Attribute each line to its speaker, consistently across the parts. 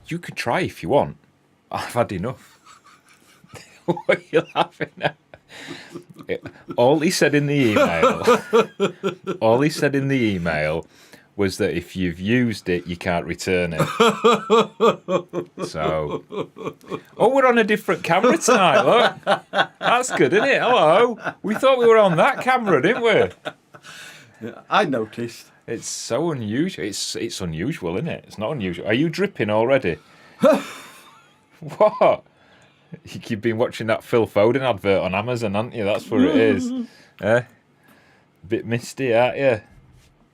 Speaker 1: You could try if you want. I've had enough. What are you laughing at? All he said in the email, was that if you've used it, you can't return it. So, we're on a different camera tonight. Look, that's good, isn't it? Hello, we thought we were on that camera, didn't we?
Speaker 2: Yeah, I noticed.
Speaker 1: It's so unusual. It's unusual, isn't it? It's not unusual. Are you dripping already? What? You've been watching that Phil Foden advert on Amazon, haven't you? That's what it is. A bit misty, aren't you?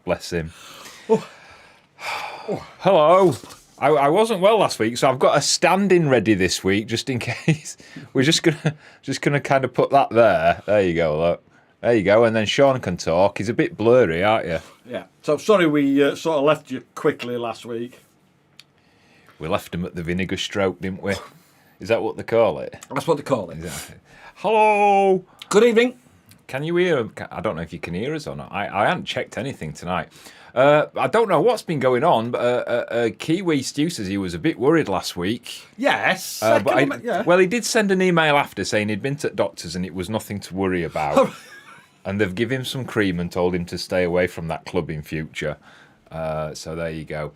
Speaker 1: Bless him. Hello. I wasn't well last week, so I've got a stand-in ready this week just in case. We're just gonna kind of put that there. There you go. Look. There you go. And then Sean can talk. He's a bit blurry, aren't you?
Speaker 2: Yeah. So sorry we sort of left you quickly last week.
Speaker 1: We left him at the vinegar stroke, didn't we? Is that what they call it?
Speaker 2: That's what they call it.
Speaker 1: Exactly. Hello.
Speaker 2: Good evening.
Speaker 1: Can you hear? I don't know if you can hear us or not. I hadn't checked anything tonight. I don't know what's been going on, but Kiwi Stu says he was a bit worried last week.
Speaker 2: Yes.
Speaker 1: Well, he did send an email after saying he'd been to doctors and it was nothing to worry about. And they've given him some cream and told him to stay away from that club in future. So there you go.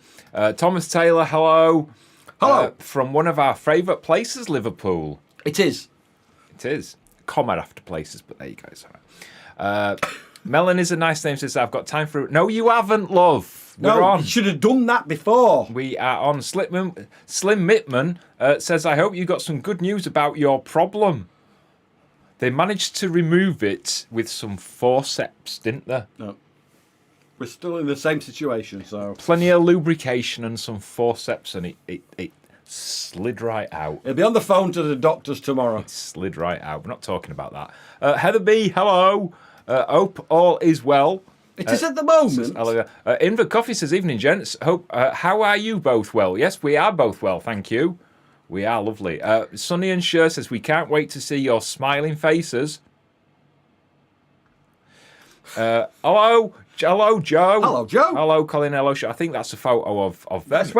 Speaker 1: Thomas Taylor, hello.
Speaker 2: Hello.
Speaker 1: From one of our favourite places, Liverpool.
Speaker 2: It is.
Speaker 1: It is. Comma after places, but there you go. It's all right. Melon is a nice name, says I've got time for... No, you haven't, love. We're on.
Speaker 2: You should have done that before.
Speaker 1: We are on. Slim Mittman says, I hope you got some good news about your problem. They managed to remove it with some forceps, didn't they?
Speaker 2: No. We're still in the same situation, so...
Speaker 1: Plenty of lubrication and some forceps, and it slid right out.
Speaker 2: He'll be on the phone to the doctors tomorrow.
Speaker 1: It slid right out. We're not talking about that. Heather B, hello. Hope all is well.
Speaker 2: It is at the moment.
Speaker 1: Inver Coffee says, evening, gents. Hope. How are you both well? Yes, we are both well, thank you. We are lovely. Sonny and Sher says, we can't wait to see your smiling faces. Hello, Joe.
Speaker 2: Hello, Joe.
Speaker 1: Hello, Colin. Hello, Sean. I think that's a photo of them.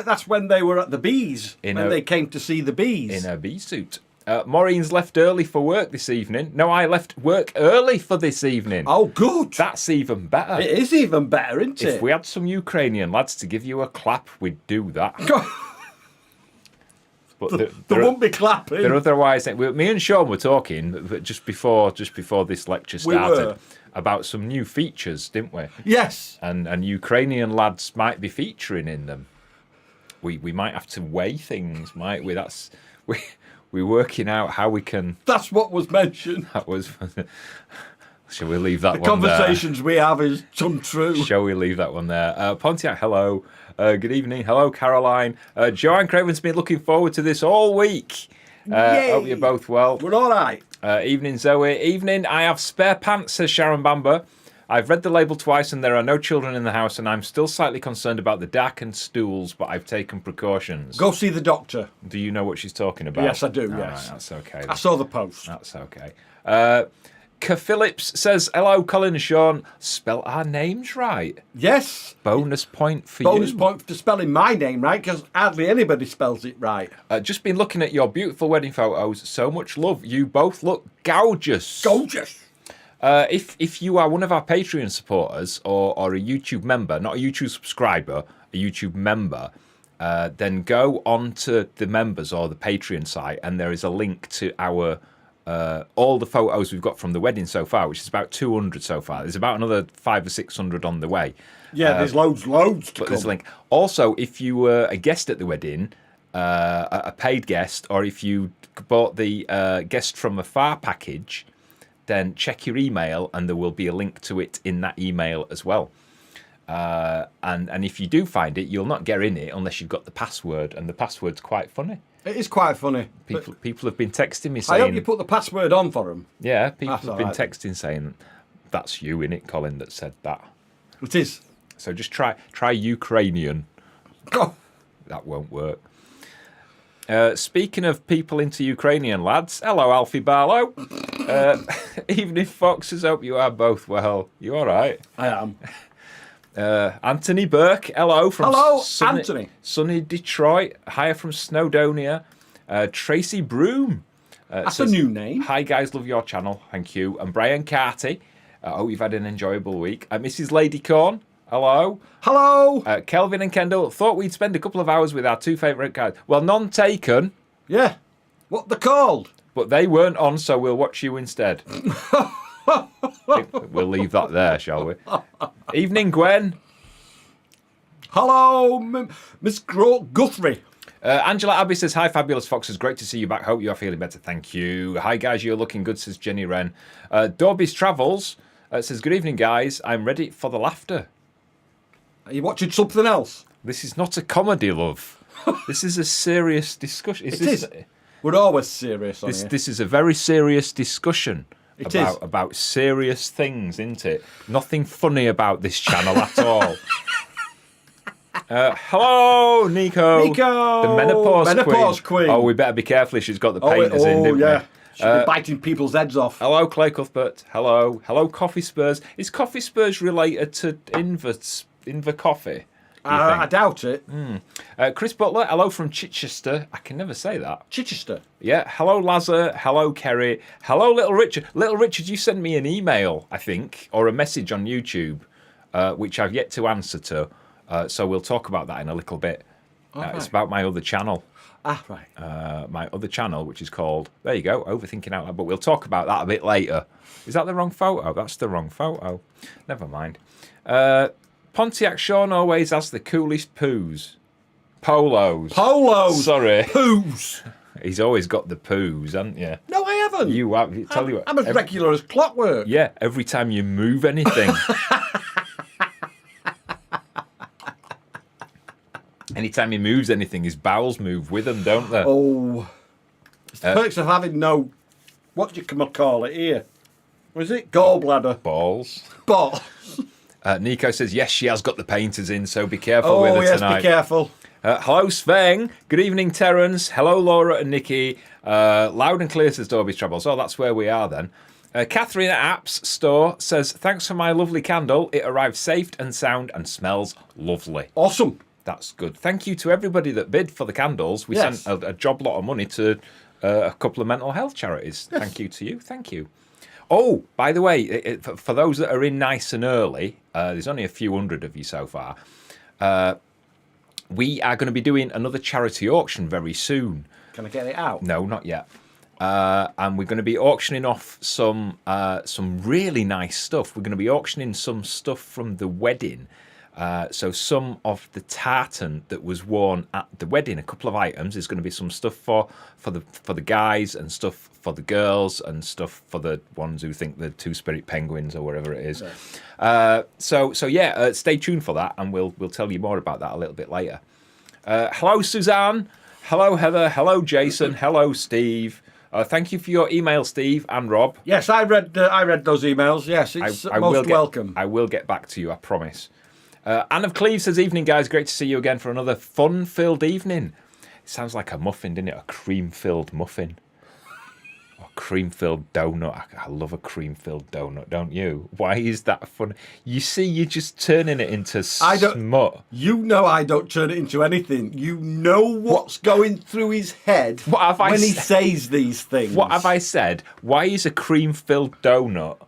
Speaker 2: That's when they were at the bees. They came to see the bees
Speaker 1: in a bee suit. Maureen's left early for work this evening. No, I left work early for this evening.
Speaker 2: Oh, good.
Speaker 1: That's even better.
Speaker 2: It is even better, isn't it?
Speaker 1: If we had some Ukrainian lads to give you a clap, we'd do that. But
Speaker 2: there won't be clapping.
Speaker 1: They're otherwise. Me and Sean were talking just before this lecture started about some new features, didn't we?
Speaker 2: Yes.
Speaker 1: And Ukrainian lads might be featuring in them. We might have to weigh things, might we? We're working out how we can.
Speaker 2: That's what was mentioned.
Speaker 1: That was. Shall we leave that
Speaker 2: the
Speaker 1: one there?
Speaker 2: The conversations we have is untrue.
Speaker 1: Shall we leave that one there? Pontiac, hello. Good evening. Hello, Caroline. Joanne Craven's been looking forward to this all week. Hope you're both well.
Speaker 2: We're all right.
Speaker 1: Evening, Zoe. Evening. I have spare pants, says Sharon Bamber. I've read the label twice and there are no children in the house and I'm still slightly concerned about the darkened stools, but I've taken precautions.
Speaker 2: Go see the doctor.
Speaker 1: Do you know what she's talking about?
Speaker 2: Yes, I do,
Speaker 1: All
Speaker 2: yes.
Speaker 1: Right, that's okay.
Speaker 2: I saw the post.
Speaker 1: That's okay. K. Phillips says, hello, Colin and Sean. Spell our names right.
Speaker 2: Yes.
Speaker 1: Bonus point for you.
Speaker 2: Bonus point for spelling my name right, because hardly anybody spells it right.
Speaker 1: Just been looking at your beautiful wedding photos. So much love. You both look gorgeous.
Speaker 2: Gorgeous.
Speaker 1: If you are one of our Patreon supporters or a YouTube member, not a YouTube subscriber, a YouTube member, then go on to the members or the Patreon site and there is a link to our all the photos we've got from the wedding so far, which is about 200 so far. There's about another 500 or 600 on the way.
Speaker 2: Yeah, there's loads to come.
Speaker 1: There's a link. Also, if you were a guest at the wedding, a paid guest, or if you bought the guest from afar package, then check your email and there will be a link to it in that email as well. And if you do find it, you'll not get in it unless you've got the password, and the password's quite funny.
Speaker 2: It is quite funny.
Speaker 1: People have been texting me saying...
Speaker 2: I hope you put the password on for them.
Speaker 1: Yeah, people have been texting saying, that's you, innit, Colin, that said that.
Speaker 2: It is.
Speaker 1: So just try Ukrainian.
Speaker 2: Oh.
Speaker 1: That won't work. Speaking of people into Ukrainian lads, hello, Alfie Barlow. Evening, Foxes. Hope you are both well. You all right?
Speaker 2: I am.
Speaker 1: Anthony Burke, hello from
Speaker 2: Anthony.
Speaker 1: sunny Detroit. Hiya from Snowdonia. Tracy Broom.
Speaker 2: That's
Speaker 1: says,
Speaker 2: a new name.
Speaker 1: Hi guys, love your channel. Thank you. And Brian Carty. Hope you've had an enjoyable week. Mrs. Lady Corn. Hello.
Speaker 2: Hello.
Speaker 1: Kelvin and Kendall. Thought we'd spend a couple of hours with our two favourite guys. Well, none taken.
Speaker 2: Yeah. What they're called?
Speaker 1: But they weren't on, so we'll watch you instead. We'll leave that there, shall we? Evening, Gwen.
Speaker 2: Hello, Miss Guthrie.
Speaker 1: Angela Abbey says, hi, fabulous Foxes. Great to see you back. Hope you are feeling better. Thank you. Hi, guys. You're looking good, says Jenny Wren. Dorby's Travels says, good evening, guys. I'm ready for the laughter.
Speaker 2: Are you watching something else?
Speaker 1: This is not a comedy, love. This is a serious discussion.
Speaker 2: It is. We're always serious on here.
Speaker 1: This is a very serious discussion.
Speaker 2: It is.
Speaker 1: About serious things, isn't it? Nothing funny about this channel at all. Hello, Nico.
Speaker 2: Nico.
Speaker 1: The menopause
Speaker 2: queen.
Speaker 1: Oh, we better be careful if she's got the painters in, didn't
Speaker 2: yeah.
Speaker 1: we?
Speaker 2: She'll be biting people's heads off.
Speaker 1: Hello, Clay Cuthbert. Hello. Hello, Coffee Spurs. Is Coffee Spurs related to Inver Coffee?
Speaker 2: I doubt it.
Speaker 1: Chris Butler, hello from Chichester. I can never say that.
Speaker 2: Chichester.
Speaker 1: Yeah. Hello, Lazar. Hello, Kerry. Hello, Little Richard. Little Richard, you sent me an email, I think, or a message on YouTube, which I've yet to answer to. So we'll talk about that in a little bit. It's about my other channel.
Speaker 2: Ah, right.
Speaker 1: My other channel, which is called, there you go, Overthinking Out Loud. But we'll talk about that a bit later. Is that the wrong photo? That's the wrong photo. Never mind. Pontiac Sean always has the coolest poos. Polos. Sorry.
Speaker 2: Poos.
Speaker 1: He's always got the poos, haven't you?
Speaker 2: No, I haven't.
Speaker 1: You have. Tell you what.
Speaker 2: I'm as regular as clockwork.
Speaker 1: Yeah, every time you move anything. Anytime he moves anything, his bowels move with him, don't they?
Speaker 2: Oh. It's the perks of having no, what do you call it here? What is it? Gallbladder.
Speaker 1: Balls.
Speaker 2: Balls.
Speaker 1: Nico says, yes, she has got the painters in, so be careful with her tonight.
Speaker 2: Oh, yes, be careful.
Speaker 1: Hello, Sveng. Good evening, Terence. Hello, Laura and Nikki. Loud and clear, says Dorby's Troubles. Oh, that's where we are then. Catherine at Apps Store says, thanks for my lovely candle. It arrived safe and sound and smells lovely.
Speaker 2: Awesome.
Speaker 1: That's good. Thank you to everybody that bid for the candles. We sent a job lot of money to a couple of mental health charities. Yes. Thank you to you. Thank you. Oh, by the way, for those that are in nice and early, there's only a few hundred of you so far. We are going to be doing another charity auction very soon.
Speaker 2: Can I get it out?
Speaker 1: No, not yet. And we're going to be auctioning off some really nice stuff. We're going to be auctioning some stuff from the wedding. So some of the tartan that was worn at the wedding, a couple of items. There's going to be some stuff for the guys and stuff for the girls and stuff for the ones who think they're two-spirit penguins or whatever it is. Yeah. Stay tuned for that, and we'll tell you more about that a little bit later. Hello, Suzanne. Hello, Heather. Hello, Jason. Hello, Steve. Thank you for your email, Steve and Rob.
Speaker 2: Yes, I read those emails. Yes, it's welcome.
Speaker 1: I will get back to you, I promise. Anne of Cleve says, evening, guys. Great to see you again for another fun-filled evening. It sounds like a muffin, didn't it? A cream-filled muffin. Or cream-filled donut. I love a cream-filled donut, don't you? Why is that fun? You see, you're just turning it into smut.
Speaker 2: You know I don't turn it into anything. You know what's going through his head he says these things.
Speaker 1: What have I said? Why is a cream-filled donut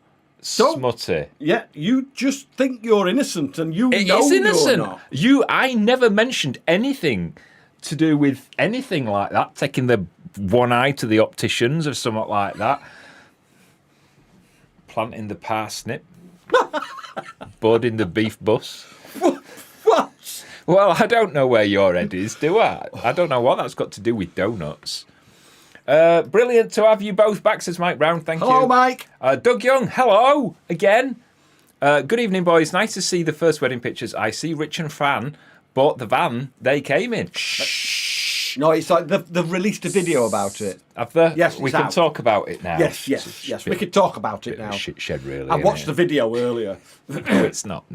Speaker 1: smutty?
Speaker 2: Yeah, you just think you're innocent, and it is innocent. You're not.
Speaker 1: I never mentioned anything to do with anything like that. Taking the one eye to the opticians or something like that. Planting the parsnip. Boarding the beef bus.
Speaker 2: What?
Speaker 1: Well, I don't know where your head is, do I? I don't know what that's got to do with donuts. Brilliant to have you both back, says Mike Brown. Thank you.
Speaker 2: Hello, Mike.
Speaker 1: Doug Young, hello again. Good evening, boys. Nice to see the first wedding pictures. I see Rich and Fran bought the van they came in. Shh.
Speaker 2: No, it's like they've released a video about it.
Speaker 1: Have they?
Speaker 2: Yes,
Speaker 1: we can talk about it now.
Speaker 2: Yes. We can talk about it now.
Speaker 1: Shit shed, really.
Speaker 2: I watched the video earlier.
Speaker 1: No, it's not.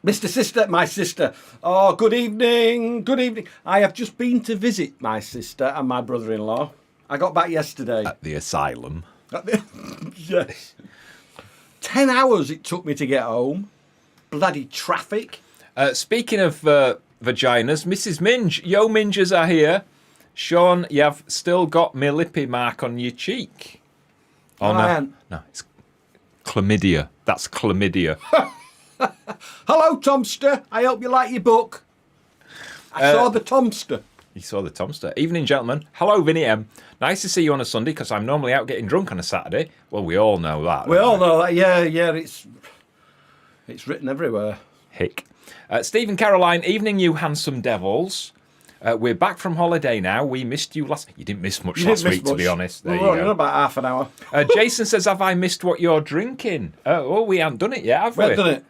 Speaker 2: Mr. Sister, my sister. Oh, good evening. Good evening. I have just been to visit my sister and my brother-in-law. I got back yesterday.
Speaker 1: At the asylum.
Speaker 2: Yes. 10 hours it took me to get home. Bloody traffic.
Speaker 1: Speaking of vaginas, Mrs. Minge. Yo, Mingers are here. Sean, you've still got me lippy mark on your cheek. Oh, no, it's chlamydia. That's chlamydia.
Speaker 2: Hello, Tomster. I hope you like your book. I saw the Tomster.
Speaker 1: You saw the Tomster. Evening, gentlemen. Hello, Vinny M. Nice to see you on a Sunday, because I'm normally out getting drunk on a Saturday. Well, we all know that.
Speaker 2: We all know that. Yeah. It's written everywhere.
Speaker 1: Hick. Stephen Caroline. Evening, you handsome devils. We're back from holiday now. We missed you last... You didn't miss much last week, to be honest. There you go.
Speaker 2: About half an hour.
Speaker 1: Jason says, have I missed what you're drinking? We haven't done it yet, have we?
Speaker 2: We haven't done it.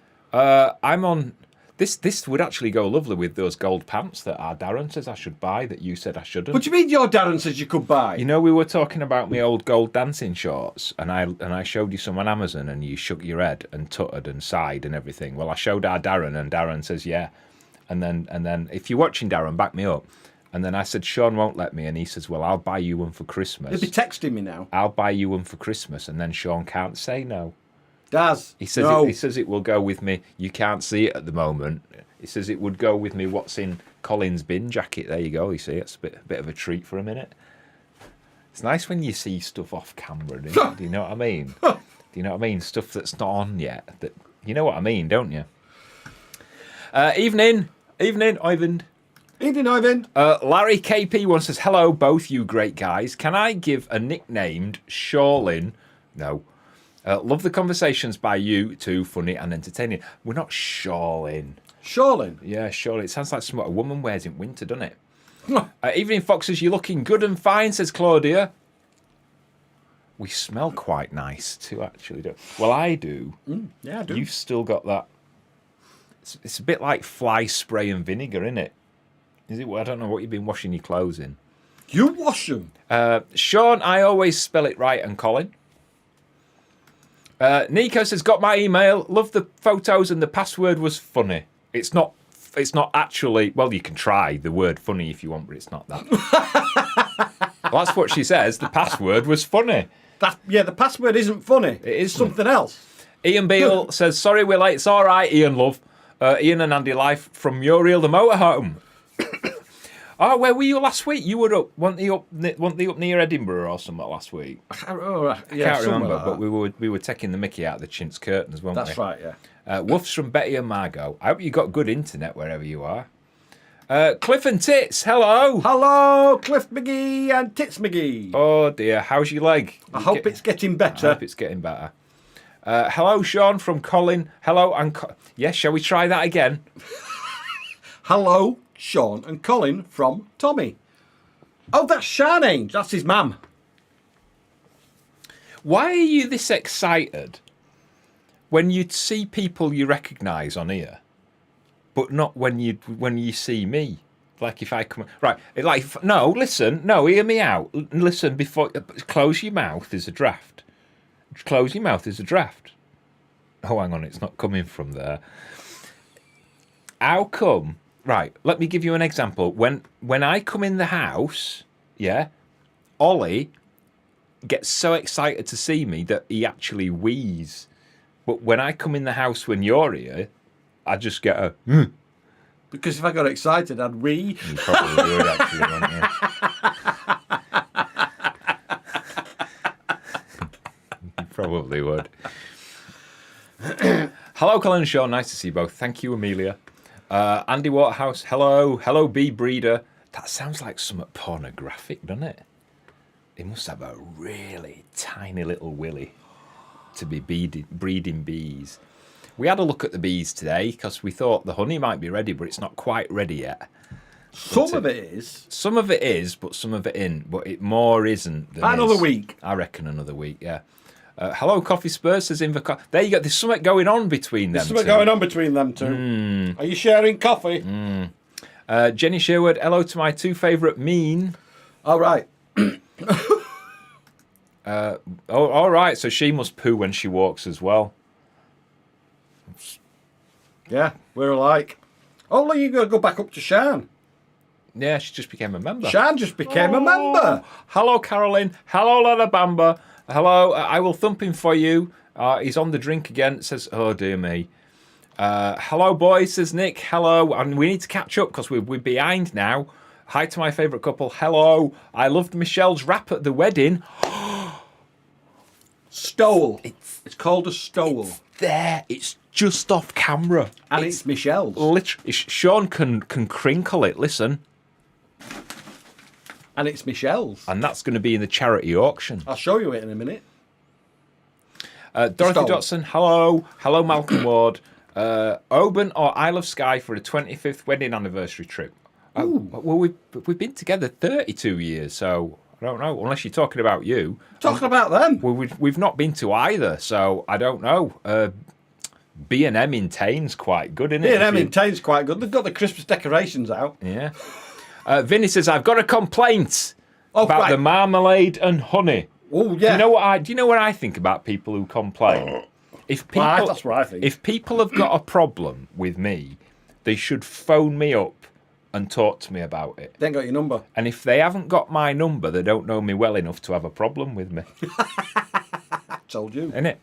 Speaker 1: I'm on... This would actually go lovely with those gold pants that our Darren says I should buy that you said I shouldn't.
Speaker 2: What do you mean your Darren says you could buy?
Speaker 1: You know, we were talking about my old gold dancing shorts, and I showed you some on Amazon, and you shook your head and tutted and sighed and everything. Well, I showed our Darren, and Darren says, yeah. And then if you're watching, Darren, back me up. And then I said, Sean won't let me, and he says, well, I'll buy you one for Christmas.
Speaker 2: He'll be texting me now.
Speaker 1: I'll buy you one for Christmas, and then Sean can't say no.
Speaker 2: Daz,
Speaker 1: he says
Speaker 2: no.
Speaker 1: He says it will go with me. You can't see it at the moment. He says it would go with me. What's in Colin's bin jacket? There you go. You see, it's a bit of a treat for a minute. It's nice when you see stuff off camera. Do you know what I mean? Do you know what I mean? Stuff that's not on yet. That you know what I mean, don't you? Evening, Ivan.
Speaker 2: Evening, Ivan.
Speaker 1: Larry KP once says, hello, both you great guys. Can I give a nicknamed Shawlin? No. Love the conversations by you two, funny and entertaining. We're not Shawlin.
Speaker 2: Shawlin?
Speaker 1: Yeah, Shawlin. It sounds like something a woman wears in winter, doesn't it? Evening, Foxes. You're looking good and fine, says Claudia. We smell quite nice too, actually. Don't we? Well, I do.
Speaker 2: Yeah, I do.
Speaker 1: You've still got that. It's a bit like fly spray and vinegar, isn't it? Is it? I don't know what you've been washing your clothes in.
Speaker 2: You wash them?
Speaker 1: Sean, I always spell it right, and Colin. Nico says, got my email. Love the photos, and the password was funny. It's not actually... Well, you can try the word funny if you want, but it's not that. Well, that's what she says. The password was funny.
Speaker 2: The password isn't funny.
Speaker 1: It is
Speaker 2: something else.
Speaker 1: Ian Beale says, sorry we're late. It's all right, Ian, love. Ian and Andy Life from Muriel the Motorhome. Oh, where were you last week? You were up, weren't they up near Edinburgh or something last week?
Speaker 2: I can't
Speaker 1: Remember,
Speaker 2: like
Speaker 1: but we were taking the mickey out of the chintz curtains, weren't we?
Speaker 2: That's right, yeah.
Speaker 1: Woofs from Betty and Margot. I hope you got good internet wherever you are. Cliff and Tits, hello.
Speaker 2: Hello, Cliff McGee and Tits McGee.
Speaker 1: Oh dear, how's your leg?
Speaker 2: I hope it's getting better.
Speaker 1: I hope it's getting better. Hello, Sean from Colin. Hello, and yes, shall we try that again?
Speaker 2: Hello, Sean and Colin from Tommy. Oh, that's Charnage. That's his mum.
Speaker 1: Why are you this excited when you see people you recognise on here, but not when you see me? Like if I come right, hear me out. Listen before. Close your mouth. There's a draft. Close your mouth. There's a draft. Oh, hang on, it's not coming from there. How come? Right, let me give you an example. When I come in the house, yeah, Ollie gets so excited to see me that he actually wheezes. But when I come in the house when you're here, I just get a.
Speaker 2: Because if I got excited, I'd wee.
Speaker 1: You probably would actually, wouldn't you? You probably would. Hello, Colin and Sean. Nice to see you both. Thank you, Amelia. Andy Waterhouse. Hello. Hello, Bee Breeder. That sounds like something pornographic, doesn't it? He must have a really tiny little willy to be breeding bees. We had a look at the bees today because we thought the honey might be ready, but it's not quite ready yet.
Speaker 2: Some of it is.
Speaker 1: Some of it is, but some of it isn't. But it more isn't than
Speaker 2: Another
Speaker 1: is.
Speaker 2: week.
Speaker 1: I reckon another week, yeah. Hello, Coffee Spurs, says Inverco. There you go. There's something going on between them
Speaker 2: There's something going on between them two. Are you sharing coffee?
Speaker 1: Jenny Sherwood, hello to my two favourite mean.
Speaker 2: All right.
Speaker 1: All right. So she must poo when she walks as well.
Speaker 2: Yeah, we're alike. Oh, you got to go back up to Shan.
Speaker 1: Yeah, she just became a member.
Speaker 2: Shan just became a member.
Speaker 1: Hello, Carolyn. Hello, Lalabamba. Hello, I will thump him for you. He's on the drink again. Says, oh dear me. Hello, boys, says Nick. Hello, and we need to catch up because we're behind now. Hi to my favourite couple. Hello. I loved Michelle's rap at the wedding.
Speaker 2: Stole. It's called a stole.
Speaker 1: It's just off camera.
Speaker 2: And it's Michelle's.
Speaker 1: Literally, Sean can crinkle it, listen.
Speaker 2: And it's Michelle's.
Speaker 1: And that's going to be in the charity auction.
Speaker 2: I'll show you it in a minute.
Speaker 1: Dorothy Dotson, hello. Hello, Malcolm Ward. Oban or Isle of Skye for a 25th wedding anniversary trip. Well, we've been together 32 years, so I don't know. Unless you're talking about you.
Speaker 2: Talking about them.
Speaker 1: Well, we've not been to either, so I don't know. B&M in Taine's quite good, isn't it?
Speaker 2: B&M in Taine's quite good. They've got the Christmas decorations out.
Speaker 1: Yeah. Vinny says, I've got a complaint about the marmalade and honey.
Speaker 2: Oh, yeah.
Speaker 1: Do you know what I think about people who complain?
Speaker 2: That's what I think.
Speaker 1: If people have got a problem with me, they should phone me up and talk to me about it.
Speaker 2: They ain't got your number.
Speaker 1: And if they haven't got my number, they don't know me well enough to have a problem with me.
Speaker 2: Told you.
Speaker 1: Innit?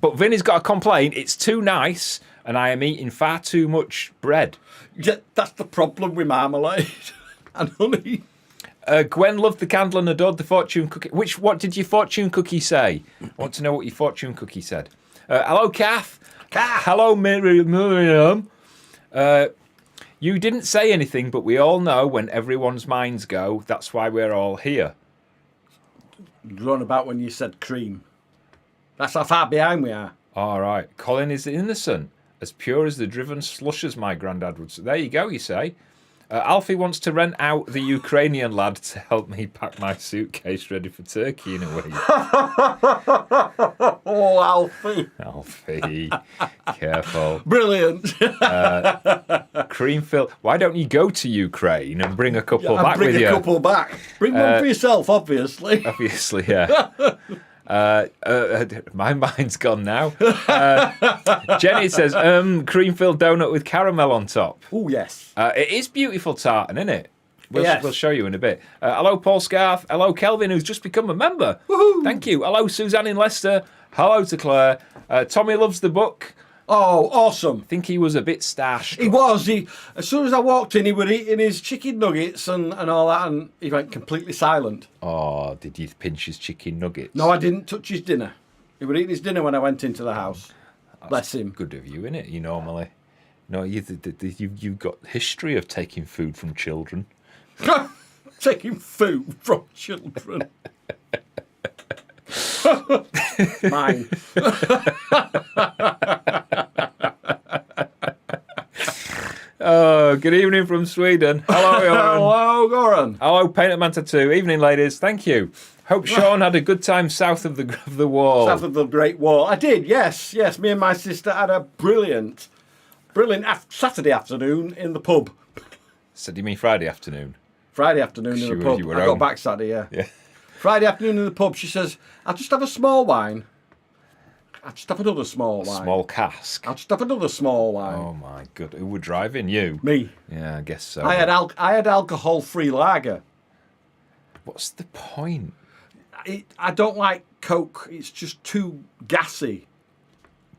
Speaker 1: But Vinny's got a complaint. It's too nice, and I am eating far too much bread.
Speaker 2: Yeah, that's the problem with marmalade and honey.
Speaker 1: Gwen loved the candle and adored the fortune cookie. What did your fortune cookie say? I want to know what your fortune cookie said. Hello, Kath. Hello, Miriam. You didn't say anything, but we all know when everyone's minds go, that's why we're all here.
Speaker 2: Run about when you said cream. That's how far behind we are.
Speaker 1: All right. Colin is innocent, as pure as the driven slush, as my granddad would say. There you go, you say. Alfie wants to rent out the Ukrainian lad to help me pack my suitcase ready for Turkey in a week.
Speaker 2: Oh, Alfie.
Speaker 1: Alfie, careful.
Speaker 2: Brilliant.
Speaker 1: Creamfield. Why don't you go to Ukraine and bring a couple back with you?
Speaker 2: Bring a couple back. Bring one for yourself, obviously.
Speaker 1: Obviously, yeah. My mind's gone now. Jenny says, cream-filled donut with caramel on top.
Speaker 2: Oh, yes.
Speaker 1: It is beautiful tartan, isn't it? We'll show you in a bit. Hello, Paul Scarf. Hello, Kelvin, who's just become a member.
Speaker 2: Woohoo!
Speaker 1: Thank you. Hello, Suzanne in Leicester. Hello to Claire. Tommy loves the book.
Speaker 2: Oh, awesome.
Speaker 1: I think he was a bit starstruck.
Speaker 2: He was. As soon as I walked in, he was eating his chicken nuggets and all that, and he went completely silent.
Speaker 1: Oh, did you pinch his chicken nuggets?
Speaker 2: No, I didn't touch his dinner. He was eating his dinner when I went into the house. Bless him.
Speaker 1: Good of you, innit? You normally... No, you've got history of taking food from children.
Speaker 2: Taking food from children. Mine.
Speaker 1: Oh, good evening from Sweden. Hello, Joran.
Speaker 2: Hello, Goran.
Speaker 1: Hello, Painter Man Tattoo. Evening, ladies. Thank you. Hope Sean had a good time south of the wall.
Speaker 2: South of the Great Wall. I did, yes. Me and my sister had a brilliant Saturday afternoon in the pub.
Speaker 1: So do you mean Friday afternoon?
Speaker 2: Friday afternoon in the pub. I got back Saturday, yeah. Friday afternoon in the pub, she says, I'll just have a small wine. I'll just have another small wine.
Speaker 1: Small cask.
Speaker 2: I'll just have another small wine.
Speaker 1: Oh my god. Who were driving? You?
Speaker 2: Me.
Speaker 1: Yeah, I guess so.
Speaker 2: I had alcohol-free lager.
Speaker 1: What's the point?
Speaker 2: I don't like Coke. It's just too gassy.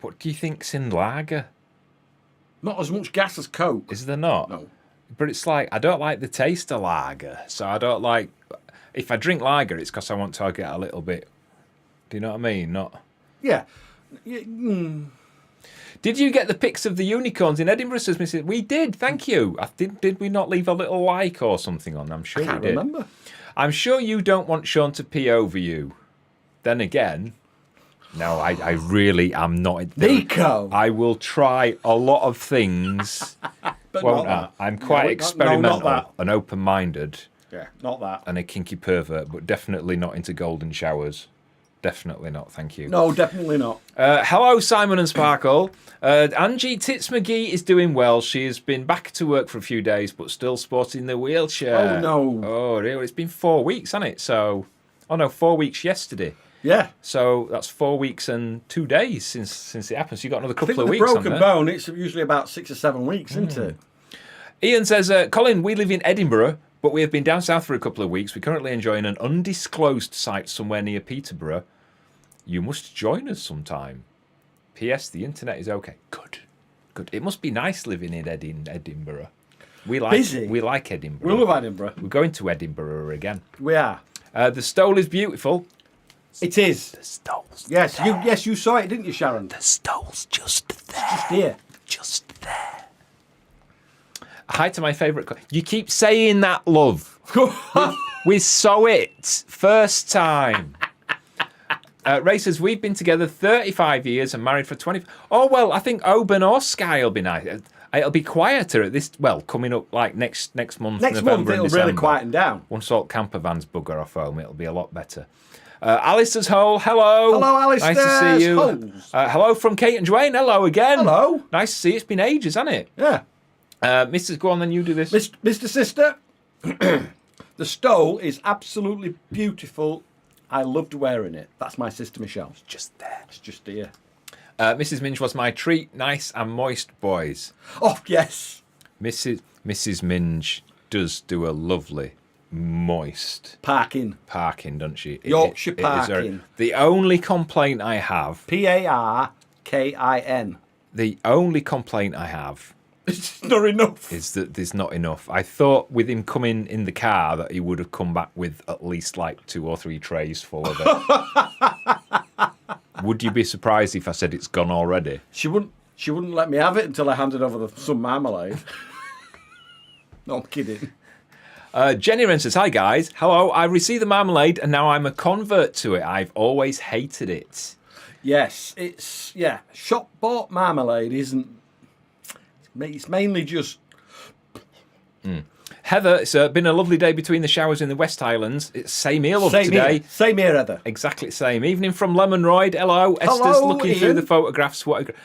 Speaker 1: What do you think's in lager?
Speaker 2: Not as much gas as Coke.
Speaker 1: Is there not?
Speaker 2: No.
Speaker 1: But it's like, I don't like the taste of lager. So I don't like... If I drink lager, it's because I want to get a little bit... Do you know what I mean? Not...
Speaker 2: Yeah.
Speaker 1: Did you get the pics of the unicorns in Edinburgh, says Mrs. We did, thank you. Did we not leave a little like or something on? I'm sure
Speaker 2: I can't
Speaker 1: we did.
Speaker 2: remember.
Speaker 1: I'm sure you don't want Sean to pee over you. Then again... No, I really am not...
Speaker 2: Nico!
Speaker 1: I will try a lot of things,
Speaker 2: But
Speaker 1: won't
Speaker 2: not
Speaker 1: I?
Speaker 2: that.
Speaker 1: I'm quite
Speaker 2: No,
Speaker 1: experimental
Speaker 2: not that.
Speaker 1: and open-minded
Speaker 2: Yeah, not that.
Speaker 1: and a kinky pervert, but definitely not into golden showers. Definitely not, thank you.
Speaker 2: No, definitely not.
Speaker 1: Hello, Simon and Sparkle. Angie Tits McGee is doing well. She has been back to work for a few days, but still sporting the wheelchair.
Speaker 2: Oh, no.
Speaker 1: Oh, really? It's been 4 weeks, hasn't it? So, 4 weeks yesterday.
Speaker 2: Yeah.
Speaker 1: So that's 4 weeks and 2 days since it happened. So you got another
Speaker 2: I
Speaker 1: couple
Speaker 2: think
Speaker 1: of
Speaker 2: with
Speaker 1: weeks
Speaker 2: a
Speaker 1: on
Speaker 2: broken
Speaker 1: there.
Speaker 2: bone, it's usually about 6 or 7 weeks, isn't it?
Speaker 1: Ian says, Colin, we live in Edinburgh, but we have been down south for a couple of weeks. We're currently enjoying an undisclosed site somewhere near Peterborough. You must join us sometime. P.S. The internet is okay. Good. It must be nice living in Edinburgh. We like Edinburgh.
Speaker 2: We love Edinburgh.
Speaker 1: We're going to Edinburgh again.
Speaker 2: We are.
Speaker 1: The stole is beautiful.
Speaker 2: It is.
Speaker 1: The stole's
Speaker 2: Yes,
Speaker 1: there.
Speaker 2: you saw it, didn't you, Sharon?
Speaker 1: The stole's just there.
Speaker 2: Just here.
Speaker 1: Just there. Hi to my favourite. You keep saying that, love. We saw it first time. Ray says, we've been together 35 years and married for 20. Oh, well, I think Oban or Skye will be nice. It'll be quieter at this, coming up like next month.
Speaker 2: Next
Speaker 1: November
Speaker 2: month,
Speaker 1: and
Speaker 2: it'll
Speaker 1: December.
Speaker 2: really quieten down.
Speaker 1: Once all camper vans bugger off home, it'll be a lot better. Alistair's Hole, hello.
Speaker 2: Hello, Alistair's
Speaker 1: Nice to see you.
Speaker 2: Holes.
Speaker 1: Hello from Kate and Dwayne. Hello again.
Speaker 2: Hello.
Speaker 1: Nice to see you. It's been ages, hasn't it?
Speaker 2: Yeah.
Speaker 1: Mrs. Go on, then you do this.
Speaker 2: Mr. Sister, the stole is absolutely beautiful. I loved wearing it. That's my sister Michelle.
Speaker 1: It's just there.
Speaker 2: It's just here.
Speaker 1: Mrs. Minge was my treat. Nice and moist, boys.
Speaker 2: Oh, yes.
Speaker 1: Mrs. Minge does do a lovely, moist
Speaker 2: Parking.
Speaker 1: doesn't she?
Speaker 2: Yorkshire
Speaker 1: It is
Speaker 2: parking.
Speaker 1: the only complaint I have...
Speaker 2: Parkin.
Speaker 1: The only complaint I have...
Speaker 2: It's not enough.
Speaker 1: is that there's not enough. I thought with him coming in the car that he would have come back with at least like 2 or 3 trays full of it. Would you be surprised if I said it's gone already?
Speaker 2: She wouldn't let me have it until I handed over some marmalade. No, I'm kidding.
Speaker 1: Jenny Wren says, hi guys. Hello, I received the marmalade and now I'm a convert to it. I've always hated it.
Speaker 2: Yes, shop bought marmalade isn't. It's mainly just.
Speaker 1: Heather, it's been a lovely day between the showers in the West Highlands. It's same here, love, today.
Speaker 2: Same here, Heather.
Speaker 1: Exactly the same. Evening from Lemonroyd. Hello. Esther's looking
Speaker 2: Ian.
Speaker 1: through the photographs.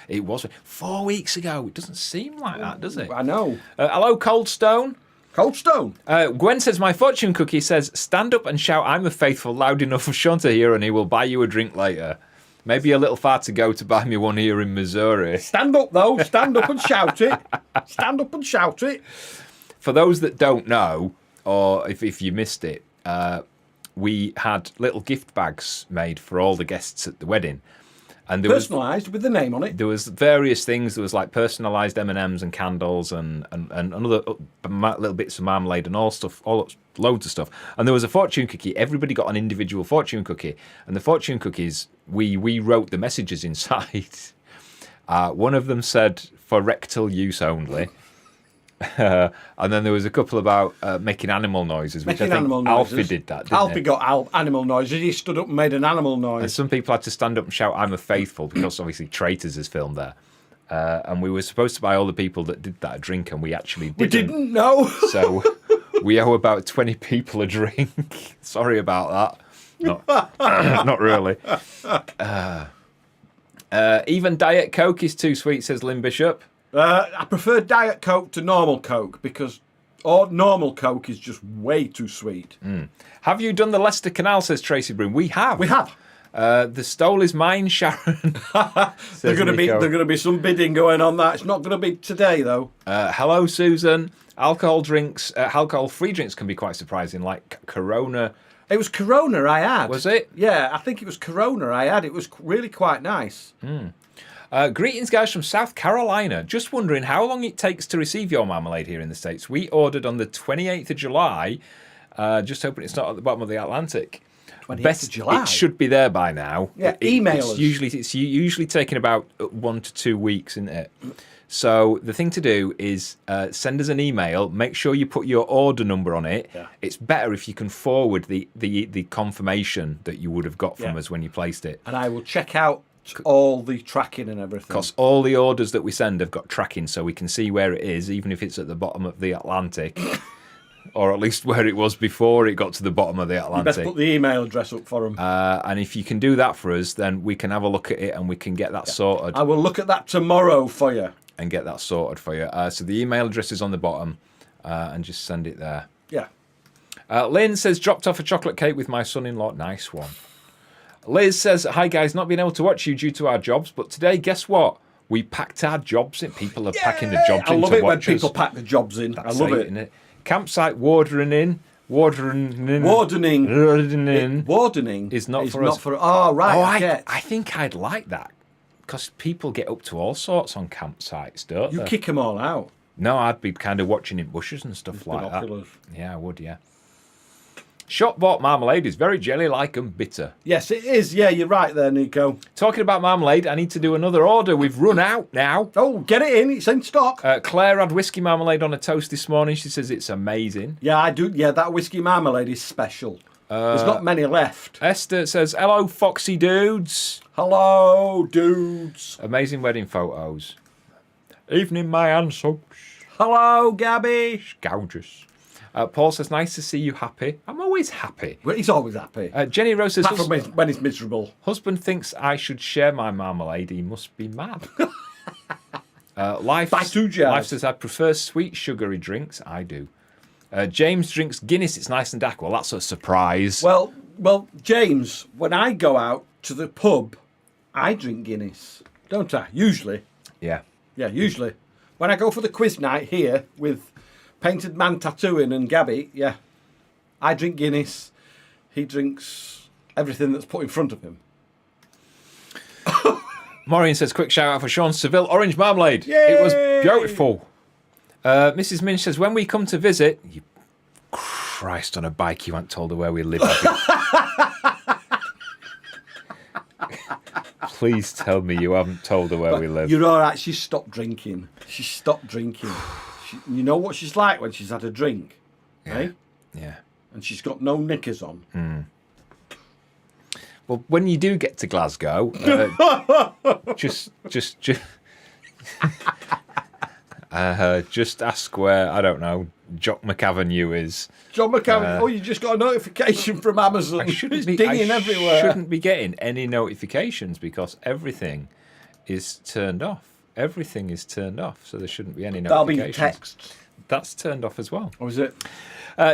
Speaker 1: It was 4 weeks ago. It doesn't seem like that, does it?
Speaker 2: I know.
Speaker 1: Hello, Coldstone.
Speaker 2: Coldstone.
Speaker 1: Gwen says, my fortune cookie says, stand up and shout, I'm a faithful, loud enough for Sean to hear and he will buy you a drink later. Maybe a little far to go to buy me one here in Missouri.
Speaker 2: Stand up, though. Stand up and shout it. Stand up and shout it.
Speaker 1: For those that don't know, or if you missed it, we had little gift bags made for all the guests at the wedding. And
Speaker 2: Personalised with the name on it.
Speaker 1: There was various things. There was like personalised M&Ms and candles and other little bits of marmalade and loads of stuff. And there was a fortune cookie. Everybody got an individual fortune cookie. And the fortune cookies, we wrote the messages inside. One of them said, for rectal use only. And then there was a couple about making animal noises, which I think Alfie did that, didn't
Speaker 2: Alfie
Speaker 1: he?
Speaker 2: got animal noises. He stood up and made an animal noise.
Speaker 1: And some people had to stand up and shout, I'm a faithful, because obviously Traitors is filmed there. And we were supposed to buy all the people that did that a drink, and we actually didn't.
Speaker 2: We didn't know.
Speaker 1: So we owe about 20 people a drink. Sorry about that. Not really. Even Diet Coke is too sweet, says Lynn Bishop.
Speaker 2: I prefer Diet Coke to normal Coke because normal Coke is just way too sweet.
Speaker 1: Have you done the Leicester Canal, says Tracy Broom. We have.
Speaker 2: We have.
Speaker 1: The stole is mine, Sharon.
Speaker 2: There's going to be some bidding going on that. It's not going to be today, though.
Speaker 1: Hello, Susan. Alcohol-free drinks can be quite surprising, like Corona.
Speaker 2: It was Corona I had.
Speaker 1: Was it?
Speaker 2: Yeah, I think it was Corona I had. It was really quite nice.
Speaker 1: Greetings, guys, from South Carolina. Just wondering how long it takes to receive your marmalade here in the States. We ordered on the 28th of July. Just hoping it's not at the bottom of the Atlantic.
Speaker 2: 28th of July?
Speaker 1: It should be there by now.
Speaker 2: Yeah, email us.
Speaker 1: It's usually taking about 1 to 2 weeks, isn't it? So the thing to do is send us an email. Make sure you put your order number on it.
Speaker 2: Yeah.
Speaker 1: It's better if you can forward the confirmation that you would have got from us when you placed it.
Speaker 2: And I will check out all the tracking and everything.
Speaker 1: Because all the orders that we send have got tracking, so we can see where it is, even if it's at the bottom of the Atlantic. Or at least where it was before it got to the bottom of the Atlantic.
Speaker 2: You best put the email address up for them.
Speaker 1: And if you can do that for us, then we can have a look at it and we can get that sorted.
Speaker 2: I will look at that tomorrow for you.
Speaker 1: And get that sorted for you. So the email address is on the bottom, and just send it there.
Speaker 2: Yeah.
Speaker 1: Lynn says, dropped off a chocolate cake with my son-in-law. Nice one. Liz says, hi guys, not being able to watch you due to our jobs, but today, guess what? We packed our jobs in. People are packing the jobs in.
Speaker 2: I love
Speaker 1: to
Speaker 2: it when
Speaker 1: watch us.
Speaker 2: people pack the jobs in. I love it.
Speaker 1: Isn't it? Campsite wardening.
Speaker 2: Wardening
Speaker 1: is not for
Speaker 2: not
Speaker 1: us.
Speaker 2: Oh, right.
Speaker 1: I think I'd like that. Because people get up to all sorts on campsites, don't they?
Speaker 2: You kick them all out.
Speaker 1: No, I'd be kind of watching in bushes and stuff like
Speaker 2: binoculars.
Speaker 1: that. Yeah, I would, yeah. Shop-bought marmalade is very jelly-like and bitter.
Speaker 2: Yes, it is. Yeah, you're right there, Nico.
Speaker 1: Talking about marmalade, I need to do another order. We've run out now.
Speaker 2: Oh, get it in. It's in stock.
Speaker 1: Claire had whiskey marmalade on a toast this morning. She says it's amazing.
Speaker 2: Yeah, I do. Yeah, that whiskey marmalade is special. There's not many left.
Speaker 1: Esther says, hello, Foxy dudes.
Speaker 2: Hello, dudes.
Speaker 1: Amazing wedding photos. Evening, my handsome.
Speaker 2: Hello, Gabby.
Speaker 1: Gorgeous. Paul says, nice to see you happy. I'm always happy.
Speaker 2: Well, he's always happy.
Speaker 1: Jenny Rose says,
Speaker 2: Apart from when he's miserable.
Speaker 1: Husband thinks I should share my marmalade. He must be mad. Life says, I prefer sweet, sugary drinks. I do. James drinks Guinness. It's nice and dark. Well, that's a surprise.
Speaker 2: Well, James, when I go out to the pub, I drink Guinness, don't I? Usually.
Speaker 1: Yeah.
Speaker 2: Yeah, usually. When I go for the quiz night here with Painted Man Tattooing and Gabby, yeah, I drink Guinness. He drinks everything that's put in front of him.
Speaker 1: Maureen says, quick shout out for Sean Seville. Orange marmalade.
Speaker 2: Yay!
Speaker 1: It was beautiful. Mrs. Minch says, when we come to visit... You Christ on a bike, you haven't told her where we live. Please tell me you haven't told her where we live.
Speaker 2: You're all right. She stopped drinking. She stopped drinking. You know what she's like when she's had a drink, eh?
Speaker 1: Yeah.
Speaker 2: And she's got no knickers on.
Speaker 1: Well, when you do get to Glasgow, just ask where, I don't know, Jock McAvenue is.
Speaker 2: John McAvenue, you just got a notification from Amazon. It's dinging everywhere.
Speaker 1: I shouldn't be getting any notifications because everything is turned off. Everything is turned off, so there shouldn't be any
Speaker 2: That'll
Speaker 1: notifications.
Speaker 2: be texts.
Speaker 1: That's turned off as well.
Speaker 2: Or is it?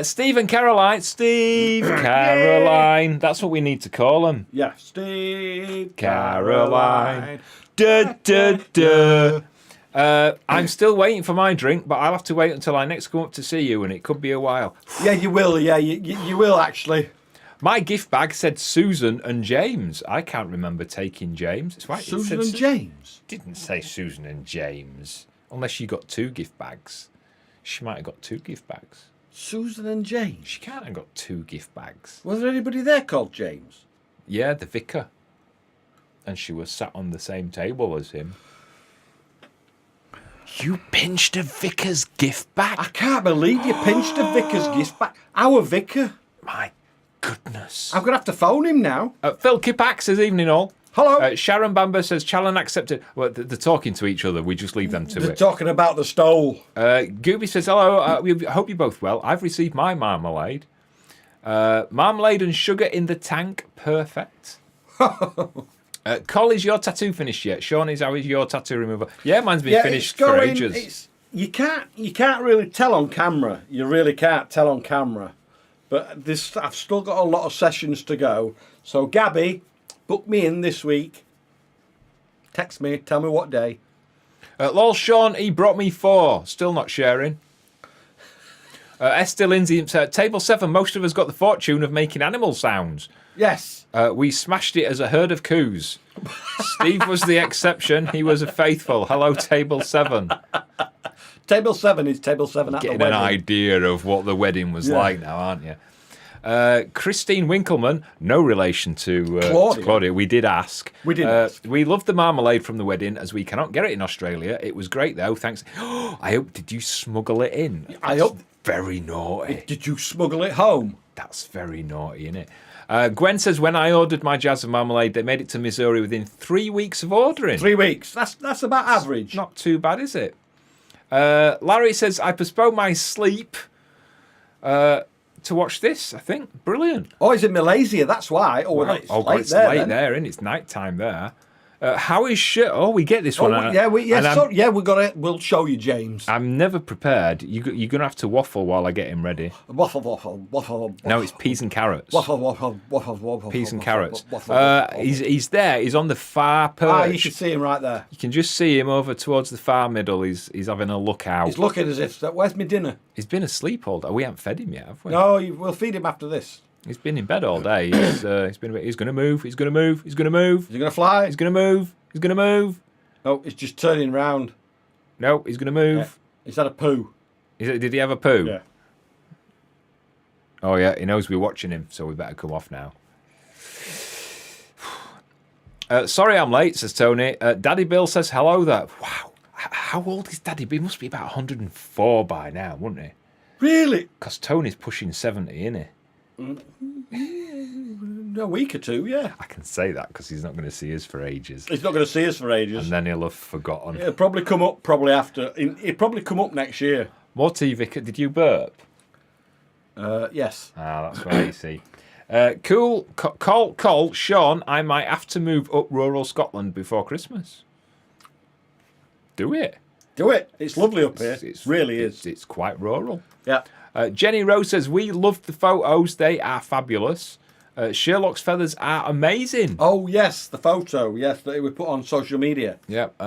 Speaker 1: Steve and Caroline. Steve, Caroline. That's what we need to call them.
Speaker 2: Yeah, Steve,
Speaker 1: Caroline. Da, da, da. I'm still waiting for my drink, but I'll have to wait until I next come up to see you, and it could be a while.
Speaker 2: Yeah, you will. Yeah, you will actually.
Speaker 1: My gift bag said Susan and James. I can't remember taking James. It's right.
Speaker 2: Susan and James?
Speaker 1: Didn't say Susan and James. Unless you got 2 gift bags. She might have got 2 gift bags.
Speaker 2: Susan and James?
Speaker 1: She can't have got 2 gift bags.
Speaker 2: Was there anybody there called James?
Speaker 1: Yeah, the vicar. And she was sat on the same table as him. You pinched a vicar's gift bag?
Speaker 2: I can't believe you pinched a vicar's gift bag. Our vicar?
Speaker 1: My goodness.
Speaker 2: I'm going to have to phone him now.
Speaker 1: Phil Kipak says, evening all.
Speaker 2: Hello.
Speaker 1: Sharon Bamber says, Challen accepted. Well, they're talking to each other. We just leave them to
Speaker 2: They're
Speaker 1: it.
Speaker 2: talking about the stole.
Speaker 1: Gooby says, hello. We hope you're both well. I've received my marmalade. Marmalade and sugar in the tank. Perfect. Colin, is your tattoo finished yet? Sean, how is your tattoo removal? Yeah, mine's been finished for ages.
Speaker 2: You can't really tell on camera. You really can't tell on camera. But I've still got a lot of sessions to go. So Gabby, book me in this week. Text me, tell me what day.
Speaker 1: Lol, Sean, he brought me 4. Still not sharing. Esther Lindsay said, Table 7, most of us got the fortune of making animal sounds.
Speaker 2: Yes.
Speaker 1: We smashed it as a herd of coos. Steve was the exception. He was a faithful. Hello, Table 7.
Speaker 2: Table 7 is Table 7 at
Speaker 1: Getting
Speaker 2: the wedding.
Speaker 1: an idea of what the wedding was like now, aren't you? Christine Winkleman, no relation to Claudia. We did ask.
Speaker 2: We did ask.
Speaker 1: We loved the marmalade from the wedding, as we cannot get it in Australia. It was great, though. Thanks. I hope, did you smuggle it in?
Speaker 2: I hope.
Speaker 1: Very naughty.
Speaker 2: Did you smuggle it home?
Speaker 1: That's very naughty, isn't it? Gwen says, when I ordered my jazz of marmalade, they made it to Missouri within 3 weeks of ordering.
Speaker 2: 3 weeks. That's about average.
Speaker 1: Not too bad, is it? Larry says, I postponed my sleep to watch this, I think. Brilliant.
Speaker 2: Oh, he's in Malaysia, that's why. Oh,
Speaker 1: Wow.
Speaker 2: it's
Speaker 1: God,
Speaker 2: late
Speaker 1: it's
Speaker 2: there,
Speaker 1: late
Speaker 2: then.
Speaker 1: there, and it's night time there. How is shit? Oh, we get this one.
Speaker 2: We'll show you, James.
Speaker 1: I'm never prepared. You're going to have to waffle while I get him ready.
Speaker 2: Waffle.
Speaker 1: No, it's peas and carrots.
Speaker 2: Waffle.
Speaker 1: Peas and carrots.
Speaker 2: Waffle.
Speaker 1: He's there. He's on the far perch.
Speaker 2: You can see him right there.
Speaker 1: You can just see him over towards the far middle. He's having a look out.
Speaker 2: He's looking as if, where's my dinner?
Speaker 1: He's been asleep all day. We haven't fed him yet, have we?
Speaker 2: No, we'll feed him after this.
Speaker 1: He's been in bed all day. He's going to move. He's going to move. He's going to move.
Speaker 2: Is he going to fly?
Speaker 1: He's going to move. He's going to move.
Speaker 2: No, it's just turning round.
Speaker 1: No, he's going to move.
Speaker 2: Yeah. He's had a poo.
Speaker 1: Did he have a poo?
Speaker 2: Yeah.
Speaker 1: Oh, yeah. He knows we're watching him, so we better come off now. Sorry I'm late, says Tony. Daddy Bill says hello there. Wow. How old is Daddy Bill? He must be about 104 by now, wouldn't he?
Speaker 2: Really?
Speaker 1: Because Tony's pushing 70, isn't he?
Speaker 2: A week or two, yeah.
Speaker 1: I can say that because he's not going to see us for ages.
Speaker 2: He's not going to see us for ages.
Speaker 1: And then he'll have forgotten.
Speaker 2: It'll probably come up after. It'll probably come up next year.
Speaker 1: Morty Vicar, did you burp?
Speaker 2: Yes.
Speaker 1: Ah, that's right, you see. Cool. Call, Sean, I might have to move up rural Scotland before Christmas. Do it.
Speaker 2: Do it. It's lovely up here. It really is.
Speaker 1: It's quite rural.
Speaker 2: Yeah.
Speaker 1: Jenny Rose says, we loved the photos. They are fabulous. Sherlock's feathers are amazing.
Speaker 2: Oh, yes, the photo. Yes, that we put on social media.
Speaker 1: Yep.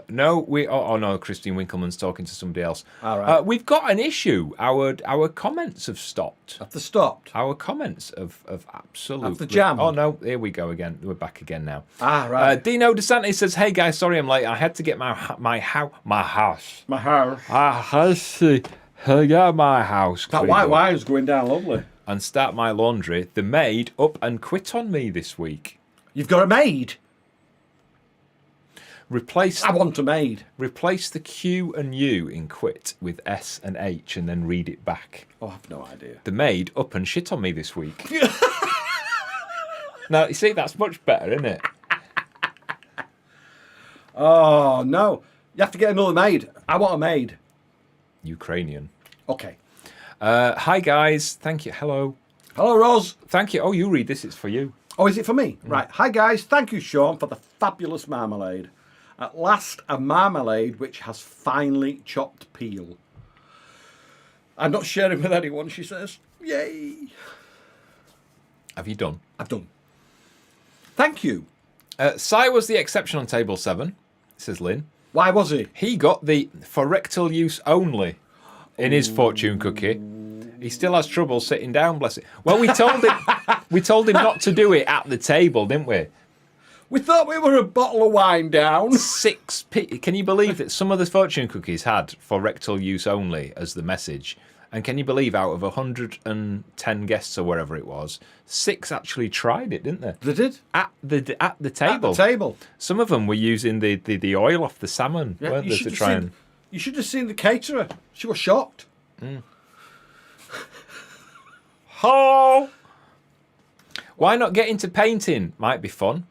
Speaker 1: No, Christine Winkleman's talking to somebody else.
Speaker 2: All right.
Speaker 1: We've got an issue. Our comments have stopped.
Speaker 2: Have they stopped?
Speaker 1: Our comments have absolutely...
Speaker 2: Have they jammed?
Speaker 1: Oh, no, here we go again. We're back again now.
Speaker 2: Ah, right.
Speaker 1: Dino DeSantis says, hey, guys, sorry I'm late. I had to get my house.
Speaker 2: My house.
Speaker 1: I had to get my house
Speaker 2: That white wire's going down lovely.
Speaker 1: and start my laundry. The maid up and quit on me this week.
Speaker 2: You've got a maid?
Speaker 1: Replace
Speaker 2: I want a maid.
Speaker 1: Replace the Q and U in quit with S and H and then read it back.
Speaker 2: Oh, I've no idea.
Speaker 1: The maid up and shit on me this week. Now, you see, that's much better, isn't it?
Speaker 2: Oh, no. You have to get another maid. I want a maid.
Speaker 1: Ukrainian.
Speaker 2: Okay.
Speaker 1: Hi, guys. Thank you. Hello.
Speaker 2: Hello, Roz.
Speaker 1: Thank you. Oh, you read this. It's for you.
Speaker 2: Oh, is it for me? Right. Hi, guys. Thank you, Sean, for the fabulous marmalade. At last, a marmalade which has finely chopped peel. I'm not sharing with anyone, she says. Yay.
Speaker 1: Have you done?
Speaker 2: I've done. Thank you.
Speaker 1: Si was the exception on table 7, says Lynn.
Speaker 2: Why was he?
Speaker 1: He got the for rectal use only in his fortune cookie. He still has trouble sitting down, bless it. Well, we told him not to do it at the table, didn't we?
Speaker 2: We thought we were a bottle of wine down.
Speaker 1: 6p. Can you believe that some of the fortune cookies had for rectal use only as the message? And can you believe out of 110 guests or wherever it was, 6 actually tried it, didn't they?
Speaker 2: They did?
Speaker 1: At the table.
Speaker 2: At the table.
Speaker 1: Some of them were using the oil off the salmon, weren't they, to try and...
Speaker 2: You should have seen the caterer. She was shocked.
Speaker 1: Oh! Why not get into painting? Might be fun.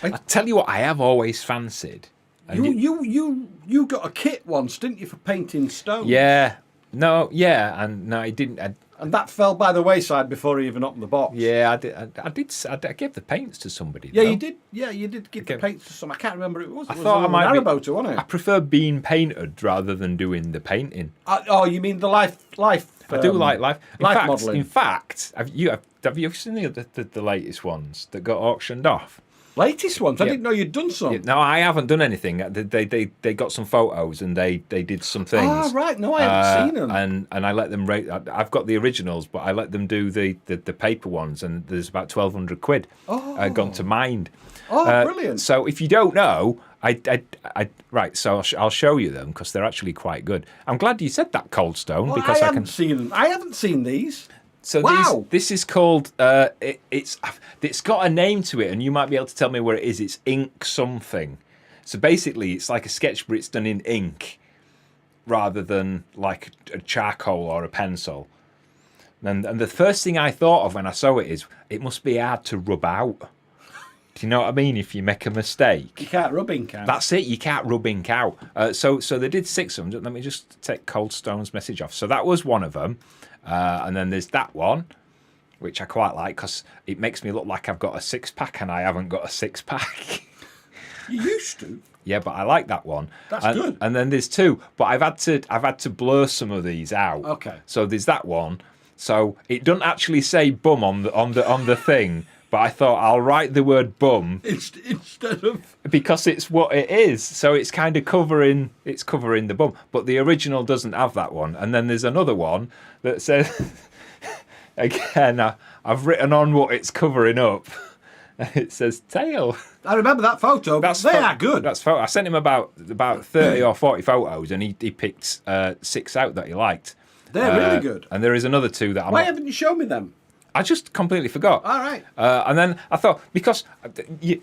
Speaker 1: I tell you what, I have always fancied. And
Speaker 2: You got a kit once, didn't you, for painting stones?
Speaker 1: Yeah. No, I didn't.
Speaker 2: And that fell by the wayside before he even opened the box.
Speaker 1: Yeah, I did. I gave the paints to somebody.
Speaker 2: Yeah,
Speaker 1: though.
Speaker 2: you did. Yeah, you did give the paints to some. I can't remember who it was.
Speaker 1: I thought I might be.
Speaker 2: Wasn't it?
Speaker 1: I prefer being painted rather than doing the painting.
Speaker 2: Oh, you mean the life?
Speaker 1: I do like life.
Speaker 2: Modelling.
Speaker 1: In fact, have you seen the latest ones that got auctioned off?
Speaker 2: Latest ones? I didn't know you'd done some.
Speaker 1: Yeah, no, I haven't done anything. They got some photos and they did some things.
Speaker 2: Ah, right. No, I haven't seen them.
Speaker 1: And I let them rate. I've got the originals, but I let them do the paper ones, and there's about 1,200 quid gone to Mind.
Speaker 2: Oh, brilliant!
Speaker 1: So if you don't know, right. So I'll show you them because they're actually quite good. I'm glad you said that, Cold Stone, because I haven't
Speaker 2: seen them. I haven't seen these.
Speaker 1: So
Speaker 2: wow.
Speaker 1: This is called. It's got a name to it, and you might be able to tell me where it is. It's ink something. So basically, it's like a sketch, but it's done in ink rather than like a charcoal or a pencil. And the first thing I thought of when I saw it is it must be hard to rub out. Do you know what I mean? If you make a mistake,
Speaker 2: you can't rub ink out.
Speaker 1: That's it. You can't rub ink out. So they did 6 of them. Let me just take Cold Stone's message off. So that was one of them. And then there's that one, which I quite like because it makes me look like I've got a 6-pack and I haven't got a 6-pack.
Speaker 2: You used to.
Speaker 1: Yeah, but I like that one.
Speaker 2: That's good.
Speaker 1: And then there's 2, but I've had to blur some of these out.
Speaker 2: Okay.
Speaker 1: So there's that one. So it doesn't actually say bum on the thing, but I thought I'll write the word bum
Speaker 2: instead of,
Speaker 1: because it's what it is. So it's kind of covering the bum. But the original doesn't have that one. And then there's another one that says again, I've written on what it's covering up. It says tail.
Speaker 2: I remember that photo. They are good.
Speaker 1: That's photo. I sent him about 30 or 40 photos, and he picked 6 out that he liked.
Speaker 2: They're really good.
Speaker 1: And there is another 2 that
Speaker 2: Why haven't you shown me them?
Speaker 1: I just completely forgot.
Speaker 2: All right.
Speaker 1: And then I thought, because you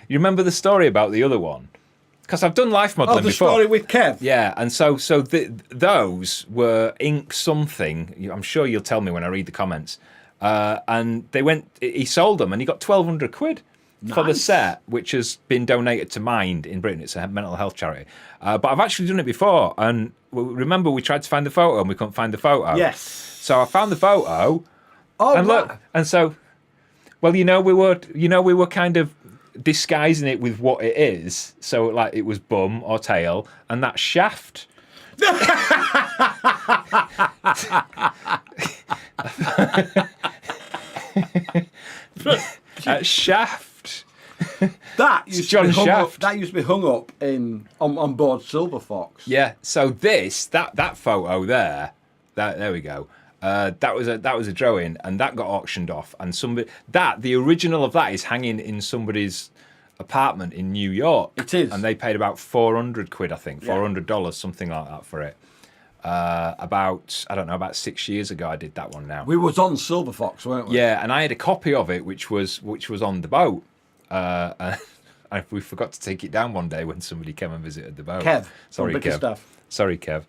Speaker 1: remember the story about the other one? Because I've done life modelling before.
Speaker 2: Oh, the story with Kev.
Speaker 1: Yeah, and so those were ink something. I'm sure you'll tell me when I read the comments. And he sold them, and he got 1,200 quid for the set, which has been donated to Mind in Britain. It's a mental health charity. But I've actually done it before, and remember we tried to find the photo and we couldn't find the photo.
Speaker 2: Yes.
Speaker 1: So I found the photo.
Speaker 2: Oh,
Speaker 1: and look, and so, well, we were kind of disguising it with what it is. So like it was bum or tail, and that's shaft. Shaft.
Speaker 2: That used to be hung up on board Silver Fox.
Speaker 1: Yeah. So that photo there, there we go. That was a drawing, and that got auctioned off. And the original of that is hanging in somebody's apartment in New York.
Speaker 2: It is,
Speaker 1: and they paid about 400 quid, I think, $400, something like that for it. About 6 years ago, I did that one. Now
Speaker 2: we was on Silver Fox, weren't we?
Speaker 1: Yeah, and I had a copy of it, which was on the boat. And we forgot to take it down one day when somebody came and visited the boat.
Speaker 2: Kev,
Speaker 1: sorry, Kev.
Speaker 2: Stuff.
Speaker 1: Sorry, Kev.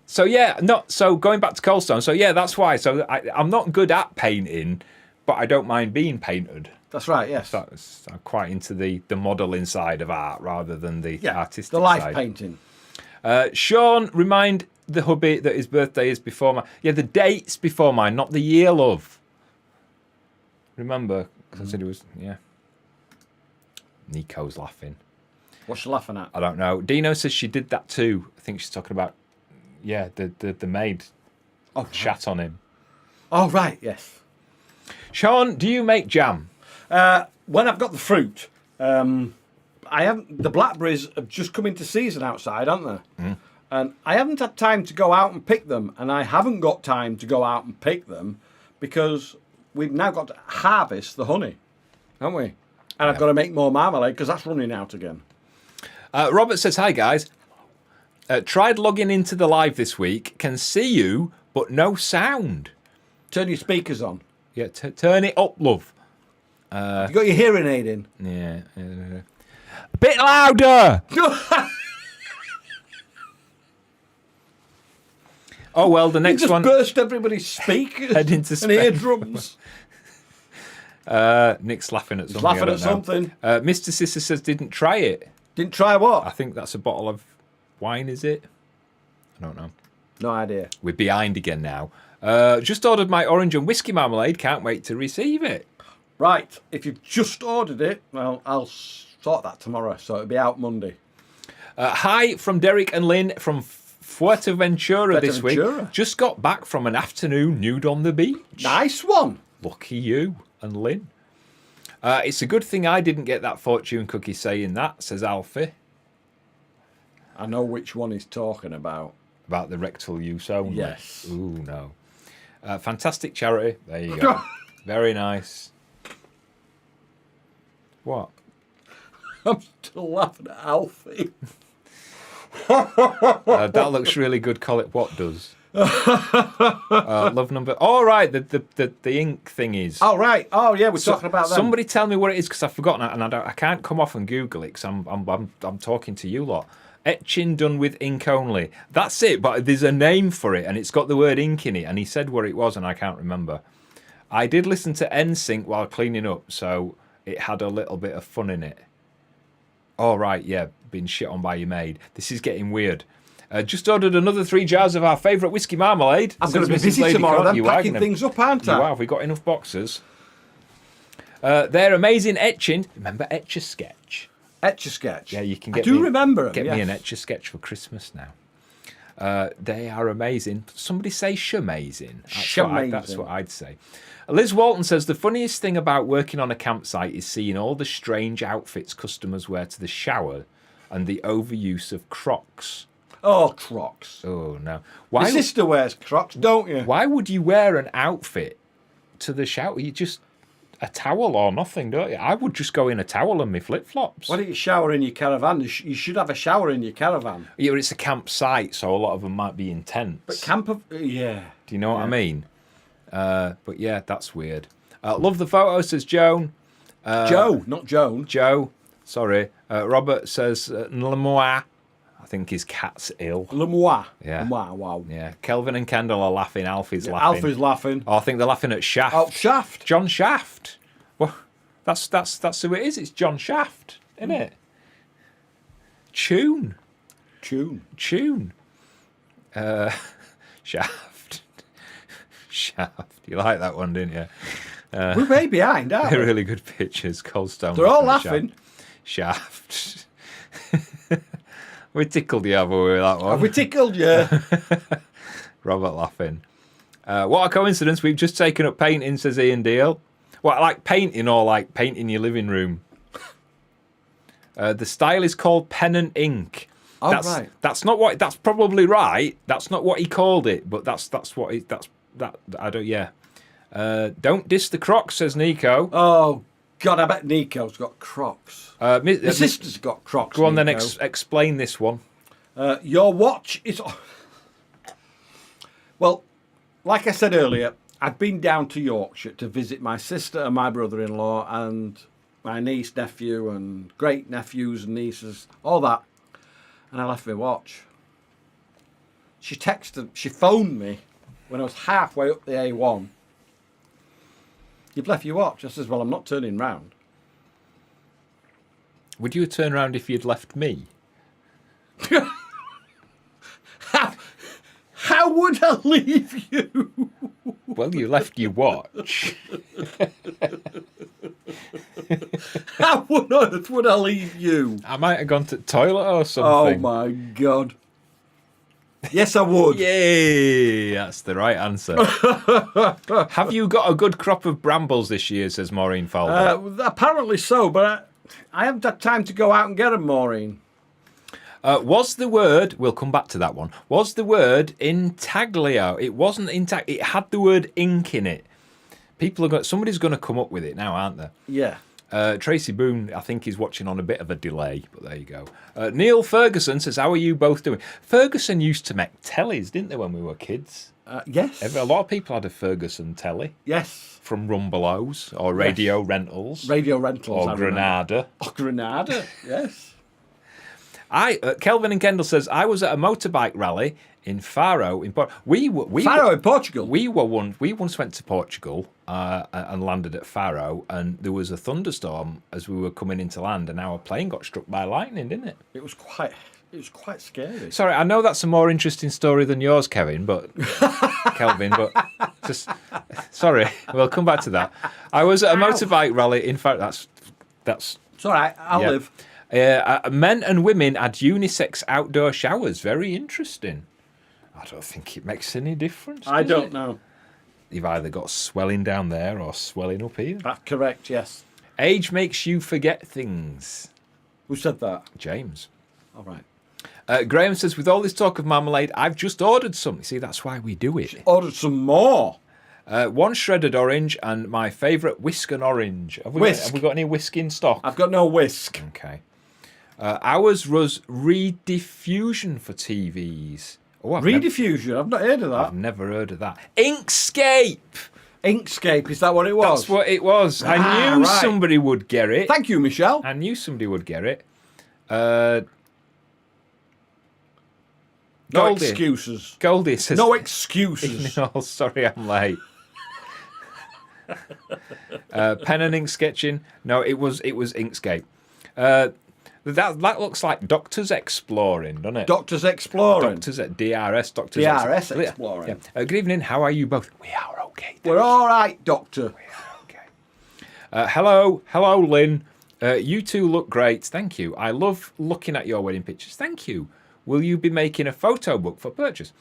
Speaker 1: So going back to Cold Stone. So yeah, that's why. So I'm not good at painting, but I don't mind being painted.
Speaker 2: That's right. Yes.
Speaker 1: I'm quite into the modelling side of art rather than the artistic
Speaker 2: the life
Speaker 1: side.
Speaker 2: painting.
Speaker 1: Sean, remind the hubby that his birthday is before mine. Yeah, the date's before mine, not the year, love. Remember, because I said it was, yeah. Nico's laughing.
Speaker 2: What's she laughing at?
Speaker 1: I don't know. Dino says she did that too. I think she's talking about, the maid shat on him.
Speaker 2: Oh, right, yes.
Speaker 1: Sean, do you make jam?
Speaker 2: When I've got the fruit, I I haven't. The blackberries have just come into season outside, haven't they?
Speaker 1: Mm.
Speaker 2: And I haven't had time to go out and pick them, and I haven't got time to go out and pick them because we've now got to harvest the honey, haven't we? And I've got to make more marmalade because that's running out again.
Speaker 1: Robert says, "Hi guys, tried logging into the live this week. Can see you, but no sound.
Speaker 2: Turn your speakers on.
Speaker 1: Yeah, turn it up, love.
Speaker 2: You got your hearing aid in.
Speaker 1: Yeah, a bit louder." Oh well, the next
Speaker 2: just
Speaker 1: one
Speaker 2: burst everybody's speakers
Speaker 1: head into
Speaker 2: and eardrums.
Speaker 1: Nick's laughing at something.
Speaker 2: Laughing at something.
Speaker 1: Mr. Sister says didn't try it.
Speaker 2: Didn't try what?
Speaker 1: I think that's a bottle of wine, is it? I don't know.
Speaker 2: No idea.
Speaker 1: We're behind again now. Just ordered my orange and whiskey marmalade. Can't wait to receive it.
Speaker 2: Right. If you've just ordered it, well, I'll sort that tomorrow, so it'll be out Monday.
Speaker 1: Hi from Derek and Lynn from Fuerteventura this week.
Speaker 2: Fuerteventura.
Speaker 1: Just got back from an afternoon nude on the beach.
Speaker 2: Nice one.
Speaker 1: Lucky you and Lynn. It's a good thing I didn't get that fortune cookie saying that, says Alfie.
Speaker 2: I know which one he's talking about.
Speaker 1: About the rectal use only.
Speaker 2: Yes.
Speaker 1: Ooh, no. Fantastic charity. There you go. Very nice. What?
Speaker 2: I'm still laughing at Alfie.
Speaker 1: That looks really good. Call it what does. Love number. All right, the ink thing is.
Speaker 2: Oh right. Oh yeah, we're talking about that.
Speaker 1: Somebody tell me what it is because I've forgotten it, and I can't come off and Google it because I'm talking to you lot. Etching done with ink only. That's it. But there's a name for it, and it's got the word ink in it. And he said what it was, and I can't remember. I did listen to NSYNC while cleaning up, so it had a little bit of fun in it. All right, yeah, being shit on by your maid. This is getting weird. Just ordered another 3 jars of our favourite whiskey marmalade.
Speaker 2: I'm going to be busy tomorrow then, packing things up, aren't I?
Speaker 1: You have. We got enough boxes. They're amazing etching. Remember Etch-a-Sketch?
Speaker 2: Etch-a-Sketch?
Speaker 1: Yeah, you can get
Speaker 2: remember them,
Speaker 1: Get me an Etch-a-Sketch for Christmas now. They are amazing. Somebody say shamazing. That's what I'd say. Liz Walton says, the funniest thing about working on a campsite is seeing all the strange outfits customers wear to the shower and the overuse of Crocs.
Speaker 2: Oh, Crocs.
Speaker 1: Oh, no.
Speaker 2: My sister wears Crocs, don't you?
Speaker 1: Why would you wear an outfit to the shower? You just... a towel or nothing, don't you? I would just go in a towel and my flip-flops.
Speaker 2: Why don't you shower in your caravan? You should have a shower in your caravan.
Speaker 1: Yeah, it's a campsite, so a lot of them might be in tents.
Speaker 2: But yeah.
Speaker 1: Do you know what I mean? But yeah, that's weird. Love the photo, says Joan.
Speaker 2: Joe, not Joan.
Speaker 1: Joe, sorry. Robert says, Lemois. I think his cat's ill.
Speaker 2: Lemois.
Speaker 1: Yeah.
Speaker 2: Lemois, wow.
Speaker 1: Yeah. Kelvin and Kendall are laughing. Alfie's laughing.
Speaker 2: Alfie's laughing.
Speaker 1: Oh, I think they're laughing at Shaft.
Speaker 2: Oh, Shaft.
Speaker 1: John Shaft. Well, that's who it is. It's John Shaft, isn't it? Tune. Shaft. Shaft. You like that one, didn't you?
Speaker 2: We're way behind, aren't we?
Speaker 1: They're really good pictures. Coldstone.
Speaker 2: They're all laughing.
Speaker 1: Shaft. We tickled you, haven't we, with that one?
Speaker 2: Have we tickled you?
Speaker 1: Robert laughing. What a coincidence. We've just taken up painting, says Ian Deal. What, like painting or like painting your living room? The style is called pen and ink.
Speaker 2: Oh, right.
Speaker 1: That's not what. That's probably right. That's not what he called it, but that's what he. I don't. Yeah. Don't diss the Crocs, says Nico.
Speaker 2: Oh God, I bet Nico's got Crocs. My sister's got Crocs.
Speaker 1: Go on
Speaker 2: Nico.
Speaker 1: then. Explain this one.
Speaker 2: Your watch is. Well, like I said earlier, I've been down to Yorkshire to visit my sister and my brother-in-law and my niece, nephew, and great nephews and nieces, all that. And I left my watch. She phoned me when I was halfway up the A1. You've left your watch. I says, well, I'm not turning round.
Speaker 1: Would you have turned around if you'd left me?
Speaker 2: How would I leave you?
Speaker 1: Well, you left your watch.
Speaker 2: How on earth would I leave you?
Speaker 1: I might have gone to the toilet or
Speaker 2: Oh
Speaker 1: something.
Speaker 2: my God. Yes, I would.
Speaker 1: Yay! That's the right answer. Have you got a good crop of brambles this year, says Maureen Faldo?
Speaker 2: Apparently so, but I haven't had time to go out and get them, Maureen.
Speaker 1: Was the word, we'll come back to that one, was the word intaglio? It wasn't it had the word ink in it. Somebody's going to come up with it now, aren't they?
Speaker 2: Yeah.
Speaker 1: Tracy Boone, I think, is watching on a bit of a delay, but there you go. Neil Ferguson says, how are you both doing? Ferguson used to make tellies, didn't they, when we were kids?
Speaker 2: Yes.
Speaker 1: A lot of people had a Ferguson telly.
Speaker 2: Yes.
Speaker 1: From Rumbelows or Radio Rentals.
Speaker 2: Radio Rentals.
Speaker 1: Or Granada.
Speaker 2: Oh, Granada, yes.
Speaker 1: Kelvin and Kendall says, I was at a motorbike rally in Faro in Portugal.
Speaker 2: Faro in Portugal?
Speaker 1: We once went to Portugal and landed at Faro, and there was a thunderstorm as we were coming into land, and our plane got struck by lightning, didn't it?
Speaker 2: It was quite scary.
Speaker 1: Sorry, I know that's a more interesting story than yours, Kelvin, but just sorry, we'll come back to that. I was at a motorbike rally in Faro. That's
Speaker 2: it's all right. I'll live.
Speaker 1: Men and women had unisex outdoor showers. Very interesting. I don't think it makes any difference.
Speaker 2: I don't know.
Speaker 1: You've either got swelling down there or swelling up here.
Speaker 2: That's correct, yes.
Speaker 1: Age makes you forget things.
Speaker 2: Who said that?
Speaker 1: James.
Speaker 2: All right.
Speaker 1: Graham says, with all this talk of marmalade, I've just ordered some. See, that's why we do it.
Speaker 2: Ordered some more.
Speaker 1: One shredded orange and my favourite whisk and orange. Have we got any whisk in stock?
Speaker 2: I've got no whisk.
Speaker 1: Okay. Ours was rediffusion for TVs.
Speaker 2: Rediffusion? I've not heard of that.
Speaker 1: I've never heard of that. Inkscape!
Speaker 2: Inkscape, is that what it was?
Speaker 1: That's what it was. I knew somebody would get it.
Speaker 2: Thank you, Michelle.
Speaker 1: I knew somebody would get it.
Speaker 2: No excuses.
Speaker 1: Goldie says...
Speaker 2: No excuses.
Speaker 1: No, sorry, I'm late. Pen and ink sketching. No, it was Inkscape. That looks like Doctors Exploring, doesn't it?
Speaker 2: Doctors Exploring.
Speaker 1: Doctors at DRS.
Speaker 2: DRS Exploring.
Speaker 1: Yeah. Good evening. How are you both? We are okay.
Speaker 2: We're all right, Doctor.
Speaker 1: We are okay. Hello, Lynn. You two look great. Thank you. I love looking at your wedding pictures. Thank you. Will you be making a photo book for purchase?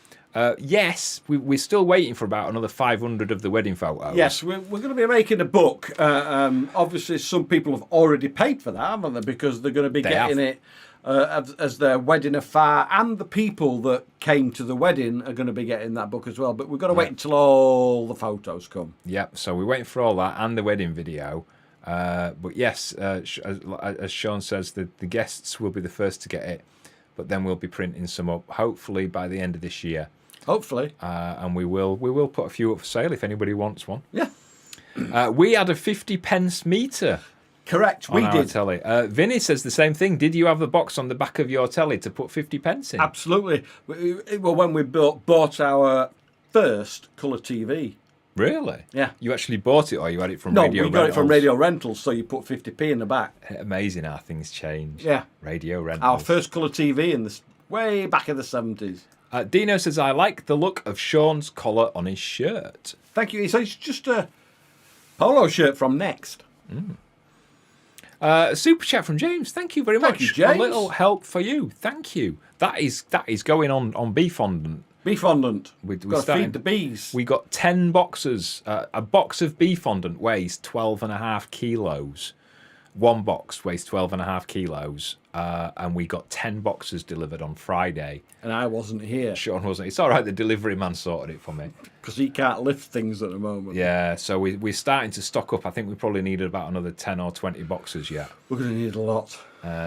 Speaker 1: Yes, we're still waiting for about another 500 of the wedding photos.
Speaker 2: Yes, we're going to be making a book. Obviously, some people have already paid for that, haven't they? Because they're going to be getting it as their wedding affair, and the people that came to the wedding are going to be getting that book as well. But we've got to wait until all the photos come.
Speaker 1: Yep, so we're waiting for all that and the wedding video. But yes, as Sean says, the guests will be the first to get it. But then we'll be printing some up, hopefully by the end of this year.
Speaker 2: Hopefully.
Speaker 1: And we will put a few up for sale if anybody wants one.
Speaker 2: Yeah.
Speaker 1: We had a 50 pence meter.
Speaker 2: Correct, we did.
Speaker 1: Telly. Vinny says the same thing. Did you have a box on the back of your telly to put 50 pence in?
Speaker 2: Absolutely. Well, when we bought our first colour TV.
Speaker 1: Really?
Speaker 2: Yeah.
Speaker 1: You actually bought it, or you had it from Radio Rentals?
Speaker 2: No, we got it from Radio Rentals, so you put 50p in the back.
Speaker 1: Amazing how things change.
Speaker 2: Yeah.
Speaker 1: Radio Rentals.
Speaker 2: Our first colour TV in the way back in the 70s.
Speaker 1: Dino says, I like the look of Sean's collar on his shirt.
Speaker 2: Thank you. So it's just a polo shirt from Next.
Speaker 1: Super chat from James. Thank you very much.
Speaker 2: Thank you, James.
Speaker 1: A little help for you. Thank you. That is going on Bee Fondant.
Speaker 2: Bee Fondant.
Speaker 1: We're
Speaker 2: got to feed the bees.
Speaker 1: We got 10 boxes. A box of Bee Fondant weighs 12.5 kilos. One box weighs 12.5 kilos. And we got 10 boxes delivered on Friday.
Speaker 2: And I wasn't here.
Speaker 1: Sean wasn't. It's all right. The delivery man sorted it for me.
Speaker 2: Because he can't lift things at the moment.
Speaker 1: Yeah, so we're starting to stock up. I think we probably needed about another 10 or 20 boxes yet.
Speaker 2: We're going to need a lot.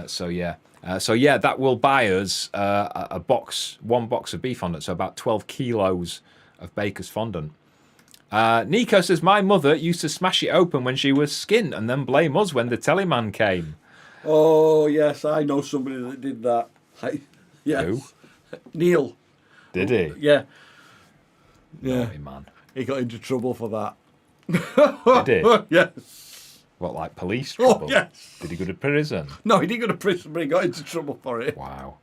Speaker 1: So yeah, that will buy us one box of Bee Fondant, so about 12 kilos of Baker's Fondant. Nico says, my mother used to smash it open when she was skint and then blame us when the teleman came.
Speaker 2: Oh, yes, I know somebody that did that. Yes.
Speaker 1: Who?
Speaker 2: Neil.
Speaker 1: Did he?
Speaker 2: Yeah. Yeah.
Speaker 1: Naughty man.
Speaker 2: He got into trouble for that.
Speaker 1: Did he?
Speaker 2: Yes.
Speaker 1: What, like police trouble?
Speaker 2: Oh, yes.
Speaker 1: Did he go to prison?
Speaker 2: No, he didn't go to prison, but he got into trouble for it.
Speaker 1: Wow.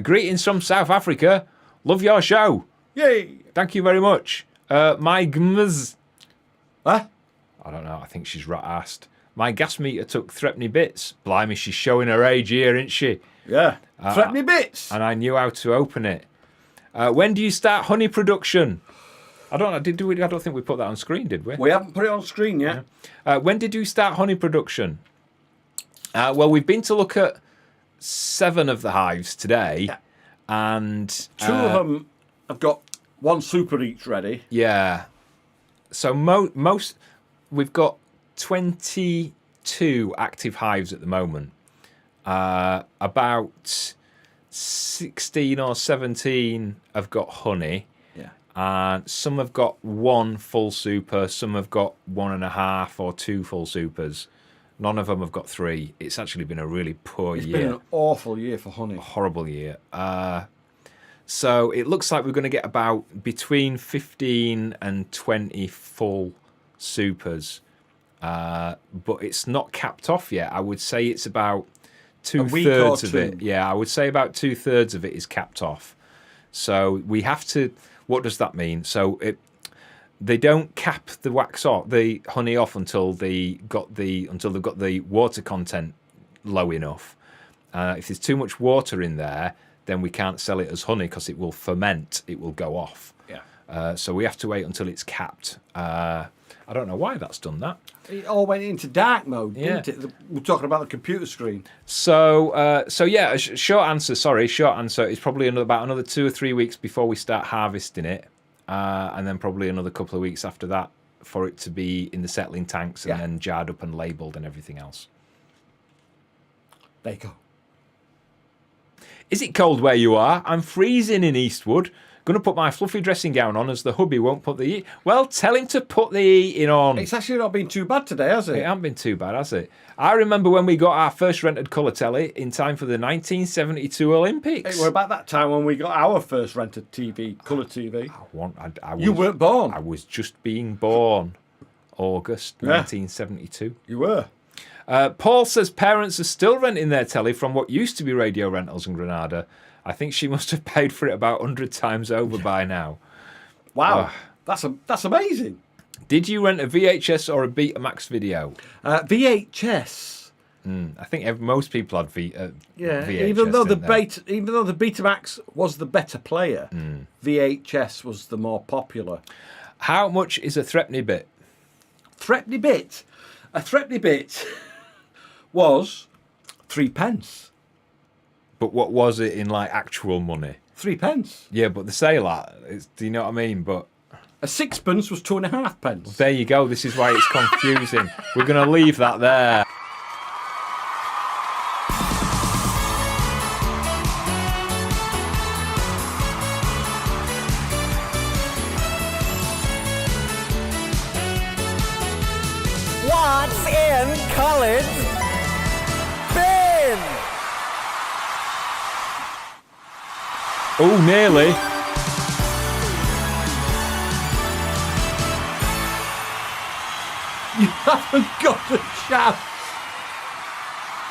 Speaker 1: Greetings from South Africa. Love your show.
Speaker 2: Yay.
Speaker 1: Thank you very much. My gms.
Speaker 2: Huh?
Speaker 1: I don't know. I think she's rat-assed. My gas meter took threepenny bits. Blimey, she's showing her age here, isn't she?
Speaker 2: Yeah. Threepenny bits.
Speaker 1: And I knew how to open it. When do you start honey production? I don't know. I don't think we put that on screen, did we?
Speaker 2: We haven't put it on screen yet.
Speaker 1: When did you start honey production? Well, we've been to look at 7 of the hives today,
Speaker 2: Yeah.
Speaker 1: and
Speaker 2: 2 of them have got 1 super each ready.
Speaker 1: yeah. So most we've got 22 active hives at the moment. About 16 or 17 have got honey.
Speaker 2: Yeah.
Speaker 1: And some have got 1 full super, some have got 1.5 or 2 full supers. None of them have got 3. It's actually been a really poor year.
Speaker 2: It's been an awful year for honey.
Speaker 1: Horrible year. So it looks like we're going to get about between 15 and 20 full supers. But it's not capped off yet. I would say it's about 2/3 of it. Yeah, I would say about 2/3 of it is capped off. So we have to. What does that mean? So they don't cap the wax off, the honey off until they've got the water content low enough. If there's too much water in there, then we can't sell it as honey because it will ferment. It will go off.
Speaker 2: Yeah.
Speaker 1: So we have to wait until it's capped. I don't know why that's done that.
Speaker 2: It all went into dark mode, didn't it? We're talking about the computer screen.
Speaker 1: So yeah, short answer is probably about another 2 or 3 weeks before we start harvesting it, and then probably another couple of weeks after that for it to be in the settling tanks and then jarred up and labelled and everything else.
Speaker 2: There you go.
Speaker 1: Is it cold where you are? I'm freezing in Eastwood. Going to put my fluffy dressing gown on as the hubby won't put the heat. Well, tell him to put the heating on.
Speaker 2: It's actually not been too bad today, has it?
Speaker 1: It hasn't been too bad, has it? I remember when we got our first rented colour telly in time for the 1972 Olympics.
Speaker 2: It was about that time when we got our first rented TV, colour TV.
Speaker 1: You
Speaker 2: weren't born.
Speaker 1: I was just being born. August 1972.
Speaker 2: You were.
Speaker 1: Paul says parents are still renting their telly from what used to be Radio Rentals in Granada. I think she must have paid for it about 100 times over by now.
Speaker 2: Wow, that's amazing.
Speaker 1: Did you rent a VHS or a Betamax video?
Speaker 2: VHS.
Speaker 1: I think most people had VHS.
Speaker 2: Even though the Betamax was the better player, VHS was the more popular.
Speaker 1: How much is a threepenny bit?
Speaker 2: Threepenny bit. A threepenny bit was 3p.
Speaker 1: But what was it in like actual money?
Speaker 2: 3p.
Speaker 1: Yeah, but they say that. Do you know what I mean? But
Speaker 2: a 6p was 2.5p.
Speaker 1: There you go. This is why it's confusing. We're going to leave that there.
Speaker 3: What's in Colin's bin?
Speaker 1: Oh, nearly.
Speaker 2: You haven't got a chance.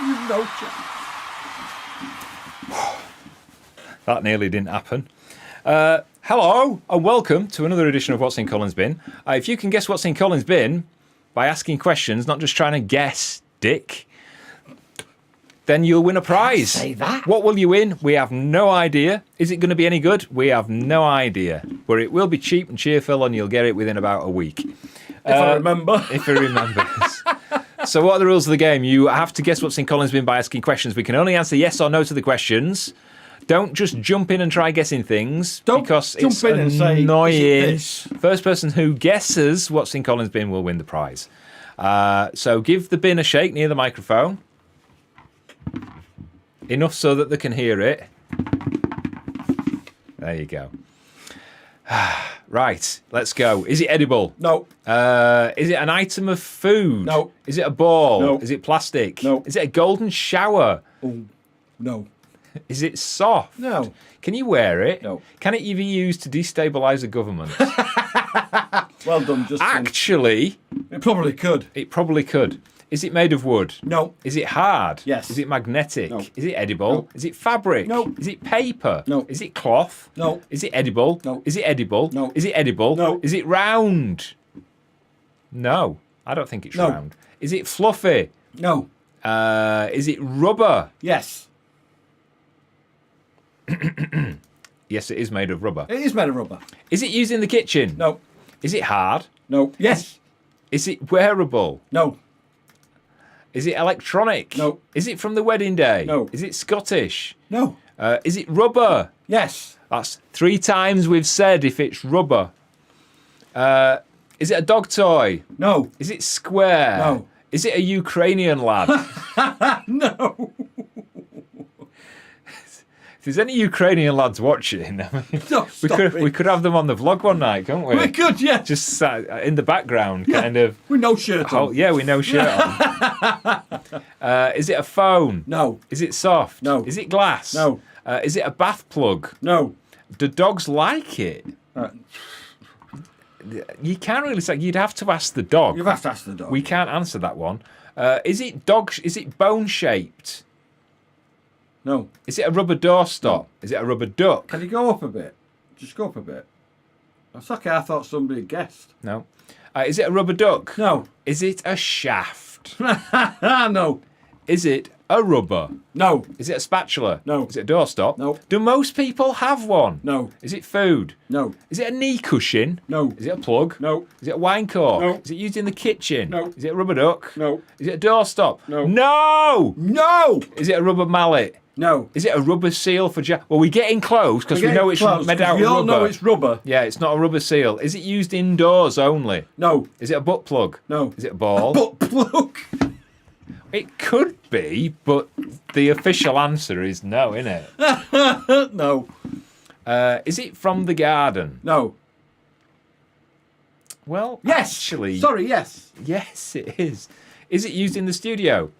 Speaker 2: You've no chance.
Speaker 1: That nearly didn't happen. Hello and welcome to another edition of What's in Colin's Bin. If you can guess what's in Colin's bin by asking questions, not just trying to guess, Dick, then you'll win a prize.
Speaker 2: Say that.
Speaker 1: What will you win? We have no idea. Is it going to be any good? We have no idea. But it will be cheap and cheerful and you'll get it within about a week.
Speaker 2: If I remember.
Speaker 1: If he remembers. So what are the rules of the game? You have to guess what's in Colin's bin by asking questions. We can only answer yes or no to the questions. Don't just jump in and try guessing things. Because
Speaker 2: jump
Speaker 1: it's
Speaker 2: in and say,
Speaker 1: annoying.
Speaker 2: "Is it this?"
Speaker 1: First person who guesses what's in Colin's bin will win the prize. So give the bin a shake near the microphone. Enough so that they can hear it. There you go. Right, let's go. Is it edible?
Speaker 2: No.
Speaker 1: Is it an item of food?
Speaker 2: No.
Speaker 1: Is it a ball?
Speaker 2: No.
Speaker 1: Is it plastic?
Speaker 2: No.
Speaker 1: Is it a golden shower?
Speaker 2: Oh, no.
Speaker 1: Is it soft?
Speaker 2: No.
Speaker 1: Can you wear it?
Speaker 2: No.
Speaker 1: Can it be used to destabilise a government?
Speaker 2: Well done, Justin.
Speaker 1: Actually,
Speaker 2: It probably could.
Speaker 1: it probably could. Is it made of wood?
Speaker 2: No.
Speaker 1: Is it hard?
Speaker 2: Yes.
Speaker 1: Is it magnetic?
Speaker 2: No.
Speaker 1: Is it edible?
Speaker 2: No.
Speaker 1: Is it fabric?
Speaker 2: No.
Speaker 1: Is it paper?
Speaker 2: No.
Speaker 1: Is it cloth?
Speaker 2: No.
Speaker 1: Is it edible?
Speaker 2: No.
Speaker 1: Is it edible?
Speaker 2: No.
Speaker 1: Is it edible?
Speaker 2: No.
Speaker 1: Is it round? No, I don't think it's
Speaker 2: No.
Speaker 1: round. Is it fluffy?
Speaker 2: No.
Speaker 1: Is it rubber?
Speaker 2: Yes.
Speaker 1: Yes, it is made of rubber.
Speaker 2: It is made of rubber.
Speaker 1: Is it used in the kitchen?
Speaker 2: No.
Speaker 1: Is it hard?
Speaker 2: No. Yes.
Speaker 1: Is it wearable?
Speaker 2: No.
Speaker 1: Is it electronic?
Speaker 2: No.
Speaker 1: Is it from the wedding day?
Speaker 2: No.
Speaker 1: Is it Scottish?
Speaker 2: No.
Speaker 1: Is it rubber?
Speaker 2: Yes.
Speaker 1: That's 3 times we've said if it's rubber. Is it a dog toy?
Speaker 2: No.
Speaker 1: Is it square?
Speaker 2: No.
Speaker 1: Is it a Ukrainian lad?
Speaker 2: No.
Speaker 1: If there's any Ukrainian lads watching, I mean,
Speaker 2: No,
Speaker 1: we could have them on the vlog one night, can't we?
Speaker 2: We could, yeah.
Speaker 1: Just sat in the background, kind of.
Speaker 2: With no shirt on.
Speaker 1: Oh, yeah, we know shirt on. Is it a phone?
Speaker 2: No.
Speaker 1: Is it soft?
Speaker 2: No.
Speaker 1: Is it glass?
Speaker 2: No.
Speaker 1: Is it a bath plug?
Speaker 2: No.
Speaker 1: Do dogs like it?
Speaker 2: Uh,
Speaker 1: You can't really say. You'd have to ask the dog.
Speaker 2: you have to ask the dog.
Speaker 1: We can't answer that one. Is it Is it bone shaped?
Speaker 2: No.
Speaker 1: Is it a rubber doorstop? Is it a rubber duck?
Speaker 2: Can you go up a bit? Just go up a bit. That's okay. I thought somebody had guessed.
Speaker 1: No. Is it a rubber duck?
Speaker 2: No.
Speaker 1: Is it a shaft?
Speaker 2: No.
Speaker 1: Is it a rubber?
Speaker 2: No.
Speaker 1: Is it a spatula?
Speaker 2: No.
Speaker 1: Is it a doorstop?
Speaker 2: No.
Speaker 1: Do most people have one?
Speaker 2: No.
Speaker 1: Is it food?
Speaker 2: No.
Speaker 1: Is it a knee cushion?
Speaker 2: No.
Speaker 1: Is it a plug?
Speaker 2: No.
Speaker 1: Is it a wine cork?
Speaker 2: No.
Speaker 1: Is it used in the kitchen?
Speaker 2: No.
Speaker 1: Is it a rubber duck?
Speaker 2: No.
Speaker 1: Is it a doorstop?
Speaker 2: No.
Speaker 1: No!
Speaker 2: No.
Speaker 1: Is it a rubber mallet?
Speaker 2: No.
Speaker 1: Is it a rubber seal for Well, we're getting close because we know it's made out of
Speaker 2: We all
Speaker 1: rubber.
Speaker 2: know it's rubber.
Speaker 1: Yeah, it's not a rubber seal. Is it used indoors only?
Speaker 2: No.
Speaker 1: Is it a butt plug?
Speaker 2: No.
Speaker 1: Is it a ball?
Speaker 2: Butt plug.
Speaker 1: It could be, but the official answer is no, isn't it?
Speaker 2: No.
Speaker 1: Is it from the garden?
Speaker 2: No.
Speaker 1: Well,
Speaker 2: Yes.
Speaker 1: actually,
Speaker 2: Sorry, yes.
Speaker 1: yes, it is. Is it used in the studio?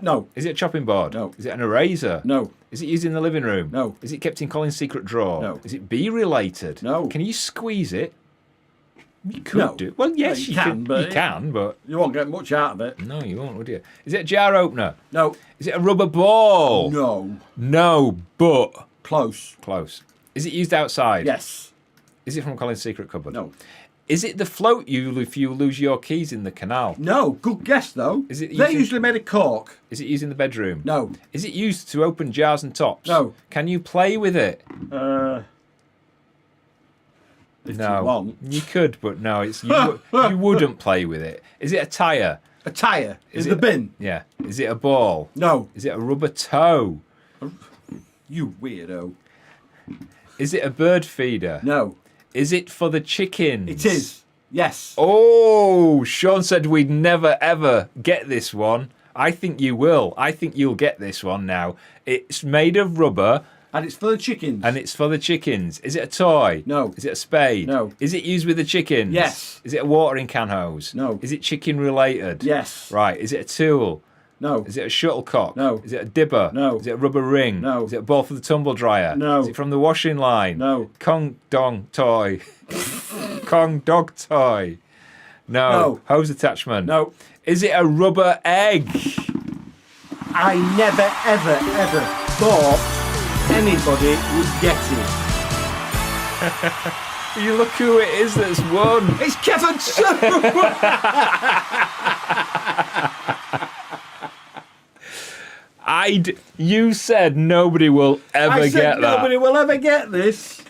Speaker 2: No.
Speaker 1: Is it a chopping board?
Speaker 2: No.
Speaker 1: Is it an eraser?
Speaker 2: No.
Speaker 1: Is it used in the living room?
Speaker 2: No.
Speaker 1: Is it kept in Colin's secret drawer?
Speaker 2: No.
Speaker 1: Is it bee related?
Speaker 2: No.
Speaker 1: Can you squeeze it? You could
Speaker 2: No.
Speaker 1: do. Well, yes,
Speaker 2: Well,
Speaker 1: you
Speaker 2: you
Speaker 1: can.
Speaker 2: can, but
Speaker 1: You can, but
Speaker 2: You won't get much out of it.
Speaker 1: no, you won't, would you? Is it a jar opener?
Speaker 2: No.
Speaker 1: Is it a rubber ball?
Speaker 2: No.
Speaker 1: No, but
Speaker 2: Close.
Speaker 1: close. Is it used outside?
Speaker 2: Yes.
Speaker 1: Is it from Colin's secret cupboard?
Speaker 2: No.
Speaker 1: Is it the float you if you lose your keys in the canal?
Speaker 2: No. Good guess, though.
Speaker 1: Is it
Speaker 2: They're
Speaker 1: using-
Speaker 2: usually made of cork.
Speaker 1: Is it used in the bedroom?
Speaker 2: No.
Speaker 1: Is it used to open jars and tops?
Speaker 2: No.
Speaker 1: Can you play with it?
Speaker 2: If
Speaker 1: No.
Speaker 2: you want.
Speaker 1: You could, but no, you wouldn't play with it. Is it a tyre?
Speaker 2: A tyre.
Speaker 1: Is
Speaker 2: In the
Speaker 1: it-
Speaker 2: bin.
Speaker 1: Yeah. Is it a ball?
Speaker 2: No.
Speaker 1: Is it a rubber toe?
Speaker 2: You weirdo.
Speaker 1: Is it a bird feeder?
Speaker 2: No.
Speaker 1: Is it for the chickens?
Speaker 2: It is. Yes.
Speaker 1: Oh, Sean said we'd never ever get this one. I think you will. I think you'll get this one now. It's made of rubber
Speaker 2: And it's for the chickens.
Speaker 1: and it's for the chickens. Is it a toy?
Speaker 2: No.
Speaker 1: Is it a spade?
Speaker 2: No.
Speaker 1: Is it used with the chickens?
Speaker 2: Yes.
Speaker 1: Is it a watering can hose?
Speaker 2: No.
Speaker 1: Is it chicken related?
Speaker 2: Yes.
Speaker 1: Right. Is it a tool?
Speaker 2: No.
Speaker 1: Is it a shuttlecock?
Speaker 2: No.
Speaker 1: Is it a dibber?
Speaker 2: No.
Speaker 1: Is it a rubber ring?
Speaker 2: No.
Speaker 1: Is it a ball for the tumble dryer?
Speaker 2: No.
Speaker 1: Is it from the washing line?
Speaker 2: No.
Speaker 1: Kong dong toy. Kong dog toy. No.
Speaker 2: No.
Speaker 1: Hose attachment.
Speaker 2: No.
Speaker 1: Is it a rubber egg?
Speaker 2: I never, ever, ever thought anybody would get it.
Speaker 1: You look who it is that's won.
Speaker 2: It's Kevin Sue!
Speaker 1: You said nobody will ever
Speaker 2: I said
Speaker 1: get that.
Speaker 2: nobody will ever get this.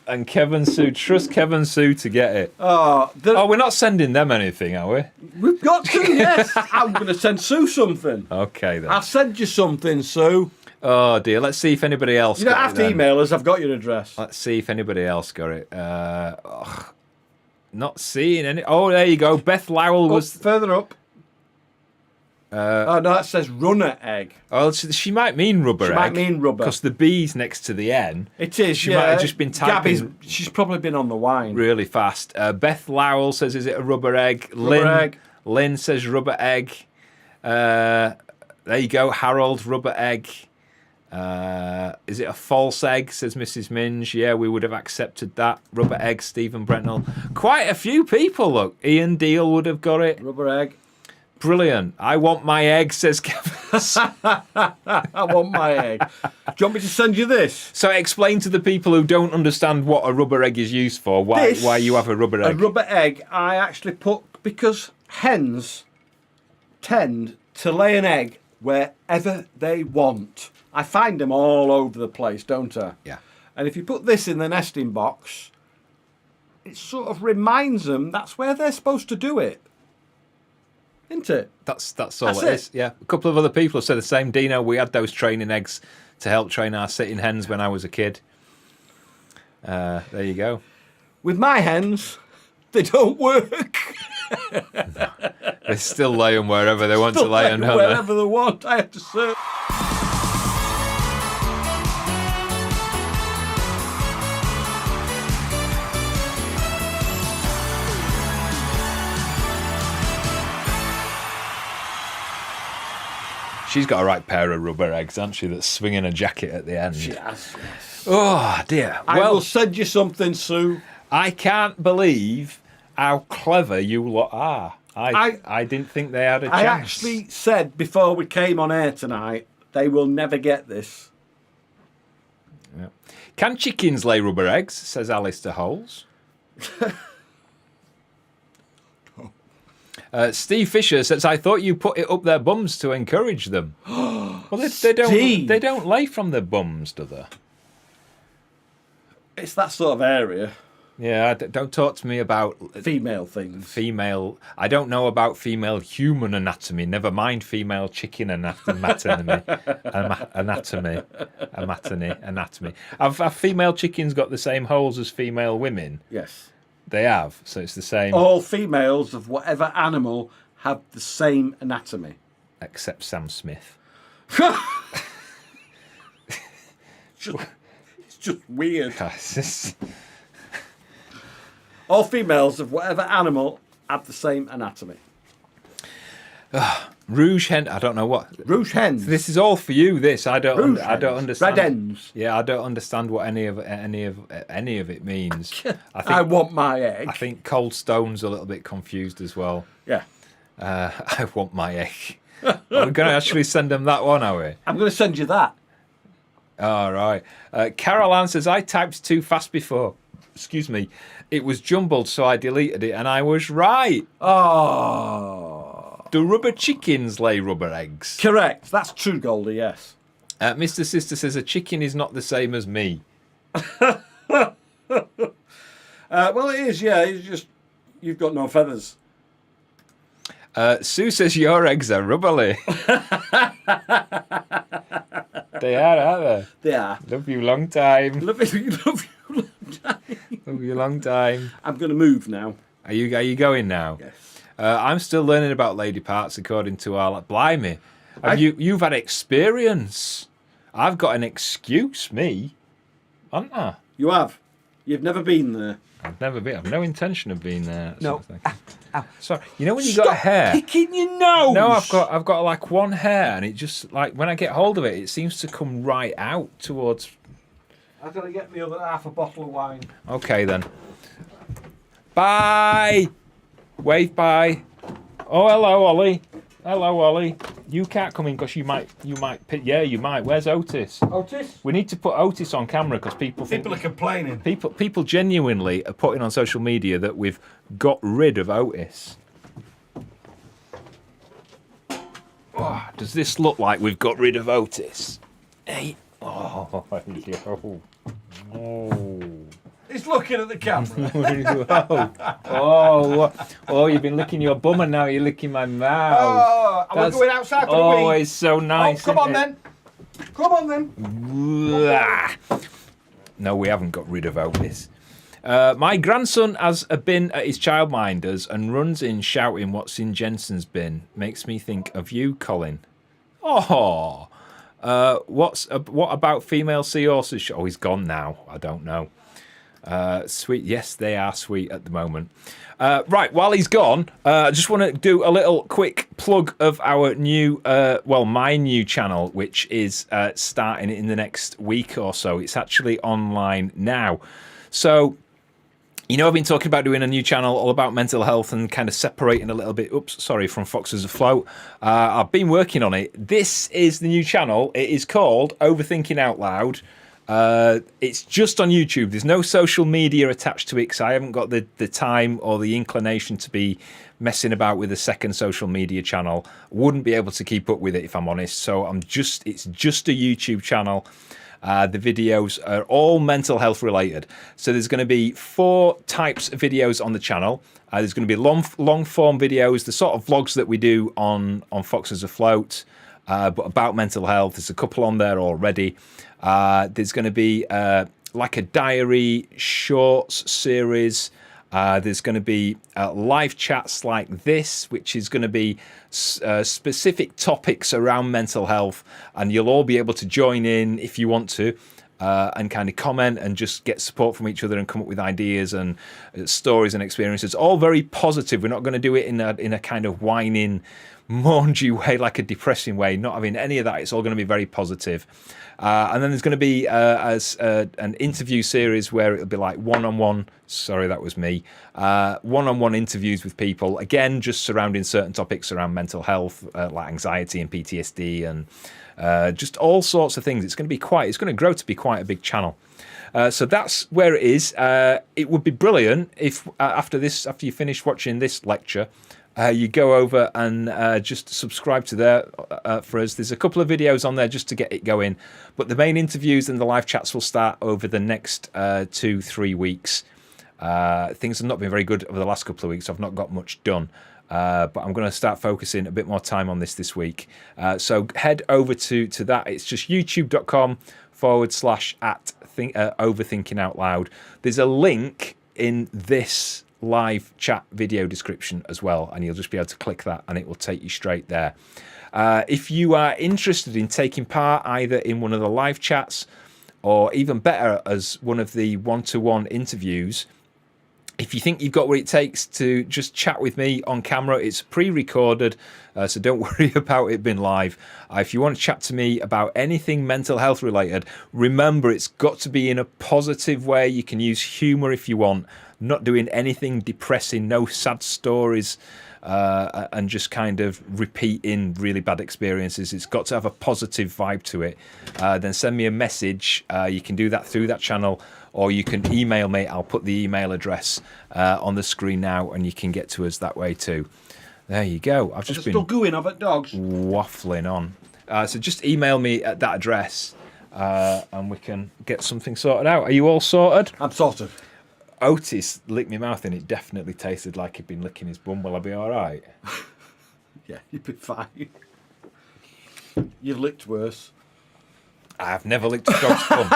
Speaker 1: And Kevin Sue, trust Kevin Sue to get it.
Speaker 2: Oh,
Speaker 1: We're not sending them anything, are we?
Speaker 2: we've got to, yes. I'm going to send Sue something.
Speaker 1: Okay then.
Speaker 2: I'll send you something, Sue.
Speaker 1: Oh dear, let's see if anybody else
Speaker 2: You don't
Speaker 1: got
Speaker 2: have
Speaker 1: it
Speaker 2: to
Speaker 1: then.
Speaker 2: email us. I've got your address.
Speaker 1: Let's see if anybody else got it. Not seeing any. Oh, there you go. Beth Lowell was.
Speaker 2: Further up. Oh, no, that says runner egg.
Speaker 1: Oh, she might mean rubber egg.
Speaker 2: She might mean rubber.
Speaker 1: Because the B's next to the N.
Speaker 2: It is,
Speaker 1: She
Speaker 2: yeah.
Speaker 1: might have just been typing
Speaker 2: she's probably been on the wine.
Speaker 1: really fast. Beth Lowell says, "Is it a rubber egg?"
Speaker 2: Egg.
Speaker 1: Lynn says, "Rubber egg." There you go. Harold, rubber egg. Is it a false egg? Says Mrs. Minge. Yeah, we would have accepted that. Rubber egg. Stephen Brentnell. Quite a few people. Look, Ian Deal would have got it.
Speaker 2: Rubber egg.
Speaker 1: Brilliant. I want my egg, says Kevin.
Speaker 2: I want my egg. Do you want me to send you this?
Speaker 1: So explain to the people who don't understand what a rubber egg is used for, why you have a rubber egg.
Speaker 2: A rubber egg, I actually put, because hens tend to lay an egg wherever they want. I find them all over the place, don't I?
Speaker 1: Yeah.
Speaker 2: And if you put this in the nesting box, it sort of reminds them that's where they're supposed to do it. Isn't it?
Speaker 1: That's all
Speaker 2: That's
Speaker 1: it is. Yeah. A couple of other people have said the same. Dino, we had those training eggs to help train our sitting hens when I was a kid. There you go.
Speaker 2: With my hens, they don't work.
Speaker 1: They still lay them wherever they want to lay them, don't they?
Speaker 2: Wherever they want, I have to search.
Speaker 1: She's got a right pair of rubber eggs, hasn't she, that's swinging a jacket at the end.
Speaker 2: Yes.
Speaker 1: Oh, dear.
Speaker 2: I will send you something, Sue.
Speaker 1: I can't believe how clever you lot are. I didn't think they had a chance.
Speaker 2: I actually said before we came on air tonight, they will never get this.
Speaker 1: Yeah. Can chickens lay rubber eggs, says Alistair Holes. Steve Fisher says, I thought you put it up their bums to encourage them. Well, they don't lay from their bums, do they?
Speaker 2: It's that sort of area.
Speaker 1: Yeah, don't talk to me about
Speaker 2: Female things.
Speaker 1: female. I don't know about female human anatomy. Never mind female chicken anatomy. Anatomy. Have female chickens got the same holes as female women?
Speaker 2: Yes.
Speaker 1: They have. So it's the same.
Speaker 2: All females of whatever animal have the same anatomy.
Speaker 1: Except Sam Smith.
Speaker 2: It's just weird.
Speaker 1: Yes.
Speaker 2: All females of whatever animal have the same anatomy.
Speaker 1: Rouge hen. I don't know what.
Speaker 2: Rouge hens.
Speaker 1: This is all for you. This I don't. I
Speaker 2: hens.
Speaker 1: don't understand.
Speaker 2: Red hens.
Speaker 1: Yeah, I don't understand what any of it means.
Speaker 2: I want my egg.
Speaker 1: I think Cold Stone's a little bit confused as well.
Speaker 2: Yeah.
Speaker 1: I want my egg. We're going to actually send them that one, are we?
Speaker 2: I'm going to send you that.
Speaker 1: All right. Carol Ann says, I typed too fast before. Excuse me. It was jumbled, so I deleted it, and I was right.
Speaker 2: Oh.
Speaker 1: Do rubber chickens lay rubber eggs?
Speaker 2: Correct. That's true, Goldie, yes.
Speaker 1: Mr. Sister says, a chicken is not the same as me.
Speaker 2: Well, it is, yeah. It's just, you've got no feathers.
Speaker 1: Sue says, your eggs are rubberly. They are, aren't they?
Speaker 2: They are.
Speaker 1: Love you long time.
Speaker 2: Love you long time.
Speaker 1: Love you long time.
Speaker 2: I'm going to move now.
Speaker 1: Are you going now?
Speaker 2: Yes.
Speaker 1: I'm still learning about lady parts according to our... Blimey. You've had experience. I've got an excuse, me. Haven't I?
Speaker 2: You have. You've never been there.
Speaker 1: I've never been. I've no intention of being there.
Speaker 2: No.
Speaker 1: Sorry. You know when you got a hair?
Speaker 2: Picking your nose.
Speaker 1: No, I've got like one hair, and it just like when I get hold of it, it seems to come right out towards.
Speaker 2: I've got to get me other half a bottle of wine.
Speaker 1: Okay then. Bye. Wave bye. Oh, hello, Ollie. Hello, Ollie. You can't come in because you might. Yeah, you might. Where's Otis?
Speaker 2: Otis?
Speaker 1: We need to put Otis on camera because people
Speaker 2: are complaining.
Speaker 1: People genuinely are putting on social media that we've got rid of Otis. Oh, does this look like we've got rid of Otis? Hey. Oh, yo. Oh.
Speaker 2: He's looking at the camera.
Speaker 1: oh, you've been licking your bum and now you're licking my mouth.
Speaker 2: Oh, are we going outside for the week?
Speaker 1: It's so nice.
Speaker 2: Come on then. Come on then.
Speaker 1: No, we haven't got rid of Otis. My grandson has a bin at his childminder's and runs in shouting what's in Jensen's bin. Makes me think of you, Colin. Oh, what about female seahorses? Oh, he's gone now. I don't know. Sweet. Yes, they are sweet at the moment. Right, while he's gone, I just want to do a little quick plug of our new, my new channel, which is starting in the next week or so. It's actually online now. So, you know, I've been talking about doing a new channel all about mental health and kind of separating a little bit, from Foxes Afloat. I've been working on it. This is the new channel. It is called Overthinking Out Loud. It's just on YouTube. There's no social media attached to it because I haven't got the time or the inclination to be messing about with a second social media channel. Wouldn't be able to keep up with it if I'm honest. So it's just a YouTube channel. The videos are all mental health related. So there's going to be 4 types of videos on the channel. There's going to be long form videos, the sort of vlogs that we do on Foxes Afloat, but about mental health. There's a couple on there already. There's going to be like a diary shorts series. There's going to be live chats like this, which is going to be specific topics around mental health, and you'll all be able to join in if you want to, and kind of comment and just get support from each other and come up with ideas and stories and experiences. All very positive. We're not going to do it in a kind of whining, maungy way, like a depressing way. Not having any of that. It's all going to be very positive. And then there's going to be an interview series where it'll be like one-on-one. Sorry, that was me. One-on-one interviews with people. Again, just surrounding certain topics around mental health, like anxiety and PTSD, and just all sorts of things. It's going to grow to be quite a big channel. So that's where it is. It would be brilliant if after you finish watching this lecture, you go over and just subscribe to there for us. There's a couple of videos on there just to get it going. But the main interviews and the live chats will start over the next 2-3 weeks. Things have not been very good over the last couple of weeks. I've not got much done. But I'm going to start focusing a bit more time on this week. So head over to that. It's just youtube.com/overthinking out loud. There's a link in this live chat video description as well, and you'll just be able to click that and it will take you straight there. If you are interested in taking part either in one of the live chats or even better as one of the one-to-one interviews, if you think you've got what it takes to just chat with me on camera, it's pre-recorded, so don't worry about it being live. If you want to chat to me about anything mental health related, remember it's got to be in a positive way. You can use humour if you want, not doing anything depressing, no sad stories, and just kind of repeating really bad experiences. It's got to have a positive vibe to it. Then send me a message. You can do that through that channel, or you can email me. I'll put the email address on the screen now, and you can get to us that way too. There you go. I've just been
Speaker 2: still going over dogs.
Speaker 1: Waffling on. So just email me at that address, and we can get something sorted out. Are you all sorted?
Speaker 2: I'm sorted.
Speaker 1: Otis licked my mouth and it definitely tasted like he'd been licking his bum. Will I be all right?
Speaker 2: Yeah, you'd be fine. You've licked worse.
Speaker 1: I've never licked a dog's bum.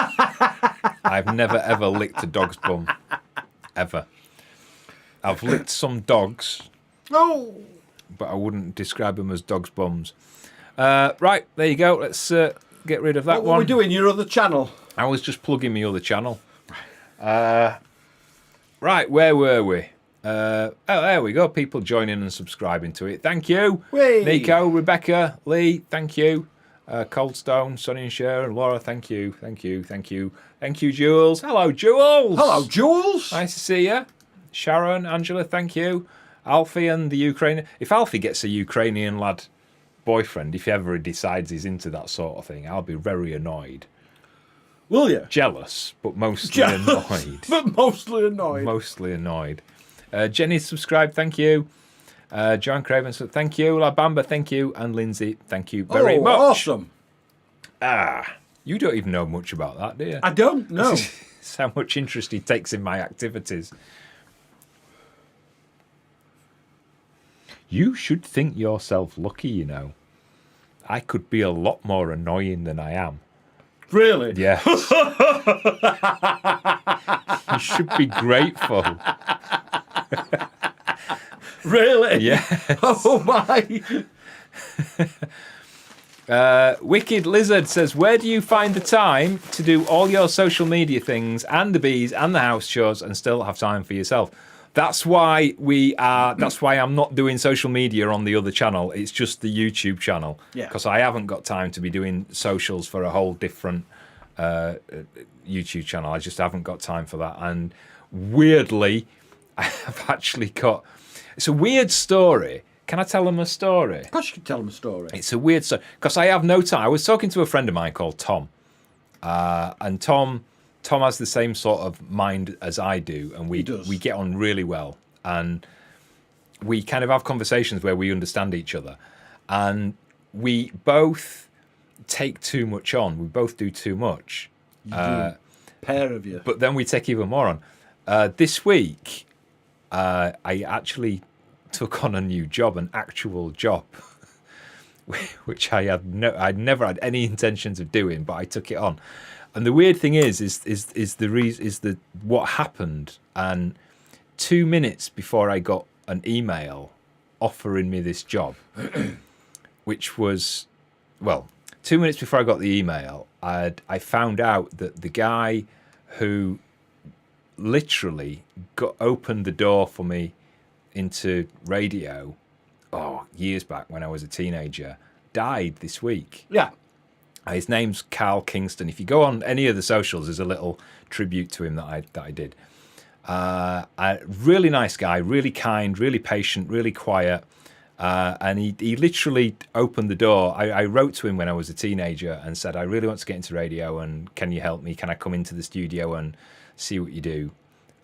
Speaker 1: I've never ever licked a dog's bum. Ever. I've licked some dogs.
Speaker 2: Oh!
Speaker 1: But I wouldn't describe them as dog's bums. Right, there you go. Let's get rid of that one.
Speaker 2: What are we doing? Your other channel?
Speaker 1: I was just plugging my other channel. Right, where were we? Oh, there we go. People joining and subscribing to it. Thank you.
Speaker 2: Whee!
Speaker 1: Nico, Rebecca, Lee, thank you. Coldstone, Sonny and Cher, Laura, thank you. Thank you, thank you. Thank you, Jules. Hello, Jules.
Speaker 2: Hello, Jules.
Speaker 1: Nice to see you. Sharon, Angela, thank you. Alfie and the Ukrainian. If Alfie gets a Ukrainian lad boyfriend, if he ever decides he's into that sort of thing, I'll be very annoyed.
Speaker 2: Will you?
Speaker 1: Jealous, but mostly annoyed.
Speaker 2: But mostly annoyed.
Speaker 1: Mostly annoyed. Jenny subscribed, thank you. John Craven, so thank you. La Bamba, thank you. And Lindsay, thank you very much.
Speaker 2: Awesome.
Speaker 1: You don't even know much about that, do you?
Speaker 2: I don't know.
Speaker 1: It's how much interest he takes in my activities. You should think yourself lucky, you know. I could be a lot more annoying than I am.
Speaker 2: Really?
Speaker 1: Yes. You should be grateful.
Speaker 2: Really?
Speaker 1: Yes.
Speaker 2: Oh my.
Speaker 1: Wicked Lizard says, where do you find the time to do all your social media things and the bees and the house chores and still have time for yourself? That's why I'm not doing social media on the other channel. It's just the YouTube channel.
Speaker 2: Yeah.
Speaker 1: Because I haven't got time to be doing socials for a whole different YouTube channel. I just haven't got time for that. And weirdly, I've actually got... It's a weird story. Can I tell them a story?
Speaker 2: Of course you can tell them a story.
Speaker 1: It's a weird story. Because I have no time. I was talking to a friend of mine called Tom. And Tom has the same sort of mind as I do, and we get on really well, and we kind of have conversations where we understand each other, and we both take too much on. We both do too much,
Speaker 2: Pair of you.
Speaker 1: But then we take even more on. This week, I actually took on a new job, an actual job, which I'd never had any intentions of doing, but I took it on. And the weird thing is what happened. And 2 minutes before I got an email offering me this job, which was, 2 minutes before I got the email, I found out that the guy who literally opened the door for me into radio, years back when I was a teenager, died this week.
Speaker 2: Yeah.
Speaker 1: His name's Carl Kingston. If you go on any of the socials, there's a little tribute to him that I did. Really nice guy, really kind, really patient, really quiet. And he literally opened the door. I wrote to him when I was a teenager and said, I really want to get into radio, and can you help me? Can I come into the studio and see what you do?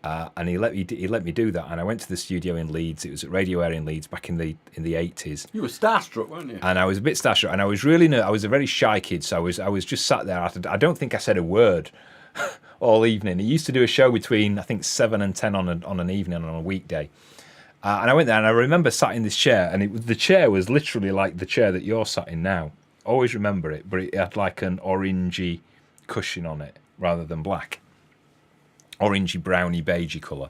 Speaker 1: And he let me do that. And I went to the studio in Leeds. It was at Radio Air in Leeds back in the 80s.
Speaker 2: You were starstruck, weren't you?
Speaker 1: And I was a bit starstruck, and I was I was a very shy kid, so I was just sat there. I don't think I said a word all evening. He used to do a show between, I think, 7 and 10 on an evening on a weekday. And I went there, and I remember sat in this chair, and the chair was literally like the chair that you're sat in now. Always remember it, but it had like an orangey cushion on it rather than black. Orangey, browny, beigey colour.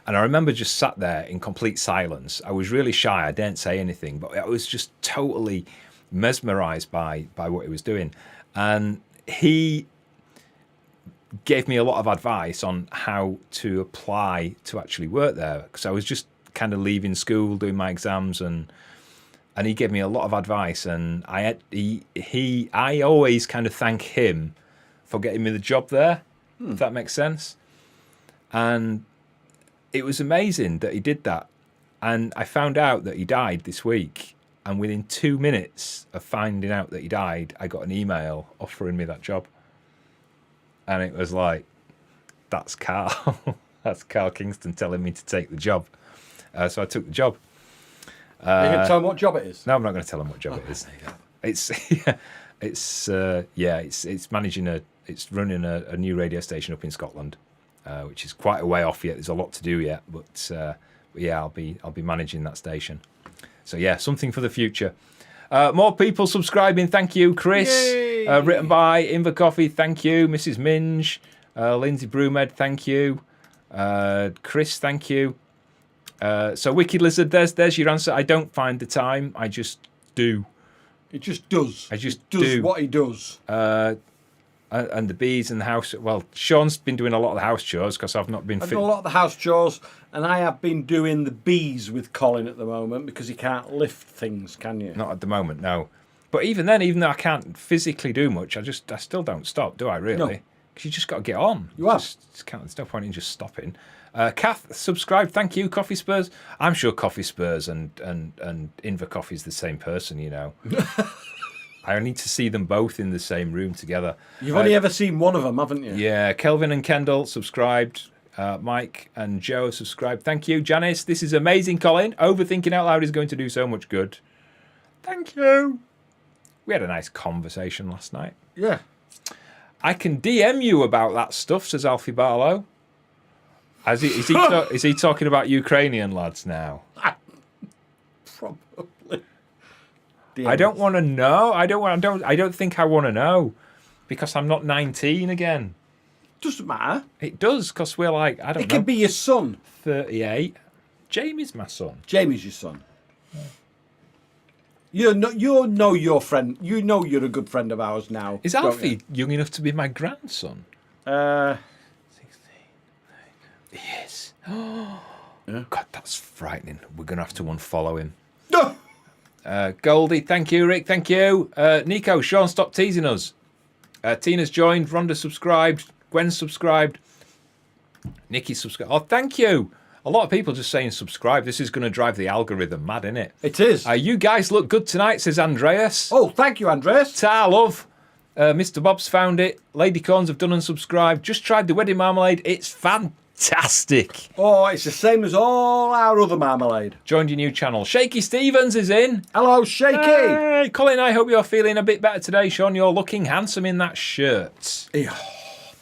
Speaker 1: And I remember just sat there in complete silence. I was really shy. I didn't say anything, but I was just totally mesmerised by what he was doing. And he gave me a lot of advice on how to apply to actually work there, because I was just kind of leaving school, doing my exams, and he gave me a lot of advice. And I always kind of thank him for getting me the job there, if that makes sense. And it was amazing that he did that. And I found out that he died this week. And within 2 minutes of finding out that he died, I got an email offering me that job. And it was like, that's Carl. That's Carl Kingston telling me to take the job. So I took the job.
Speaker 2: You can tell him what job it is?
Speaker 1: No, I'm not going to tell him what job it is. It's managing it's running a new radio station up in Scotland. Which is quite a way off yet. There's a lot to do yet, but I'll be managing that station. So yeah, something for the future. More people subscribing. Thank you, Chris. Written by Inver Coffee. Thank you, Mrs. Minge, Lindsay Brewmed. Thank you, Chris. Thank you. So Wicked Lizard. There's your answer. I don't find the time. I just do.
Speaker 2: It just does.
Speaker 1: I just
Speaker 2: does
Speaker 1: do
Speaker 2: what he does.
Speaker 1: And the bees and the house. Well, Sean's been doing a lot of the house chores because I've not been.
Speaker 2: I've done a lot of the house chores, and I have been doing the bees with Colin at the moment because he can't lift things, can you?
Speaker 1: Not at the moment, no. But even then, even though I can't physically do much, I still don't stop, do I? Really?
Speaker 2: No.
Speaker 1: Because you just got to get on.
Speaker 2: You have.
Speaker 1: There's no point in just stopping. Kath subscribed. Thank you, Coffee Spurs. I'm sure Coffee Spurs and Inver Coffee is the same person, you know. I need to see them both in the same room together.
Speaker 2: You've only ever seen one of them, haven't you?
Speaker 1: Yeah, Kelvin and Kendall subscribed. Mike and Joe subscribed. Thank you, Janice. This is amazing, Colin. Overthinking Out Loud is going to do so much good. Thank you. We had a nice conversation last night.
Speaker 2: Yeah.
Speaker 1: I can DM you about that stuff, says Alfie Barlow. Is he talking about Ukrainian lads now?
Speaker 2: Probably.
Speaker 1: I don't want to know. I don't think I want to know, because I'm not 19 again.
Speaker 2: Doesn't matter.
Speaker 1: It does, because we're like, I don't know.
Speaker 2: It could be your son.
Speaker 1: 38. Jamie's my son.
Speaker 2: Jamie's your son. You know your friend. You know you're a good friend of ours now.
Speaker 1: Is Alfie young enough to be my grandson?
Speaker 2: 16.
Speaker 1: Yes.
Speaker 2: Yeah.
Speaker 1: God, that's frightening. We're going to have to unfollow him.
Speaker 2: No!
Speaker 1: Goldie, thank you. Rick, thank you. Nico, Sean, stop teasing us. Tina's joined. Rhonda subscribed. Gwen subscribed. Nikki subscribed. Oh, thank you. A lot of people just saying subscribe. This is going to drive the algorithm mad, isn't it?
Speaker 2: It is.
Speaker 1: You guys look good tonight, says Andreas.
Speaker 2: Oh, thank you, Andreas.
Speaker 1: Ta love. Mr. Bob's found it. Lady Corns have done and subscribed. Just tried the wedding marmalade. It's fantastic.
Speaker 2: Oh, it's the same as all our other marmalade.
Speaker 1: Joined your new channel. Shaky Stevens is in.
Speaker 2: Hello, Shaky.
Speaker 1: Hey, Colin, I hope you're feeling a bit better today, Sean. You're looking handsome in that shirt.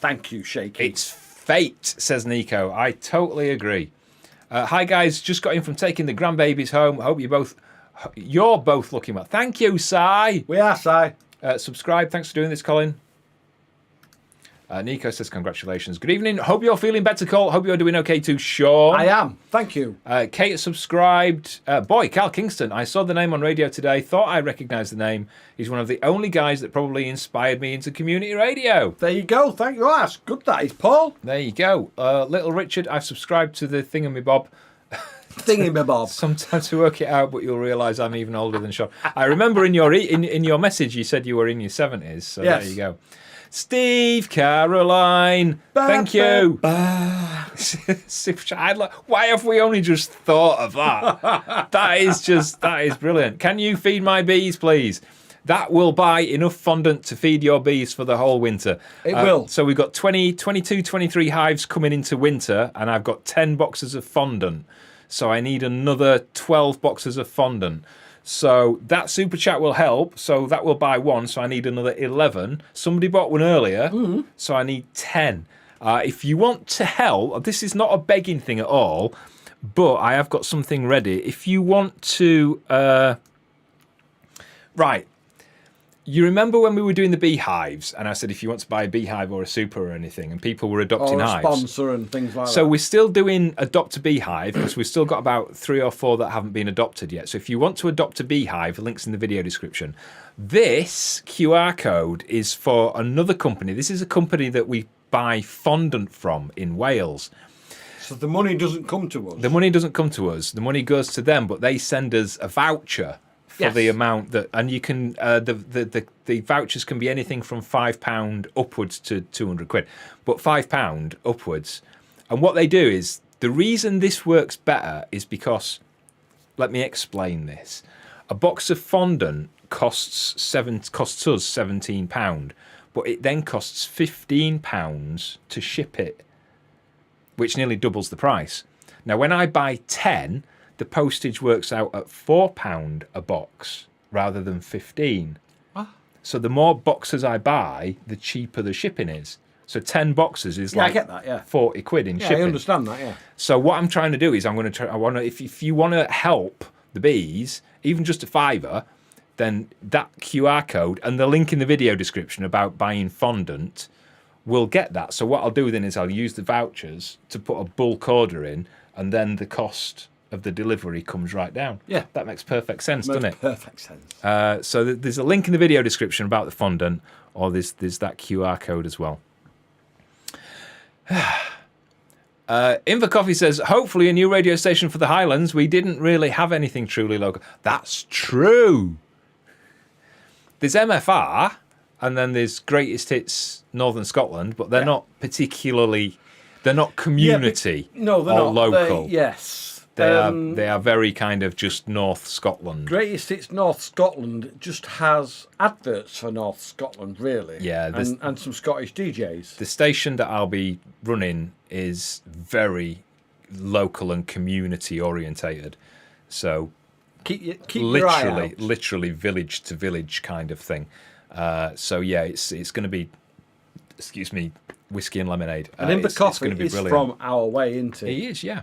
Speaker 2: Thank you, Shaky.
Speaker 1: It's fate, says Nico. I totally agree. Hi guys, just got in from taking the grandbabies home. I hope you're both looking well. Thank you, Si.
Speaker 2: We are, Si.
Speaker 1: Subscribe. Thanks for doing this, Colin. Nico says congratulations. Good evening. Hope you're feeling better, Cole. Hope you're doing okay too, Sean.
Speaker 2: I am. Thank you.
Speaker 1: Kate subscribed. Boy, Cal Kingston. I saw the name on radio today. Thought I recognised the name. He's one of the only guys that probably inspired me into community radio.
Speaker 2: There you go. Thank you. Oh, that's good, that is, Paul.
Speaker 1: There you go. Little Richard, I've subscribed to the thingamabob.
Speaker 2: Thingamabob.
Speaker 1: Sometimes to work it out, but you'll realise I'm even older than Sean. I remember in your message you said you were in your 70s, so
Speaker 2: yes.
Speaker 1: There you go. Steve Caroline, thank you. Why have we only just thought of that? That is brilliant. Can you feed my bees, please? That will buy enough fondant to feed your bees for the whole winter.
Speaker 2: It will.
Speaker 1: So we've got 22, 23 hives coming into winter, and I've got 10 boxes of fondant. So I need another 12 boxes of fondant. So that super chat will help. So that will buy one. So I need another 11. Somebody bought one earlier. Mm-hmm. So I need 10. If you want to help, this is not a begging thing at all, but I have got something ready. If you want to... right. You remember when we were doing the beehives, and I said if you want to buy a beehive or a super or anything, and people were adopting hives.
Speaker 2: Or a sponsor and things like that.
Speaker 1: So we're still doing adopt a beehive, because we've still got about 3 or 4 that haven't been adopted yet. So if you want to adopt a beehive, links in the video description. This QR code is for another company. This is a company that we buy fondant from in Wales.
Speaker 2: So the money doesn't come to us?
Speaker 1: The money doesn't come to us. The money goes to them, but they send us a voucher for the amount that, and you can the vouchers can be anything from £5 upwards to £200, but £5 upwards. And what they do is, the reason this works better is because, let me explain this. A box of fondant costs us £17, but it then costs £15 to ship it, which nearly doubles the price. Now, when I buy 10. The postage works out at £4 a box rather than 15. Ah. So the more boxes I buy, the cheaper the shipping is. So 10 boxes is like
Speaker 2: I get that, yeah.
Speaker 1: 40 quid in shipping.
Speaker 2: I understand that, yeah.
Speaker 1: So what I'm trying to do is if you want to help the bees, even just a £5, then that QR code and the link in the video description about buying fondant will get that. So what I'll do then is I'll use the vouchers to put a bulk order in, and then the cost of the delivery comes right down.
Speaker 2: Yeah.
Speaker 1: That makes perfect sense, doesn't it?
Speaker 2: Perfect sense.
Speaker 1: So there's a link in the video description about the fondant, or there's that QR code as well. Inver Coffee says, hopefully a new radio station for the Highlands. We didn't really have anything truly local. That's true. There's MFR, and then there's Greatest Hits Northern Scotland, but they're not particularly... They're not community
Speaker 2: they're not
Speaker 1: local.
Speaker 2: Yes.
Speaker 1: They are very kind of just North Scotland.
Speaker 2: Greatest Hits North Scotland just has adverts for North Scotland, really.
Speaker 1: Yeah.
Speaker 2: And some Scottish DJs.
Speaker 1: The station that I'll be running is very local and community orientated. So
Speaker 2: keep your eye out.
Speaker 1: Literally village to village kind of thing. So yeah, it's going to be, excuse me, whiskey and lemonade.
Speaker 2: And Inver Coffee is from our way, isn't he?
Speaker 1: He is, yeah.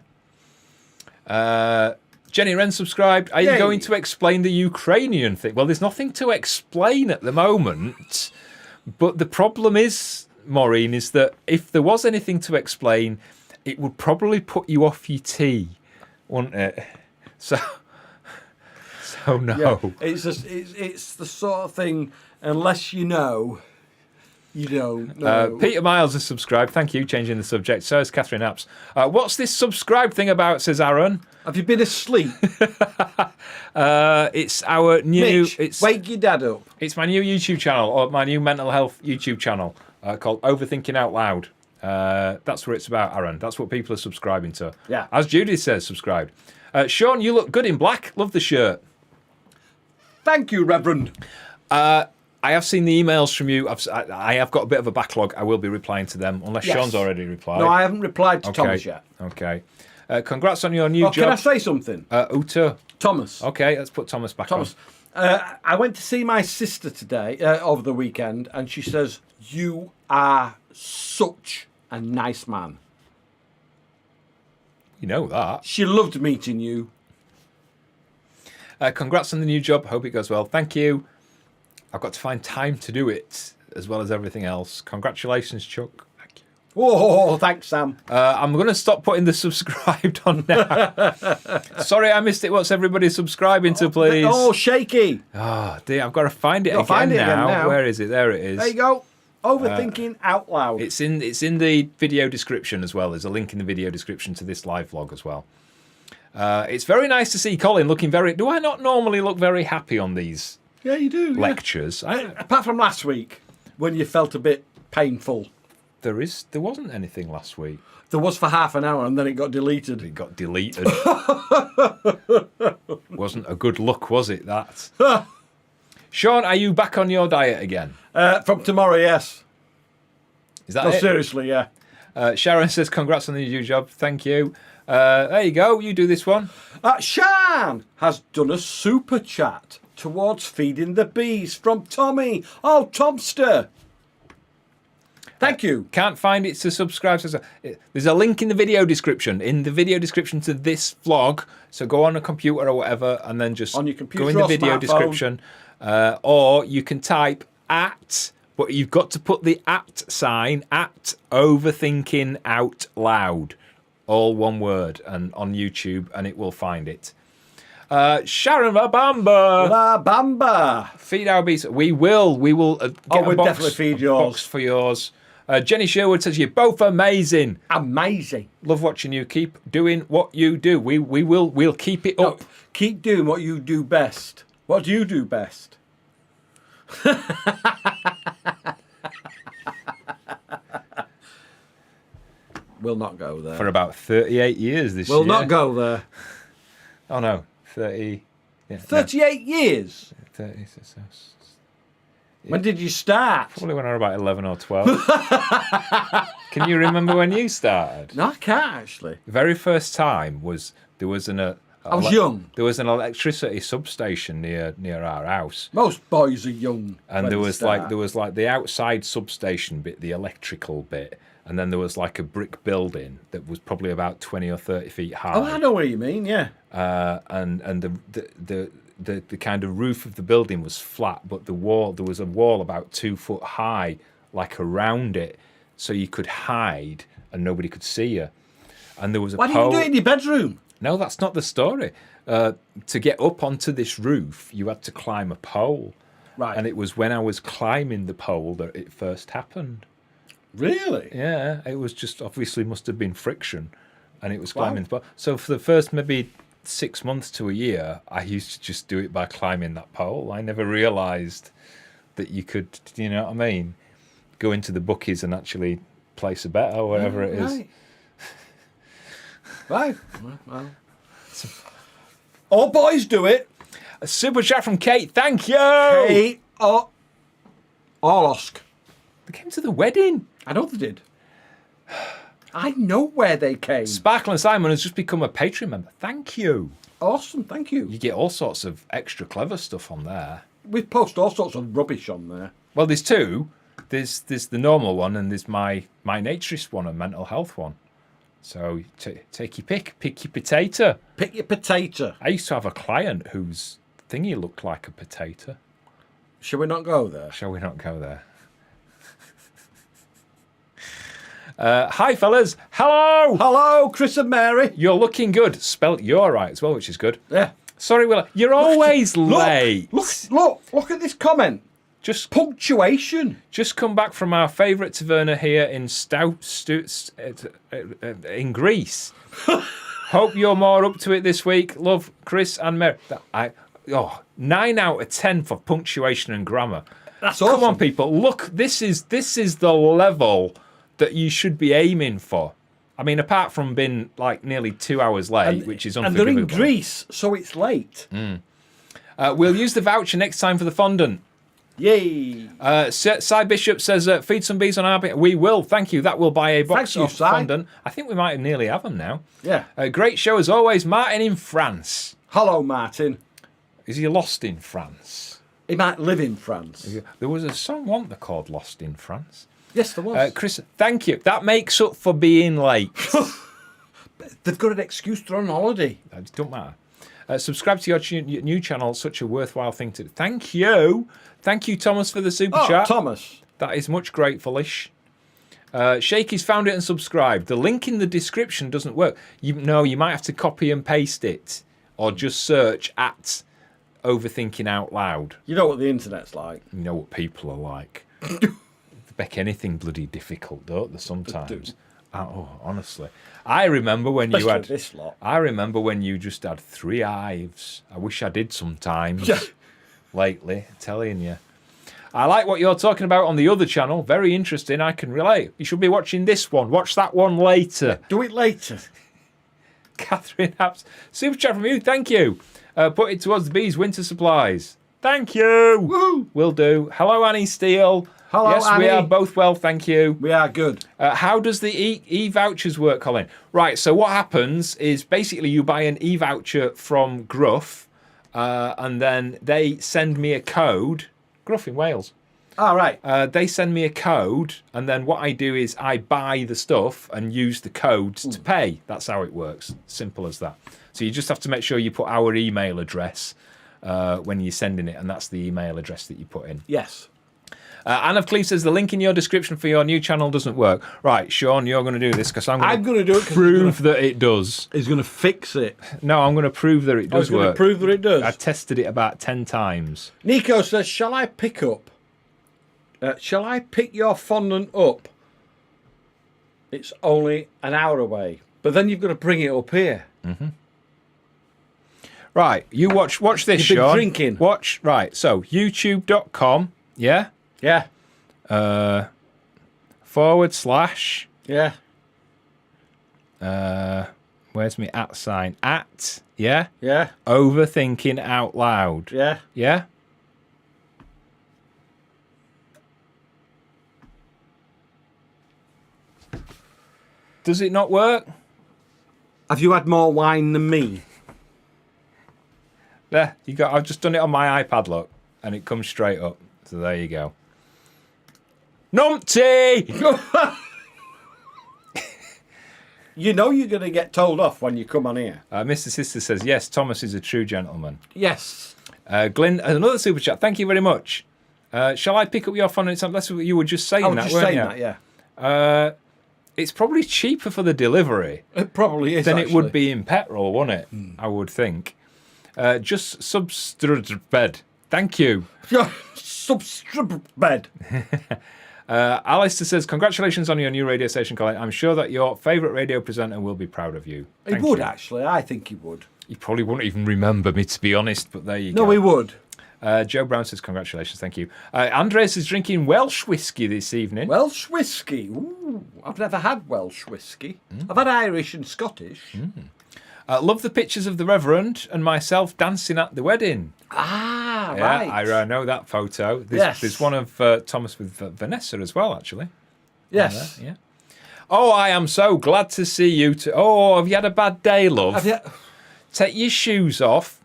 Speaker 1: Jenny Wren subscribed. Are you going to explain the Ukrainian thing? Well, there's nothing to explain at the moment. But the problem is, Maureen, is that if there was anything to explain, it would probably put you off your tea, wouldn't it? So no.
Speaker 2: Yeah, it's the sort of thing, unless you know... You don't know.
Speaker 1: Peter Miles has subscribed. Thank you, changing the subject. So has Catherine Apps. What's this subscribe thing about, says Aaron.
Speaker 2: Have you been asleep?
Speaker 1: It's our new...
Speaker 2: Mitch, wake your dad up.
Speaker 1: It's my new YouTube channel, or my new mental health YouTube channel, called Overthinking Out Loud. That's what it's about, Aaron. That's what people are subscribing to.
Speaker 2: Yeah.
Speaker 1: As Judy says, subscribed. Sean, you look good in black. Love the shirt.
Speaker 2: Thank you, Reverend.
Speaker 1: I have seen the emails from you. I have got a bit of a backlog. I will be replying to them, unless Sean's already replied.
Speaker 2: No, I haven't replied to Thomas yet.
Speaker 1: Okay. Congrats on your new
Speaker 2: Can I
Speaker 1: job.
Speaker 2: say something?
Speaker 1: Uta.
Speaker 2: Thomas.
Speaker 1: Okay, let's put Thomas back
Speaker 2: Thomas. I went to see my sister today, over the weekend, and she says, you are such a nice man.
Speaker 1: on. You know that.
Speaker 2: She loved meeting you.
Speaker 1: Congrats on the new job. Hope it goes well. Thank you. I've got to find time to do it, as well as everything else. Congratulations, Chuck. Thank you.
Speaker 2: Whoa, thanks, Sam.
Speaker 1: I'm going to stop putting the subscribed on now. Sorry, I missed it. What's everybody subscribing to, please?
Speaker 2: Oh, shaky.
Speaker 1: Oh, dear, I've got to find it
Speaker 2: Gotta
Speaker 1: again
Speaker 2: find it again
Speaker 1: now.
Speaker 2: now.
Speaker 1: Where is it? There it is.
Speaker 2: There you go. Overthinking out loud.
Speaker 1: It's in the video description as well. There's a link in the video description to this live vlog as well. It's very nice to see Colin looking very... Do I not normally look very happy on these
Speaker 2: Yeah, you do.
Speaker 1: lectures?
Speaker 2: Apart from last week, when you felt a bit painful.
Speaker 1: There wasn't anything last week.
Speaker 2: There was for half an hour, and then it got deleted.
Speaker 1: It got deleted. Wasn't a good look, was it, that? Sean, are you back on your diet again?
Speaker 2: From tomorrow, yes.
Speaker 1: Is that
Speaker 2: No,
Speaker 1: it?
Speaker 2: seriously, yeah.
Speaker 1: Sharon says, congrats on the new job. Thank you. There you go. You do this one.
Speaker 2: Shan has done a super chat towards feeding the bees from Tommy. Oh, Tomster. Thank you.
Speaker 1: Can't find it to subscribe. There's a link in the video description. In the video description to this vlog. So go on a computer or whatever, and then just
Speaker 2: On your computer
Speaker 1: go in the
Speaker 2: or
Speaker 1: video
Speaker 2: smartphone.
Speaker 1: description. Or you can type @ but you've got to put the @ sign at Overthinking Out Loud. All one word, and on YouTube, and it will find it. Sharon Babamba.
Speaker 2: La Bamba.
Speaker 1: Feed our bees. We will get
Speaker 2: we'll
Speaker 1: a box,
Speaker 2: definitely feed
Speaker 1: a
Speaker 2: yours.
Speaker 1: box for yours. Jenny Sherwood says, you're both amazing.
Speaker 2: Amazing.
Speaker 1: Love watching you. Keep doing what you do. We'll keep it up.
Speaker 2: No, keep doing what you do best. What do you do best? We'll not go there.
Speaker 1: For about 38 years this year.
Speaker 2: We'll not go there.
Speaker 1: Oh no, 30. Yeah,
Speaker 2: 38 years?
Speaker 1: 30.
Speaker 2: When did you start?
Speaker 1: Probably when I was about 11 or 12. Can you remember when you started?
Speaker 2: No, I can't actually.
Speaker 1: The very first time was there was
Speaker 2: I was young.
Speaker 1: There was an electricity substation near our house.
Speaker 2: Most boys are young.
Speaker 1: And
Speaker 2: when
Speaker 1: there
Speaker 2: they
Speaker 1: was
Speaker 2: start.
Speaker 1: like the outside substation bit, the electrical bit, and then there was like a brick building that was probably about 20 or 30 feet high.
Speaker 2: Oh, I know what you mean. Yeah.
Speaker 1: And the kind of roof of the building was flat, but there was a wall about 2 foot high, like around it, so you could hide and nobody could see you. And there was a
Speaker 2: Why didn't you do it in your bedroom?
Speaker 1: No, that's not the story. To get up onto this roof, you had to climb a pole.
Speaker 2: Right.
Speaker 1: And it was when I was climbing the pole that it first happened.
Speaker 2: Really?
Speaker 1: Yeah, it was just obviously must have been friction, and it was climbing the pole. So for the first maybe 6 months to a year, I used to just do it by climbing that pole. I never realised that you could, you know what I mean, go into the bookies and actually place a bet or whatever it is.
Speaker 2: Right. Well. All boys do it.
Speaker 1: A super chat from Kate. Thank you.
Speaker 2: Hey, Orlosk.
Speaker 1: They came to the wedding.
Speaker 2: I know they did. I know where they came.
Speaker 1: Sparkle and Simon has just become a Patreon member. Thank you.
Speaker 2: Awesome, thank you.
Speaker 1: You get all sorts of extra clever stuff on there.
Speaker 2: We post all sorts of rubbish on there.
Speaker 1: Well, there's two. There's the normal one, and there's my naturist one, a mental health one. So take your pick. Pick your potato.
Speaker 2: Pick your potato.
Speaker 1: I used to have a client whose thingy looked like a potato.
Speaker 2: Shall we not go there?
Speaker 1: Shall we not go there? Hi, fellas. Hello.
Speaker 2: Hello, Chris and Mary.
Speaker 1: You're looking good. Spelt you're right as well, which is good.
Speaker 2: Yeah.
Speaker 1: Sorry, Will. You're always late.
Speaker 2: Look at this comment.
Speaker 1: Just
Speaker 2: Punctuation.
Speaker 1: come back from our favourite taverna here in in Greece. Hope you're more up to it this week. Love, Chris and Mary. 9 out of 10 for punctuation and grammar.
Speaker 2: That's awesome.
Speaker 1: Come on, people. Look, this is the level that you should be aiming for. I mean, apart from being like nearly 2 hours late, which is unforgivable.
Speaker 2: And they're in Greece, so it's late.
Speaker 1: We'll use the voucher next time for the fondant.
Speaker 2: Yay!
Speaker 1: Cy Bishop says, feed some bees on our bit. We will, thank you. That will buy a box
Speaker 2: Thank you,
Speaker 1: of
Speaker 2: Cy.
Speaker 1: fondant. I think we might nearly have them now.
Speaker 2: Yeah.
Speaker 1: Great show as always. Martin in France.
Speaker 2: Hello, Martin.
Speaker 1: Is he lost in France?
Speaker 2: He might live in France.
Speaker 1: There was a song, wasn't there, called Lost in France?
Speaker 2: Yes, there was.
Speaker 1: Chris, thank you. That makes up for being late.
Speaker 2: They've got an excuse. They're on holiday.
Speaker 1: It don't matter. Subscribe to your new channel. Such a worthwhile thing to do. Thank you. Thank you, Thomas, for the super chat.
Speaker 2: Thomas.
Speaker 1: That is much gratefulish. Shakey's found it and subscribed. The link in the description doesn't work. You might have to copy and paste it or just search at Overthinking Out Loud.
Speaker 2: You know what the internet's like.
Speaker 1: You know what people are like. They make anything bloody difficult, don't they, sometimes? Oh, honestly. I remember when
Speaker 2: Especially
Speaker 1: you had
Speaker 2: this lot.
Speaker 1: I remember when you just had 3 hives. I wish I did sometimes.
Speaker 2: Yeah.
Speaker 1: Lately, telling you. I like what you're talking about on the other channel. Very interesting. I can relate. You should be watching this one. Watch that one later.
Speaker 2: Do it later.
Speaker 1: Catherine Apps. Super chat from you. Thank you. Put it towards the bees' winter supplies. Thank you.
Speaker 2: Woo.
Speaker 1: Will do. Hello, Annie Steele.
Speaker 2: Hello,
Speaker 1: yes,
Speaker 2: Annie.
Speaker 1: we are both well, thank you.
Speaker 2: We are good.
Speaker 1: How does the e-vouchers work, Colin? Right, so what happens is basically you buy an e-voucher from Gruff, and then they send me a code. Gruff in Wales.
Speaker 2: All right.
Speaker 1: They send me a code, and then what I do is I buy the stuff and use the code to pay. That's how it works. Simple as that. So you just have to make sure you put our email address when you're sending it, and that's the email address that you put in.
Speaker 2: Yes.
Speaker 1: Anne of Cleve says the link in your description for your new channel doesn't work. Right, Sean, you're going to do this because I'm going to
Speaker 2: do it.
Speaker 1: prove that it does.
Speaker 2: He's going to fix it.
Speaker 1: No, I'm going to prove that it does
Speaker 2: He's going
Speaker 1: work.
Speaker 2: to prove that it does.
Speaker 1: I tested it about 10 times.
Speaker 2: Nico says, shall I pick your fondant up? It's only an hour away. But then you've got to bring it up here.
Speaker 1: Mm-hmm. Right, you watch this,
Speaker 2: You've been
Speaker 1: Sean.
Speaker 2: drinking.
Speaker 1: Watch, right, so youtube.com, yeah?
Speaker 2: Yeah.
Speaker 1: / yeah. Where's my @ sign? At, yeah?
Speaker 2: Yeah.
Speaker 1: Overthinking Out Loud.
Speaker 2: Yeah.
Speaker 1: Yeah? Does it not work?
Speaker 2: Have you had more wine than me?
Speaker 1: There, you got. I've just done it on my iPad, look, and it comes straight up. So there you go. Numpty!
Speaker 2: You know you're going to get told off when you come on here.
Speaker 1: Mr. Sister says, yes, Thomas is a true gentleman.
Speaker 2: Yes.
Speaker 1: Glenn, another super chat. Thank you very much. Shall I pick up your phone? That's what you were just saying.
Speaker 2: I was
Speaker 1: that,
Speaker 2: just
Speaker 1: weren't
Speaker 2: saying
Speaker 1: you?
Speaker 2: that, yeah.
Speaker 1: It's probably cheaper for the delivery
Speaker 2: It probably is,
Speaker 1: than
Speaker 2: actually.
Speaker 1: it would be in petrol, wouldn't it? I would think. Just bed. Thank you.
Speaker 2: Substrip bed.
Speaker 1: Alistair says, congratulations on your new radio station, Colin. I'm sure that your favourite radio presenter will be proud of you.
Speaker 2: He would, actually. I think he would.
Speaker 1: He probably wouldn't even remember me, to be honest, but there you go.
Speaker 2: No, he would.
Speaker 1: Joe Brown says, congratulations, thank you. Andres is drinking Welsh whiskey this evening.
Speaker 2: Welsh whiskey. Ooh, I've never had Welsh whiskey. I've had Irish and Scottish.
Speaker 1: Love the pictures of the Reverend and myself dancing at the wedding.
Speaker 2: Ah,
Speaker 1: Yeah,
Speaker 2: right.
Speaker 1: I know that photo. There's one of Thomas with Vanessa as well, actually.
Speaker 2: Yes.
Speaker 1: Yeah. Oh, I am so glad to see you. Oh, have you had a bad day, love?
Speaker 2: Have you...
Speaker 1: Take your shoes off.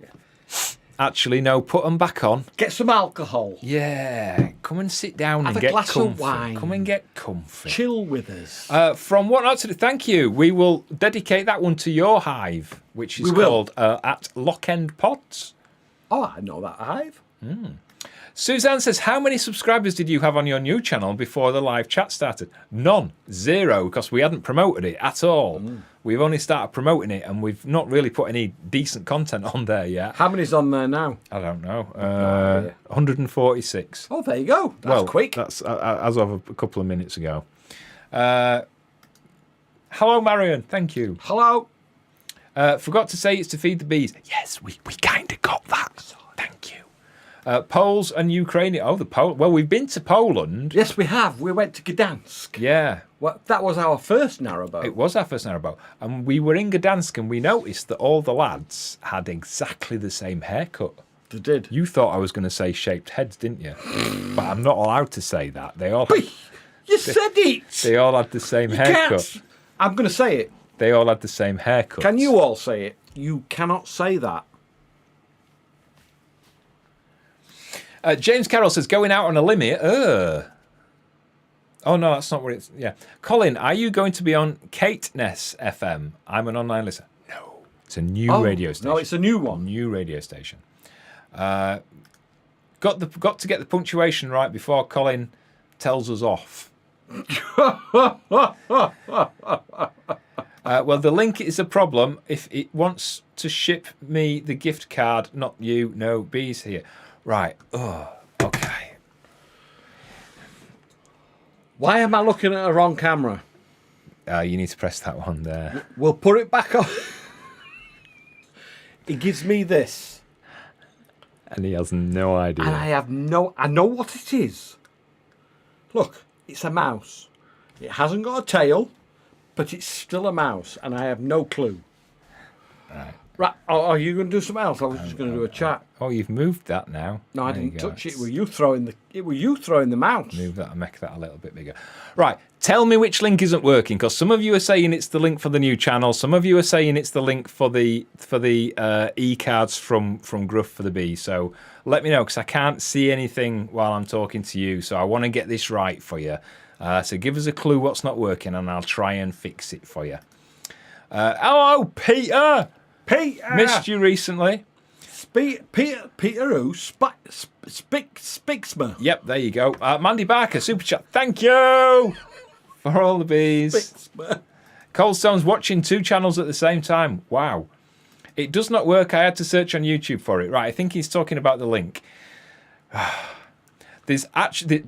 Speaker 1: Actually, no, put them back on.
Speaker 2: Get some alcohol.
Speaker 1: Yeah, come and sit down
Speaker 2: Have
Speaker 1: and
Speaker 2: a
Speaker 1: get
Speaker 2: glass
Speaker 1: comfy.
Speaker 2: of wine.
Speaker 1: Come and get comfy.
Speaker 2: Chill with us.
Speaker 1: From what not to do, thank you. We will dedicate that one to your hive, which is called at Lockend Pods.
Speaker 2: Oh, I know that hive.
Speaker 1: Suzanne says, how many subscribers did you have on your new channel before the live chat started? None. 0, because we hadn't promoted it at all. We've only started promoting it, and we've not really put any decent content on there yet.
Speaker 2: How many's on there now?
Speaker 1: I don't know. 146.
Speaker 2: Oh, there you go. That's quick.
Speaker 1: That's as of a couple of minutes ago. Hello, Marion. Thank you.
Speaker 2: Hello.
Speaker 1: Forgot to say it's to feed the bees. Yes, we kind of got that. Thank you. Poles and Ukrainian. Oh, well, we've been to Poland.
Speaker 2: Yes, we have. We went to Gdansk.
Speaker 1: Yeah.
Speaker 2: Well, that was our first narrowboat.
Speaker 1: It was our first narrowboat. And we were in Gdansk and we noticed that all the lads had exactly the same haircut.
Speaker 2: They did.
Speaker 1: You thought I was going to say shaped heads, didn't you? But I'm not allowed to say that. They all
Speaker 2: You said it.
Speaker 1: they all had the same haircut.
Speaker 2: Can't. I'm going to say it.
Speaker 1: They all had the same haircut.
Speaker 2: Can you all say it? You cannot say that.
Speaker 1: James Carroll says, going out on a limit. Oh, no, that's not what it's... Yeah. Colin, are you going to be on Caithness FM? I'm an online listener. No. It's a new radio station.
Speaker 2: No, it's a new one.
Speaker 1: New radio station. Got to get the punctuation right before Colin tells us off. Well, the link is a problem. If it wants to ship me the gift card, not you, no, B's here. Right. Oh, okay.
Speaker 2: Why am I looking at a wrong camera?
Speaker 1: You need to press that one there.
Speaker 2: We'll put it back on. It gives me this.
Speaker 1: And he has no idea.
Speaker 2: And I know what it is. Look, it's a mouse. It hasn't got a tail, but it's still a mouse, and I have no clue. Right. Oh, are you going to do something else? I was just going to do a chat.
Speaker 1: Oh, you've moved that now.
Speaker 2: No, I didn't touch it. It were you throwing the mouse?
Speaker 1: Move that and make that a little bit bigger. Right. Tell me which link isn't working, because some of you are saying it's the link for the new channel. Some of you are saying it's the link for the e-cards from Gruff for the Bee. So let me know, because I can't see anything while I'm talking to you. So I want to get this right for you. So give us a clue what's not working, and I'll try and fix it for you. Hello, Peter.
Speaker 2: Peter!
Speaker 1: Missed you recently.
Speaker 2: Peter who? Spicksma.
Speaker 1: Yep, there you go. Mandy Barker, super chat. Thank you for all the bees.
Speaker 2: Spicksma.
Speaker 1: Coldstone's watching 2 channels at the same time. Wow. It does not work. I had to search on YouTube for it. Right, I think he's talking about the link. There's actually...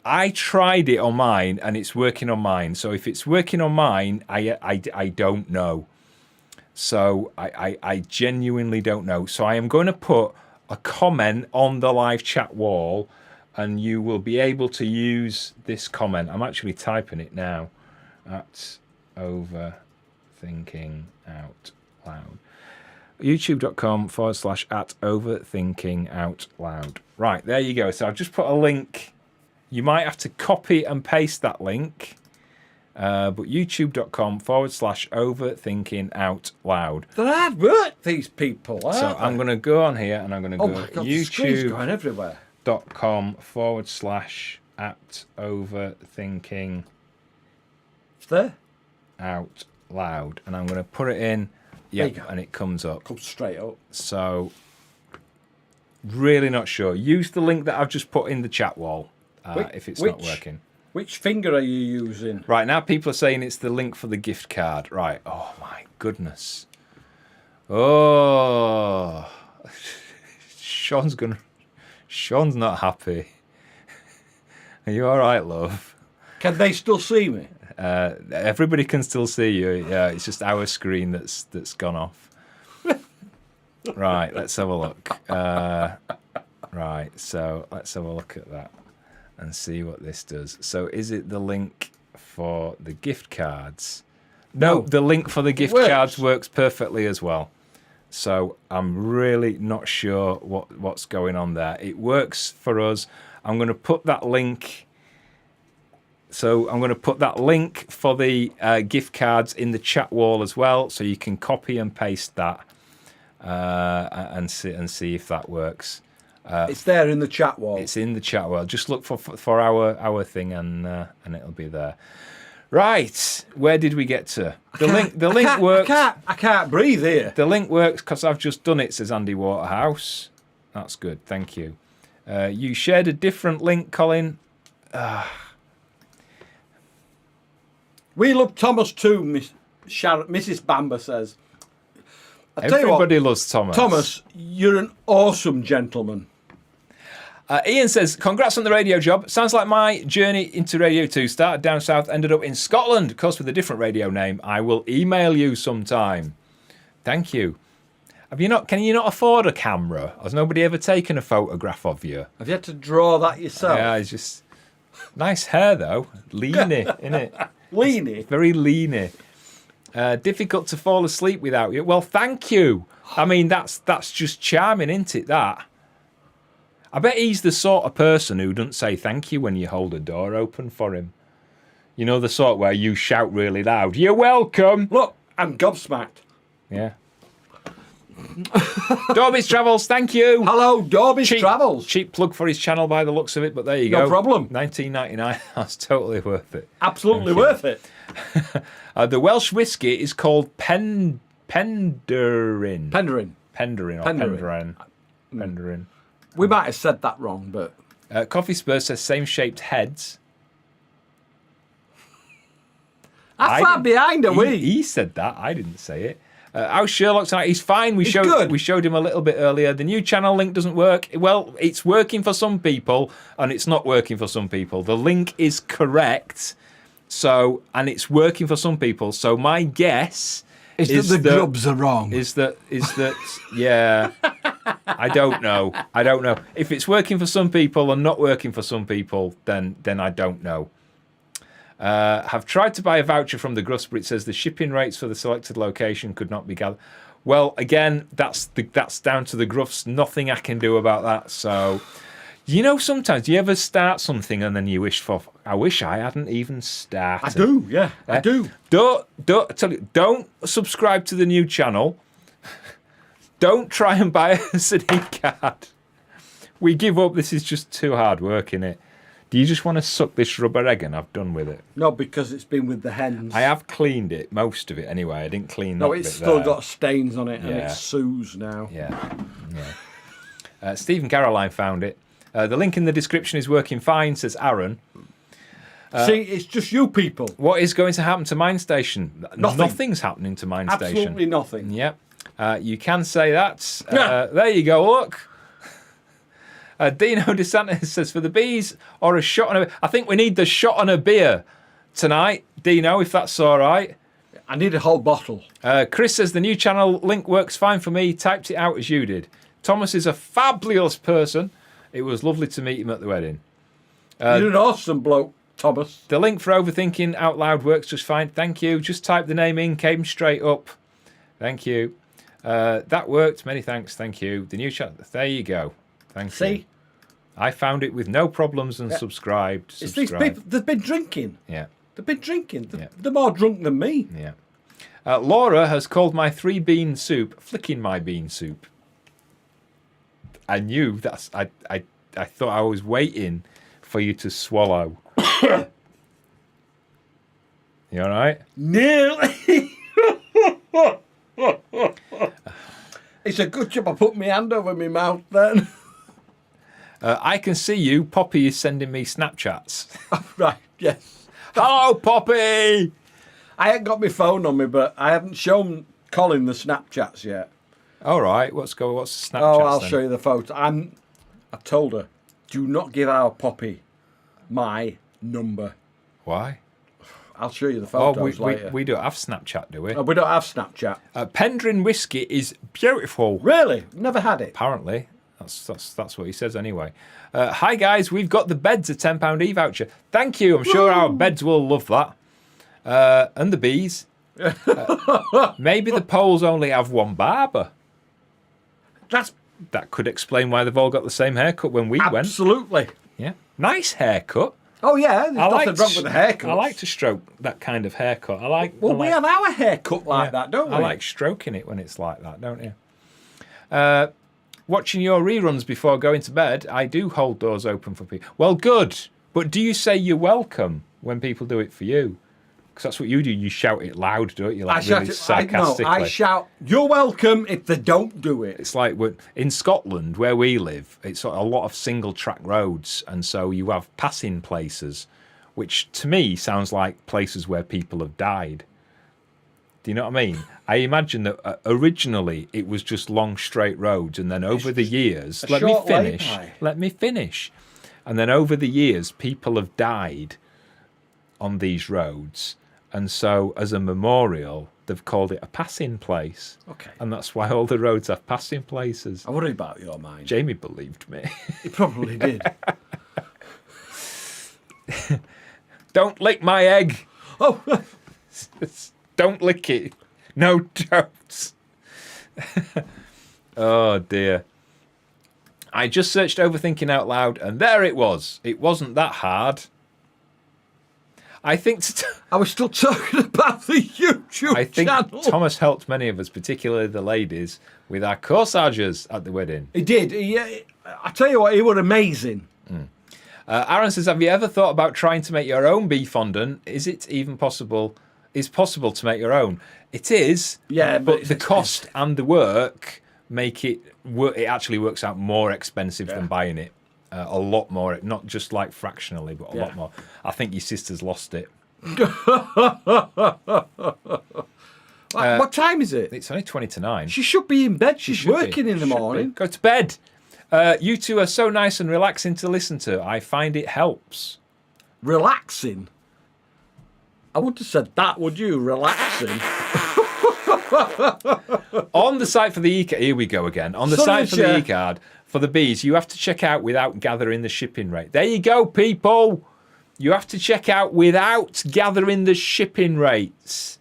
Speaker 1: I tried it on mine, and it's working on mine. So if it's working on mine, I don't know. So I genuinely don't know. So I am going to put a comment on the live chat wall, and you will be able to use this comment. I'm actually typing it now. At Overthinking Out Loud. YouTube.com/@Overthinking Out Loud. Right, there you go. So I've just put a link. You might have to copy and paste that link. But youtube.com/Overthinking Out Loud.
Speaker 2: They're hard work, these people.
Speaker 1: So I'm going to go on here, and I'm going to go
Speaker 2: my God, the screen's going everywhere.
Speaker 1: youtube.com/@Overthinking
Speaker 2: It's there.
Speaker 1: Out Loud. And I'm going to put it in. Yep, and it comes up.
Speaker 2: Comes straight up.
Speaker 1: So, really not sure. Use the link that I've just put in the chat wall if it's not working.
Speaker 2: Which finger are you using?
Speaker 1: Right, now people are saying it's the link for the gift card. Right. Oh, my goodness. Oh. Sean's not happy. Are you all right, love?
Speaker 2: Can they still see me?
Speaker 1: Everybody can still see you. Yeah, it's just our screen that's gone off. Right, let's have a look. Right, so let's have a look at that and see what this does. So is it the link for the gift cards? No, the link for the gift cards works perfectly as well. So I'm really not sure what's going on there. It works for us. I'm going to put that link. So I'm going to put that link for the gift cards in the chat wall as well, so you can copy and paste that and see if that works.
Speaker 2: It's there in the chat wall.
Speaker 1: It's in the chat wall. Just look for our thing, and it'll be there. Right, where did we get to? The link works.
Speaker 2: I can't breathe here.
Speaker 1: The link works because I've just done it, says Andy Waterhouse. That's good, thank you. You shared a different link, Colin.
Speaker 2: We love Thomas too, Mrs. Bamber says.
Speaker 1: Everybody loves Thomas.
Speaker 2: Thomas, you're an awesome gentleman.
Speaker 1: Ian says, congrats on the radio job. Sounds like my journey into Radio 2 started down south, ended up in Scotland, of course with a different radio name. I will email you sometime. Thank you. Can you not afford a camera? Has nobody ever taken a photograph of you?
Speaker 2: Have you had to draw that yourself?
Speaker 1: Yeah, it's just... Nice hair, though. Leany, innit?
Speaker 2: Leany?
Speaker 1: Very leany. Difficult to fall asleep without you. Well, thank you. I mean, that's just charming, isn't it, that? I bet he's the sort of person who doesn't say thank you when you hold a door open for him. You know, the sort where you shout really loud, "You're welcome!"
Speaker 2: Look, I'm gobsmacked.
Speaker 1: Yeah. Dorby's Travels, thank you.
Speaker 2: Hello, Dorby's Travels.
Speaker 1: Cheap plug for his channel by the looks of it, but there you go.
Speaker 2: No problem.
Speaker 1: $19.99, that's totally worth it.
Speaker 2: Absolutely worth it.
Speaker 1: The Welsh whiskey is called Penderin.
Speaker 2: Penderin.
Speaker 1: Penderin.
Speaker 2: We might have said that wrong, but...
Speaker 1: Coffee Spurs says same-shaped heads.
Speaker 2: How far behind are we?
Speaker 1: He said that. I didn't say it. How's Sherlock tonight? He's fine. We showed him a little bit earlier. The new channel link doesn't work. Well, it's working for some people, and it's not working for some people. The link is correct, and it's working for some people. So my guess
Speaker 2: is that the grubs are wrong.
Speaker 1: Is that yeah? I don't know. If it's working for some people and not working for some people, then I don't know. Have tried to buy a voucher from the Gruffs, but it says the shipping rates for the selected location could not be gathered. Well, again, that's down to the Gruffs. Nothing I can do about that. So, you know, sometimes you ever start something and then you wish I hadn't even started.
Speaker 2: I do, yeah, I do.
Speaker 1: Don't subscribe to the new channel. Don't try and buy us an eCard. We give up. This is just too hard work, innit? Do you just want to suck this rubber egg and I've done with it?
Speaker 2: No, because it's been with the hens.
Speaker 1: I have cleaned it, most of it anyway. I didn't clean that bit.
Speaker 2: No, it's still got stains on it and it's Sue's now.
Speaker 1: Yeah. Stephen Caroline found it. The link in the description is working fine, says Aaron.
Speaker 2: See, it's just you people.
Speaker 1: What is going to happen to Mine Station?
Speaker 2: Nothing.
Speaker 1: Nothing's happening to Mine Station.
Speaker 2: Absolutely nothing.
Speaker 1: Yep. You can say that. There you go, look. Dino DeSantis says, for the bees or a shot on a... I think we need the shot on a beer tonight, Dino, if that's all right.
Speaker 2: I need a whole bottle.
Speaker 1: Chris says, the new channel link works fine for me. Typed it out as you did. Thomas is a fabulous person. It was lovely to meet him at the wedding.
Speaker 2: You're an awesome bloke, Thomas.
Speaker 1: The link for Overthinking Out Loud works just fine. Thank you. Just type the name in, came straight up. Thank you. That worked. Many thanks. Thank you. The new channel. There you go. Thank you. I found it with no problems and subscribed.
Speaker 2: It's these people, they've been drinking.
Speaker 1: Yeah.
Speaker 2: They've been drinking. They're more drunk than me.
Speaker 1: Yeah. Laura has called my 3-bean soup flicking my bean soup. I knew that's... I thought I was waiting for you to swallow. You all right?
Speaker 2: No. It's a good job I put my hand over my mouth then.
Speaker 1: I can see you. Poppy is sending me Snapchats.
Speaker 2: Right, yes.
Speaker 1: Hello, Poppy!
Speaker 2: I ain't got my phone on me, but I haven't shown Colin the Snapchats yet.
Speaker 1: All right, what's the Snapchats?
Speaker 2: Oh, I'll
Speaker 1: then?
Speaker 2: show you the photo. I told her, do not give our Poppy my number.
Speaker 1: Why?
Speaker 2: I'll show you the photos later.
Speaker 1: We don't have Snapchat, do we?
Speaker 2: We don't have Snapchat.
Speaker 1: Pendrin whiskey is beautiful.
Speaker 2: Really? Never had it.
Speaker 1: Apparently. That's what he says anyway. Hi, guys. We've got the beds, a £10 e-voucher. Thank you. I'm sure our beds will love that. And the bees. Maybe the Poles only have one barber. That could explain why they've all got the same haircut when we went.
Speaker 2: Absolutely.
Speaker 1: Yeah. Nice haircut.
Speaker 2: Oh, yeah. There's nothing wrong with the haircut.
Speaker 1: I like to stroke that kind of haircut.
Speaker 2: We have our haircut like that, don't we?
Speaker 1: I like stroking it when it's like that, don't you? Watching your reruns before going to bed, I do hold doors open for people. Well, good. But do you say you're welcome when people do it for you? Because that's what you do. You shout it loud, don't you? Like really sarcastically.
Speaker 2: I shout, you're welcome if they don't do it.
Speaker 1: It's like in Scotland, where we live, it's a lot of single-track roads. And so you have passing places, which to me sounds like places where people have died. Do you know what I mean? I imagine that originally it was just long straight roads, and then over the years, let me finish. And then over the years, people have died on these roads, and so as a memorial, they've called it a passing place.
Speaker 2: Okay.
Speaker 1: And that's why all the roads have passing places.
Speaker 2: I worry about your mind.
Speaker 1: Jamie believed me.
Speaker 2: He probably did.
Speaker 1: Don't lick my egg.
Speaker 2: Oh.
Speaker 1: Don't lick it. No, don't. Oh, dear. I just searched Overthinking out loud, and there it was. It wasn't that hard. I think
Speaker 2: I was still talking about the YouTube
Speaker 1: I think
Speaker 2: channel.
Speaker 1: Thomas helped many of us, particularly the ladies, with our corsages at the wedding.
Speaker 2: He did. I tell you what, he was amazing.
Speaker 1: Aaron says, have you ever thought about trying to make your own bee fondant? Is it even possible? Is possible to make your own? It is.
Speaker 2: Yeah,
Speaker 1: but
Speaker 2: it's
Speaker 1: the cost and the work make it. It actually works out more expensive than buying it. A lot more, not just like fractionally, but a lot more. I think your sister's lost it.
Speaker 2: What time is it?
Speaker 1: It's only 20 to 9.
Speaker 2: She should be in bed. She's working in the morning.
Speaker 1: Go to bed. You two are so nice and relaxing to listen to. I find it helps.
Speaker 2: Relaxing? I wouldn't have said that, would you? Relaxing.
Speaker 1: On the site for the eCard, here we go again. On the site for the eCard, for the bees, you have to check out without gathering the shipping rate. There you go, people. You have to check out without gathering the shipping rates.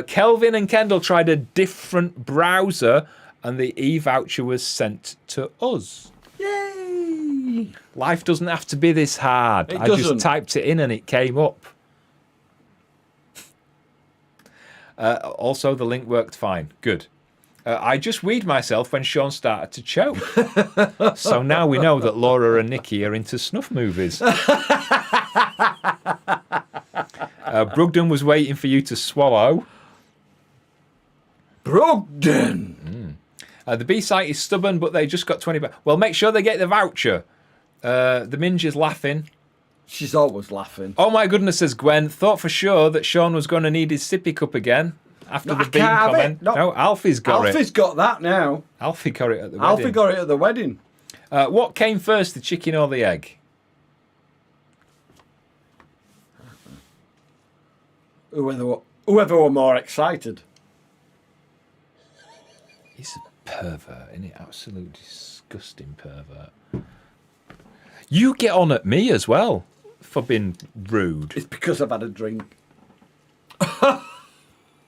Speaker 1: Kelvin and Kendall tried a different browser, and the e-voucher was sent to us.
Speaker 2: Yay!
Speaker 1: Life doesn't have to be this hard. I just typed it in and it came up. Also, the link worked fine. Good. I just weed myself when Sean started to choke. So now we know that Laura and Nikki are into snuff movies. Brugden was waiting for you to swallow.
Speaker 2: Brugden!
Speaker 1: The B site is stubborn, but they just got 20 back. Well, make sure they get the voucher. The Minge is laughing.
Speaker 2: She's always laughing.
Speaker 1: Oh my goodness, says Gwen. Thought for sure that Sean was going to need his sippy cup again after the bean comment.
Speaker 2: No,
Speaker 1: Alfie's got it.
Speaker 2: Alfie's got that now.
Speaker 1: Alfie got it at the wedding.
Speaker 2: Alfie got it at the wedding.
Speaker 1: What came first, the chicken or the egg?
Speaker 2: Whoever were more excited.
Speaker 1: He's a pervert, isn't he? Absolute disgusting pervert. You get on at me as well for being rude.
Speaker 2: It's because I've had a drink.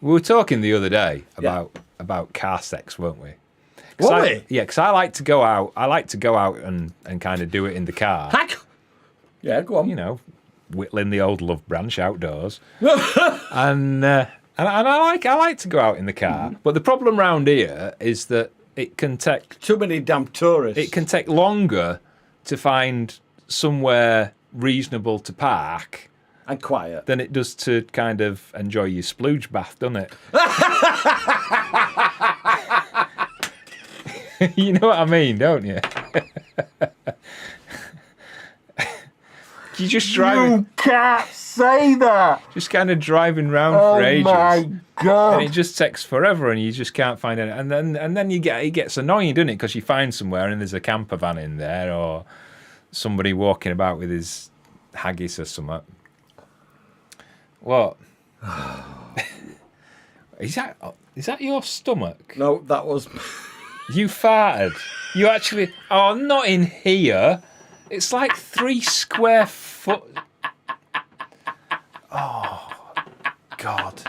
Speaker 1: We were talking the other day about car sex, weren't we?
Speaker 2: Were we?
Speaker 1: Yeah, because I like to go out. I like to go out and kind of do it in the car.
Speaker 2: Yeah, go on.
Speaker 1: You know, whittling the old love branch outdoors. and I like to go out in the car. But the problem round here is that it can take
Speaker 2: too many damn tourists.
Speaker 1: It can take longer to find somewhere reasonable to park
Speaker 2: and quiet
Speaker 1: than it does to kind of enjoy your splooge bath, doesn't it? You know what I mean, don't you? You just driving.
Speaker 2: You can't say that.
Speaker 1: Just kind of driving round for ages.
Speaker 2: Oh my god!
Speaker 1: And it just takes forever, and you just can't find it. And then it gets annoying, doesn't it? Because you find somewhere and there's a camper van in there, or somebody walking about with his haggis or something. What? Is that your stomach?
Speaker 2: No, that was.
Speaker 1: You farted. You actually. Oh, not in here. It's like 3 square foot. Oh, God.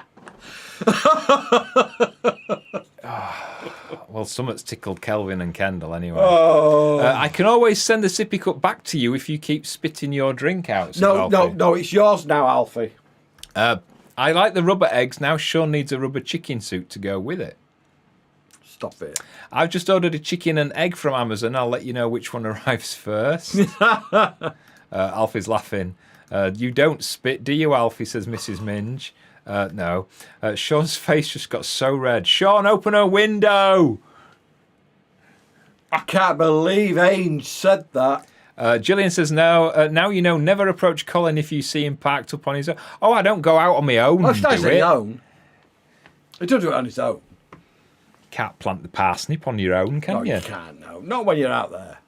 Speaker 1: Well, something's tickled Kelvin and Kendall anyway.
Speaker 2: Oh.
Speaker 1: I can always send the sippy cup back to you if you keep spitting your drink out.
Speaker 2: No, it's yours now, Alfie.
Speaker 1: I like the rubber eggs. Now Sean needs a rubber chicken suit to go with it.
Speaker 2: Stop it.
Speaker 1: I've just ordered a chicken and egg from Amazon. I'll let you know which one arrives first. Alfie's laughing. You don't spit, do you, Alfie, says Mrs. Minge. No. Sean's face just got so red. Sean, open a window!
Speaker 2: I can't believe Ainge said that.
Speaker 1: Gillian says, now you know, never approach Colin if you see him parked up on his own. Oh, I don't go out on my own.
Speaker 2: Well, it's not on his own. He doesn't do it on his own.
Speaker 1: Can't plant the parsnip on your own, can you?
Speaker 2: You can't, no. Not when you're out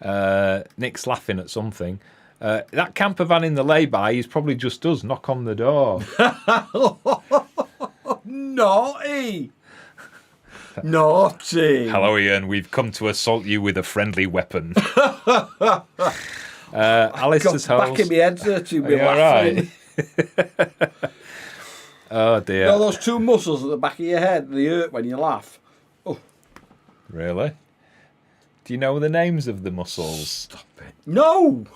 Speaker 2: there.
Speaker 1: Nick's laughing at something. That camper van in the lay-by is probably just us. Knock on the door.
Speaker 2: Naughty. Naughty.
Speaker 1: Hello, Ian. We've come to assault you with a friendly weapon. Alice's house.
Speaker 2: Back in my head there to be
Speaker 1: laughing. Right? Oh, dear.
Speaker 2: You know those 2 muscles at the back of your head, they hurt when you laugh.
Speaker 1: Really? Do you know the names of the muscles?
Speaker 2: Stop it. No!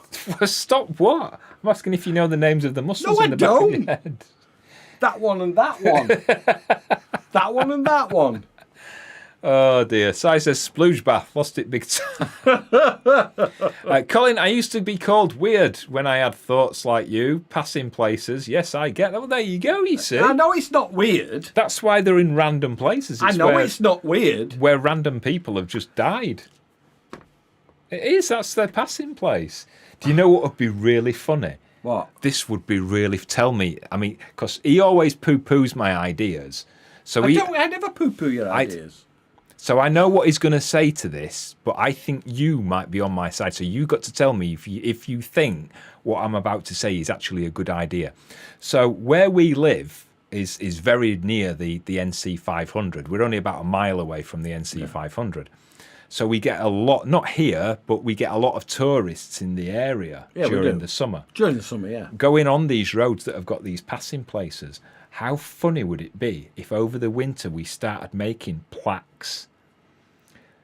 Speaker 1: Stop what? I'm asking if you know the names of the muscles
Speaker 2: No,
Speaker 1: in
Speaker 2: I
Speaker 1: the back of your
Speaker 2: don't.
Speaker 1: head.
Speaker 2: That one and that one. That one and that one.
Speaker 1: Oh dear. Si says splooge bath. Lost it big time. Colin, I used to be called weird when I had thoughts like you, passing places. Yes, I get that. Well, there you go, you see.
Speaker 2: I know it's not weird.
Speaker 1: That's why they're in random places.
Speaker 2: I know it's not weird.
Speaker 1: Where random people have just died. It is. That's their passing place. Do you know what would be really funny?
Speaker 2: What?
Speaker 1: This would be really... Tell me. I mean, because he always poo-poos my ideas. So
Speaker 2: I never poo-poo your ideas.
Speaker 1: So I know what he's going to say to this, but I think you might be on my side. So you got to tell me if you think what I'm about to say is actually a good idea. So where we live is very near the NC 500. We're only about a mile away from the NC 500. So we get a lot, not here, but we get a lot of tourists in the area during the summer.
Speaker 2: During the summer, yeah.
Speaker 1: Going on these roads that have got these passing places. How funny would it be if over the winter we started making plaques,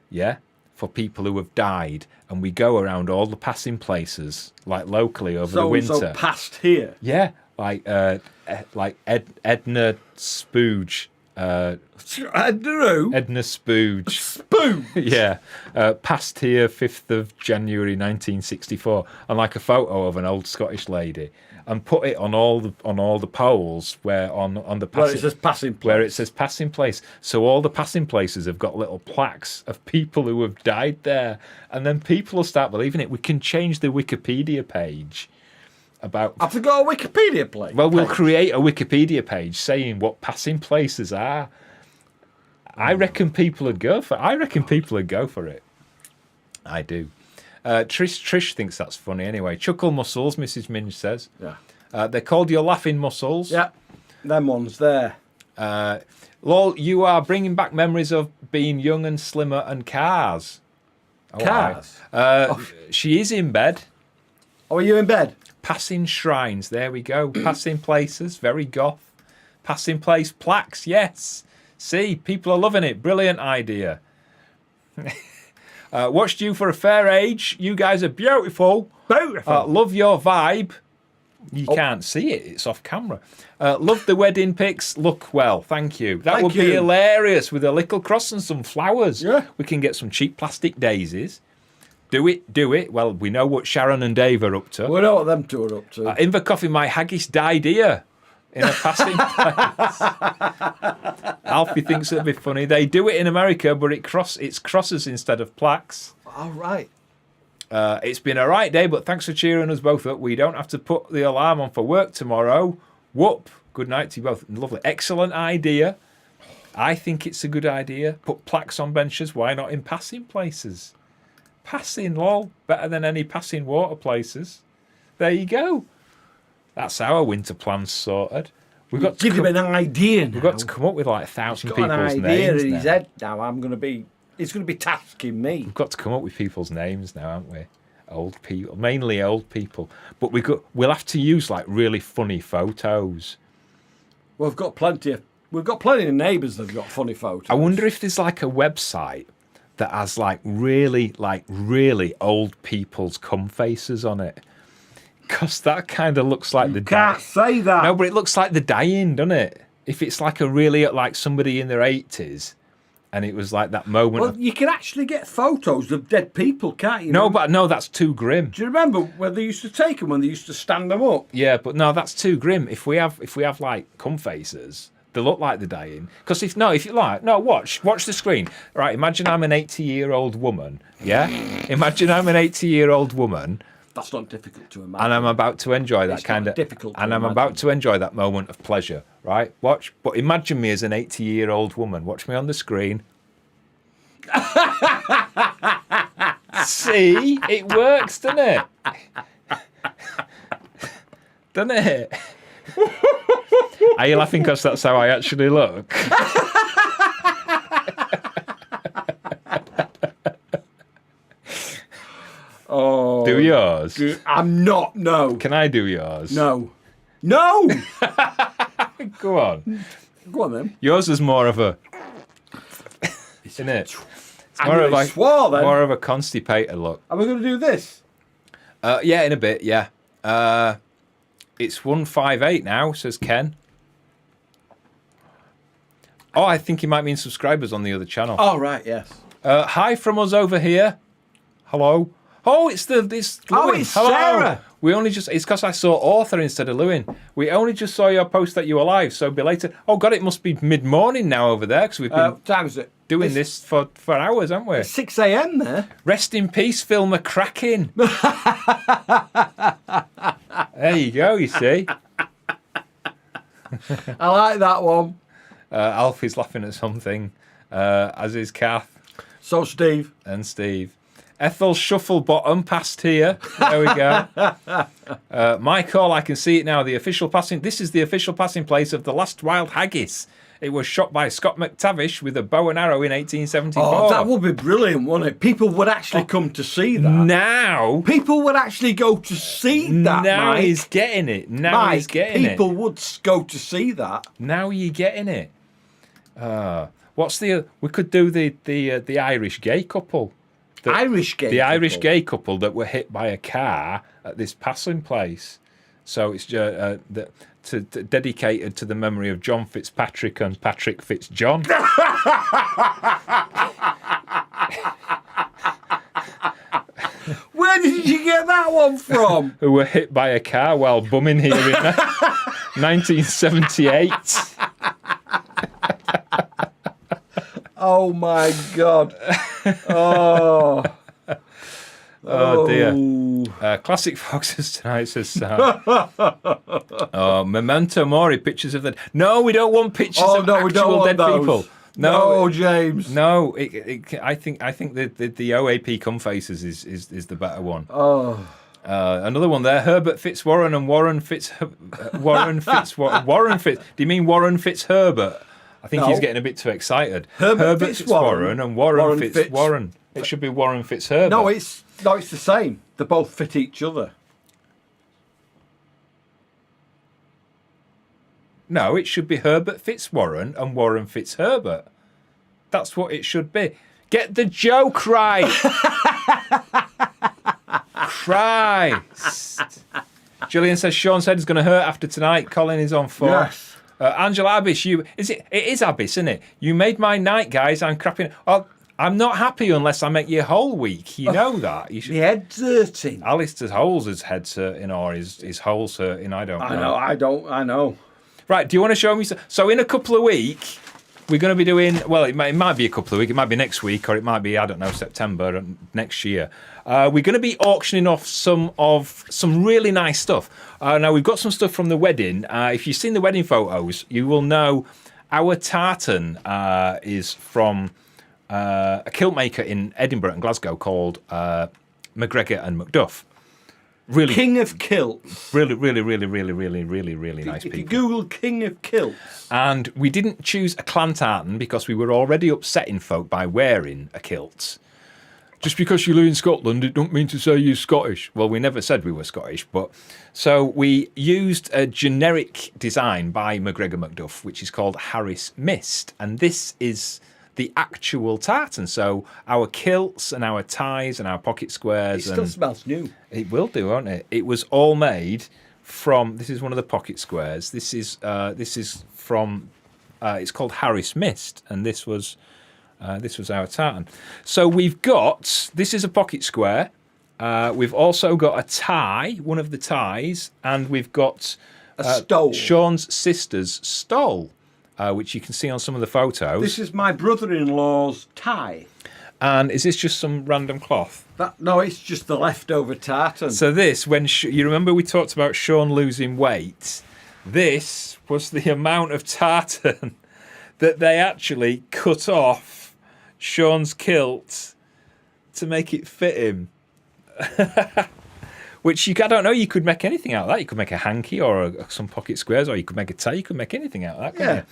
Speaker 1: yeah, for people who have died, and we go around all the passing places, like locally over the winter.
Speaker 2: So past here.
Speaker 1: Yeah, like Edna Spooge. Edna Spooge.
Speaker 2: Spooge.
Speaker 1: Yeah, passed here 5th of January 1964, and like a photo of an old Scottish lady, and put it on all the poles where on the passing,
Speaker 2: where it says passing place.
Speaker 1: Where it says passing place. So all the passing places have got little plaques of people who have died there, and then people will start believing it. We can change the Wikipedia page. About
Speaker 2: I've got a Wikipedia page.
Speaker 1: Well, we'll create a Wikipedia page saying what passing places are. I reckon people would go for it. I do. Trish thinks that's funny anyway. Chuckle muscles, Mrs. Minge says.
Speaker 2: Yeah.
Speaker 1: They're called your laughing muscles.
Speaker 2: Yeah. Them ones there.
Speaker 1: Lol, you are bringing back memories of being young and slimmer and cars.
Speaker 2: Cars?
Speaker 1: She is in bed.
Speaker 2: Oh, are you in bed?
Speaker 1: Passing shrines, there we go. Passing places, very goth. Passing place plaques, yes. See, people are loving it. Brilliant idea. Watched you for a fair age. You guys are beautiful.
Speaker 2: Beautiful.
Speaker 1: Love your vibe. You can't see it. It's off camera. Love the wedding pics. Look well. Thank you. That would be hilarious with a little cross and some flowers.
Speaker 2: Yeah.
Speaker 1: We can get some cheap plastic daisies. Do it. Well, we know what Sharon and Dave are up to.
Speaker 2: We know what them two are up to.
Speaker 1: In the coffee, my haggis died here in a passing place. Alfie thinks it'd be funny. They do it in America, but it's crosses instead of plaques.
Speaker 2: All right.
Speaker 1: It's been a right day, but thanks for cheering us both up. We don't have to put the alarm on for work tomorrow. Whoop. Good night to you both. Lovely. Excellent idea. I think it's a good idea. Put plaques on benches. Why not in passing places? Passing, lol. Better than any passing water places. There you go. That's our winter plans sorted. We've got to
Speaker 2: give him an idea now.
Speaker 1: We've got to come up with like 1,000 people's names.
Speaker 2: He's got an idea in his head now. He's going to be tasking me.
Speaker 1: We've got to come up with people's names now, haven't we? Old people, mainly old people. But we'll have to use like really funny photos.
Speaker 2: Well, we've got plenty of neighbours that've got funny photos.
Speaker 1: I wonder if there's like a website that has like really old people's cum faces on it. Because that kind of looks like
Speaker 2: you can't say that.
Speaker 1: No, but it looks like the dying, doesn't it? If it's like a really like somebody in their 80s, and it was like that moment.
Speaker 2: Well, you can actually get photos of dead people, can't you?
Speaker 1: No, but no, that's too grim.
Speaker 2: Do you remember when they used to take them when they used to stand them up?
Speaker 1: Yeah, but no, that's too grim. If we have like cum faces, they look like they're dying. Because if you like, watch the screen. Right, imagine I'm an 80-year-old woman. Yeah, imagine I'm an 80-year-old woman.
Speaker 2: That's not difficult to imagine.
Speaker 1: And I'm about to enjoy that kind of
Speaker 2: difficult.
Speaker 1: And I'm about to enjoy that moment of pleasure. Right, watch. But imagine me as an 80-year-old woman. Watch me on the screen. See, it works, doesn't it? Doesn't it? Are you laughing because that's how I actually look?
Speaker 2: Oh,
Speaker 1: do yours?
Speaker 2: I'm not. No.
Speaker 1: Can I do yours?
Speaker 2: No.
Speaker 1: Go on.
Speaker 2: Go on then.
Speaker 1: Yours is more of a, isn't it?
Speaker 2: I nearly swore then.
Speaker 1: More of a constipated look.
Speaker 2: Are we going to do this?
Speaker 1: Yeah, in a bit, yeah. It's 158 now, says Ken. Oh, I think he might mean subscribers on the other channel.
Speaker 2: Oh, right, yes.
Speaker 1: Hi from us over here. Hello. Oh, it's Lewin.
Speaker 2: Oh, it's
Speaker 1: Hello.
Speaker 2: Sarah.
Speaker 1: It's because I saw author instead of Lewin. We only just saw your post that you were live, so belated. Oh, God, it must be mid-morning now over there, because we've been
Speaker 2: What time is it?
Speaker 1: doing this for hours, haven't we?
Speaker 2: It's 6 a.m. there.
Speaker 1: Rest in peace, Phil McCracken. There you go, you see.
Speaker 2: I like that one.
Speaker 1: Alfie's laughing at something, as is Kath
Speaker 2: So, Steve.
Speaker 1: and Steve. Ethel Shufflebottom passed here. There we go. My call, I can see it now. This is the official passing place of the last wild haggis. It was shot by Scott McTavish with a bow and arrow in 1874.
Speaker 2: Oh, that would be brilliant, wouldn't it? People would actually come to see that.
Speaker 1: Now,
Speaker 2: People would actually go to see that,
Speaker 1: now
Speaker 2: Mike.
Speaker 1: he's getting it. Now
Speaker 2: Mike,
Speaker 1: he's getting
Speaker 2: people
Speaker 1: it.
Speaker 2: would go to see that.
Speaker 1: Now you're getting it. What's the? We could do the Irish gay couple.
Speaker 2: Irish gay
Speaker 1: couple that were hit by a car at this passing place. So it's dedicated to the memory of John Fitzpatrick and Patrick Fitzjohn.
Speaker 2: Where did you get that one from?
Speaker 1: Who were hit by a car while bumming here in 1978.
Speaker 2: Oh my God. Oh.
Speaker 1: Oh dear. Classic Foxes tonight, says Sam. Oh, memento mori, pictures of the... No, we don't want pictures of actual dead people.
Speaker 2: No, James.
Speaker 1: No, I think the OAP cum faces is the better one.
Speaker 2: Oh.
Speaker 1: Another one there, Herbert Fitzwarren and Warren Fitz... Warren Fitz... Do you mean Warren Fitzherbert? I think he's getting a bit too excited.
Speaker 2: Herbert
Speaker 1: Fitzwarren and Warren Fitzwarren. It should be Warren Fitzherbert.
Speaker 2: No, it's the same. They both fit each other.
Speaker 1: No, it should be Herbert Fitzwarren and Warren Fitzherbert. That's what it should be. Get the joke right. Christ. Gillian says Sean's head is going to hurt after tonight. Colin is on 4.
Speaker 2: Yes.
Speaker 1: Angela Abyss, it is Abyss, isn't it? You made my night, guys. I'm crapping. Oh, I'm not happy unless I make your whole week. You know that. You should.
Speaker 2: The head's hurting.
Speaker 1: Alistair Holes' his head's hurting or his hole's hurting. I don't know.
Speaker 2: I know.
Speaker 1: Right, do you want to show me? So in a couple of weeks, we're going to be doing, well, it might be a couple of weeks, it might be next week, or it might be, I don't know, September next year. We're going to be auctioning off some really nice stuff. Now, we've got some stuff from the wedding. If you've seen the wedding photos, you will know our tartan is from a kilt maker in Edinburgh and Glasgow called McGregor and Macduff. Really,
Speaker 2: King of Kilts.
Speaker 1: really nice
Speaker 2: If
Speaker 1: people.
Speaker 2: you Google King of Kilts.
Speaker 1: And we didn't choose a clan tartan because we were already upsetting folk by wearing a kilt. Just because you live in Scotland, it don't mean to say you're Scottish. Well, we never said we were Scottish, but so we used a generic design by McGregor Macduff, which is called Harris Mist, and this is the actual tartan. So our kilts and our ties and our pocket squares.
Speaker 2: It still smells new.
Speaker 1: It will do, won't it? It was all made from. This is one of the pocket squares. This is from. It's called Harris Mist, and this was our tartan. So we've got. This is a pocket square. We've also got a tie, one of the ties, and we've got
Speaker 2: a stole.
Speaker 1: Sean's sister's stole. Which you can see on some of the photos.
Speaker 2: This is my brother-in-law's tie.
Speaker 1: And is this just some random cloth?
Speaker 2: No, it's just the leftover tartan.
Speaker 1: So this, when you remember we talked about Sean losing weight, this was the amount of tartan that they actually cut off Sean's kilt to make it fit him. Which I don't know, you could make anything out of that. You could make a hanky or some pocket squares, or you could make a tie. You could make anything out of that, couldn't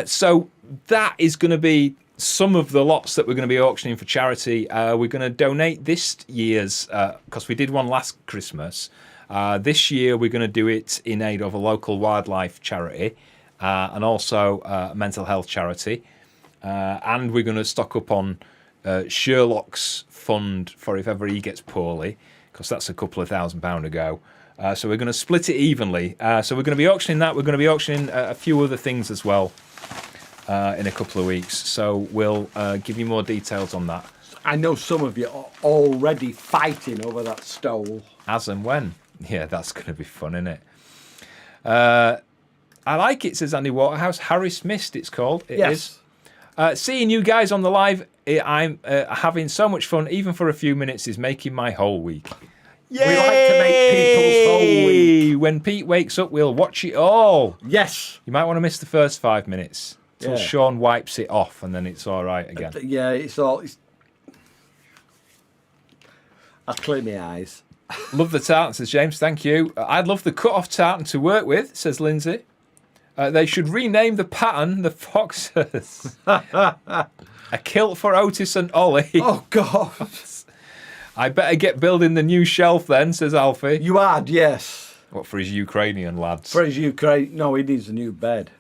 Speaker 1: you? So that is going to be some of the lots that we're going to be auctioning for charity. We're going to donate this year's, because we did one last Christmas. This year we're going to do it in aid of a local wildlife charity and also a mental health charity. And we're going to stock up on Sherlock's fund for if ever he gets poorly, because that's a couple of £1,000 to go. So we're going to split it evenly. So we're going to be auctioning that. We're going to be auctioning a few other things as well in a couple of weeks. So we'll give you more details on that.
Speaker 2: I know some of you are already fighting over that stole.
Speaker 1: As and when. Yeah, that's going to be fun, isn't it? I like it, says Andy Waterhouse. Harris Mist, it's called. It is. Seeing you guys on the live, I'm having so much fun, even for a few minutes, is making my whole week.
Speaker 2: Yay! We like to make people's whole week.
Speaker 1: When Pete wakes up, we'll watch it all.
Speaker 2: Yes.
Speaker 1: You might want to miss the first 5 minutes till Sean wipes it off, and then it's all right again.
Speaker 2: Yeah, it's all... I'll clear my eyes.
Speaker 1: Love the tartan, says James. Thank you. I'd love the cut-off tartan to work with, says Lindsay. They should rename the pattern the Foxes. A kilt for Otis and Ollie.
Speaker 2: Oh, God.
Speaker 1: I better get building the new shelf then, says Alfie.
Speaker 2: You had, yes.
Speaker 1: What, for his Ukrainian lads?
Speaker 2: For his Ukraine... No, he needs a new bed.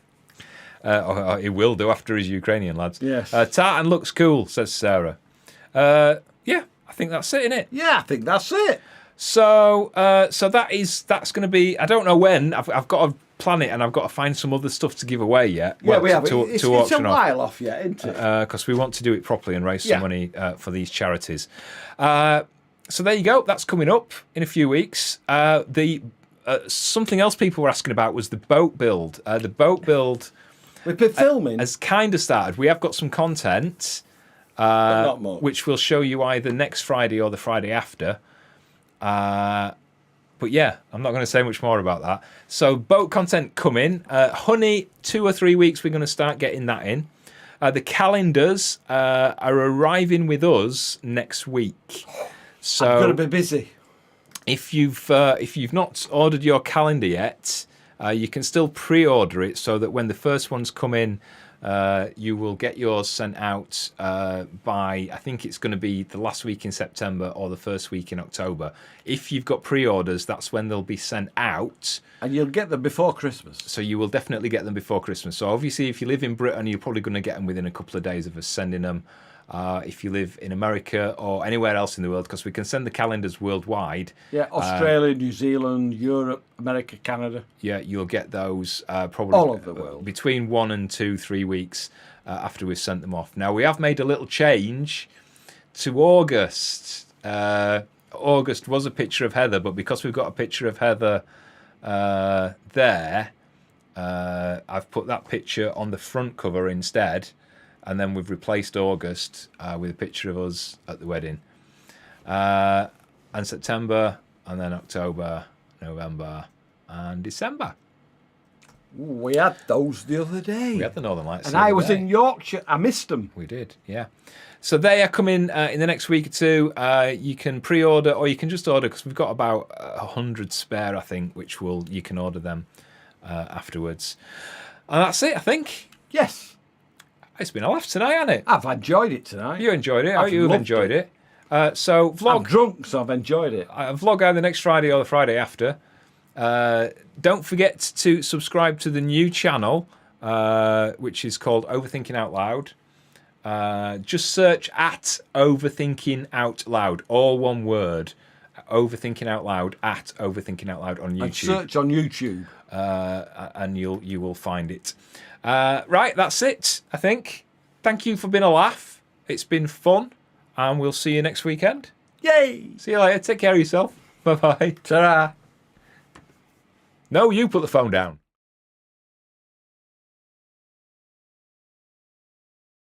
Speaker 1: He will do after his Ukrainian lads.
Speaker 2: Yes.
Speaker 1: Tartan looks cool, says Sarah. Yeah, I think that's it, innit?
Speaker 2: Yeah, I think that's it.
Speaker 1: So that's going to be... I don't know when. I've got to plan it, and I've got to find some other stuff to give away yet.
Speaker 2: Yeah, we have. It's a
Speaker 1: auction
Speaker 2: while off yet, isn't it?
Speaker 1: Because we want to do it properly and raise some money for these charities. So there you go. That's coming up in a few weeks. Something else people were asking about was the boat build. The boat build...
Speaker 2: We've been filming.
Speaker 1: Has kind of started. We have got some content,
Speaker 2: but not much.
Speaker 1: which we'll show you either next Friday or the Friday after. But yeah, I'm not going to say much more about that. So boat content coming. Honey, 2 or 3 weeks we're going to start getting that in. The calendars are arriving with us next week. So
Speaker 2: I'm going to be busy.
Speaker 1: If you've not ordered your calendar yet, you can still pre-order it so that when the first ones come in, you will get yours sent out by, I think it's going to be the last week in September or the first week in October. If you've got pre-orders, that's when they'll be sent out.
Speaker 2: And you'll get them before Christmas.
Speaker 1: So you will definitely get them before Christmas. So obviously, if you live in Britain, you're probably going to get them within a couple of days of us sending them. If you live in America or anywhere else in the world, because we can send the calendars worldwide.
Speaker 2: Yeah, Australia, New Zealand, Europe, America, Canada.
Speaker 1: Yeah, you'll get those probably
Speaker 2: all over the world
Speaker 1: between 1 and 2, 3 weeks after we've sent them off. Now, we have made a little change to August. August was a picture of Heather, but because we've got a picture of Heather there, I've put that picture on the front cover instead. And then we've replaced August with a picture of us at the wedding. And September, and then October, November, and December.
Speaker 2: We had those the other day.
Speaker 1: We had the Northern Lights.
Speaker 2: And I was in Yorkshire. I missed them.
Speaker 1: We did, yeah. So they are coming in the next week or two. You can pre-order, or you can just order, because we've got about 100 spare, I think, which you can order them afterwards. And that's it, I think.
Speaker 2: Yes.
Speaker 1: It's been a laugh tonight, hasn't it?
Speaker 2: I've enjoyed it tonight.
Speaker 1: You enjoyed it. You've enjoyed it. So vlog.
Speaker 2: I'm drunk, so I've enjoyed it.
Speaker 1: Vlog either next Friday or the Friday after. Don't forget to subscribe to the new channel, which is called Overthinking Out Loud. Just search at Overthinking Out Loud, all one word. Overthinking Out Loud at Overthinking Out Loud on YouTube.
Speaker 2: And search on YouTube,
Speaker 1: and you will find it. Right, that's it, I think. Thank you for being a laugh. It's been fun, and we'll see you next weekend.
Speaker 2: Yay!
Speaker 1: See you later. Take care of yourself. Bye-bye.
Speaker 2: Ta-ra!
Speaker 1: No, you put the phone down.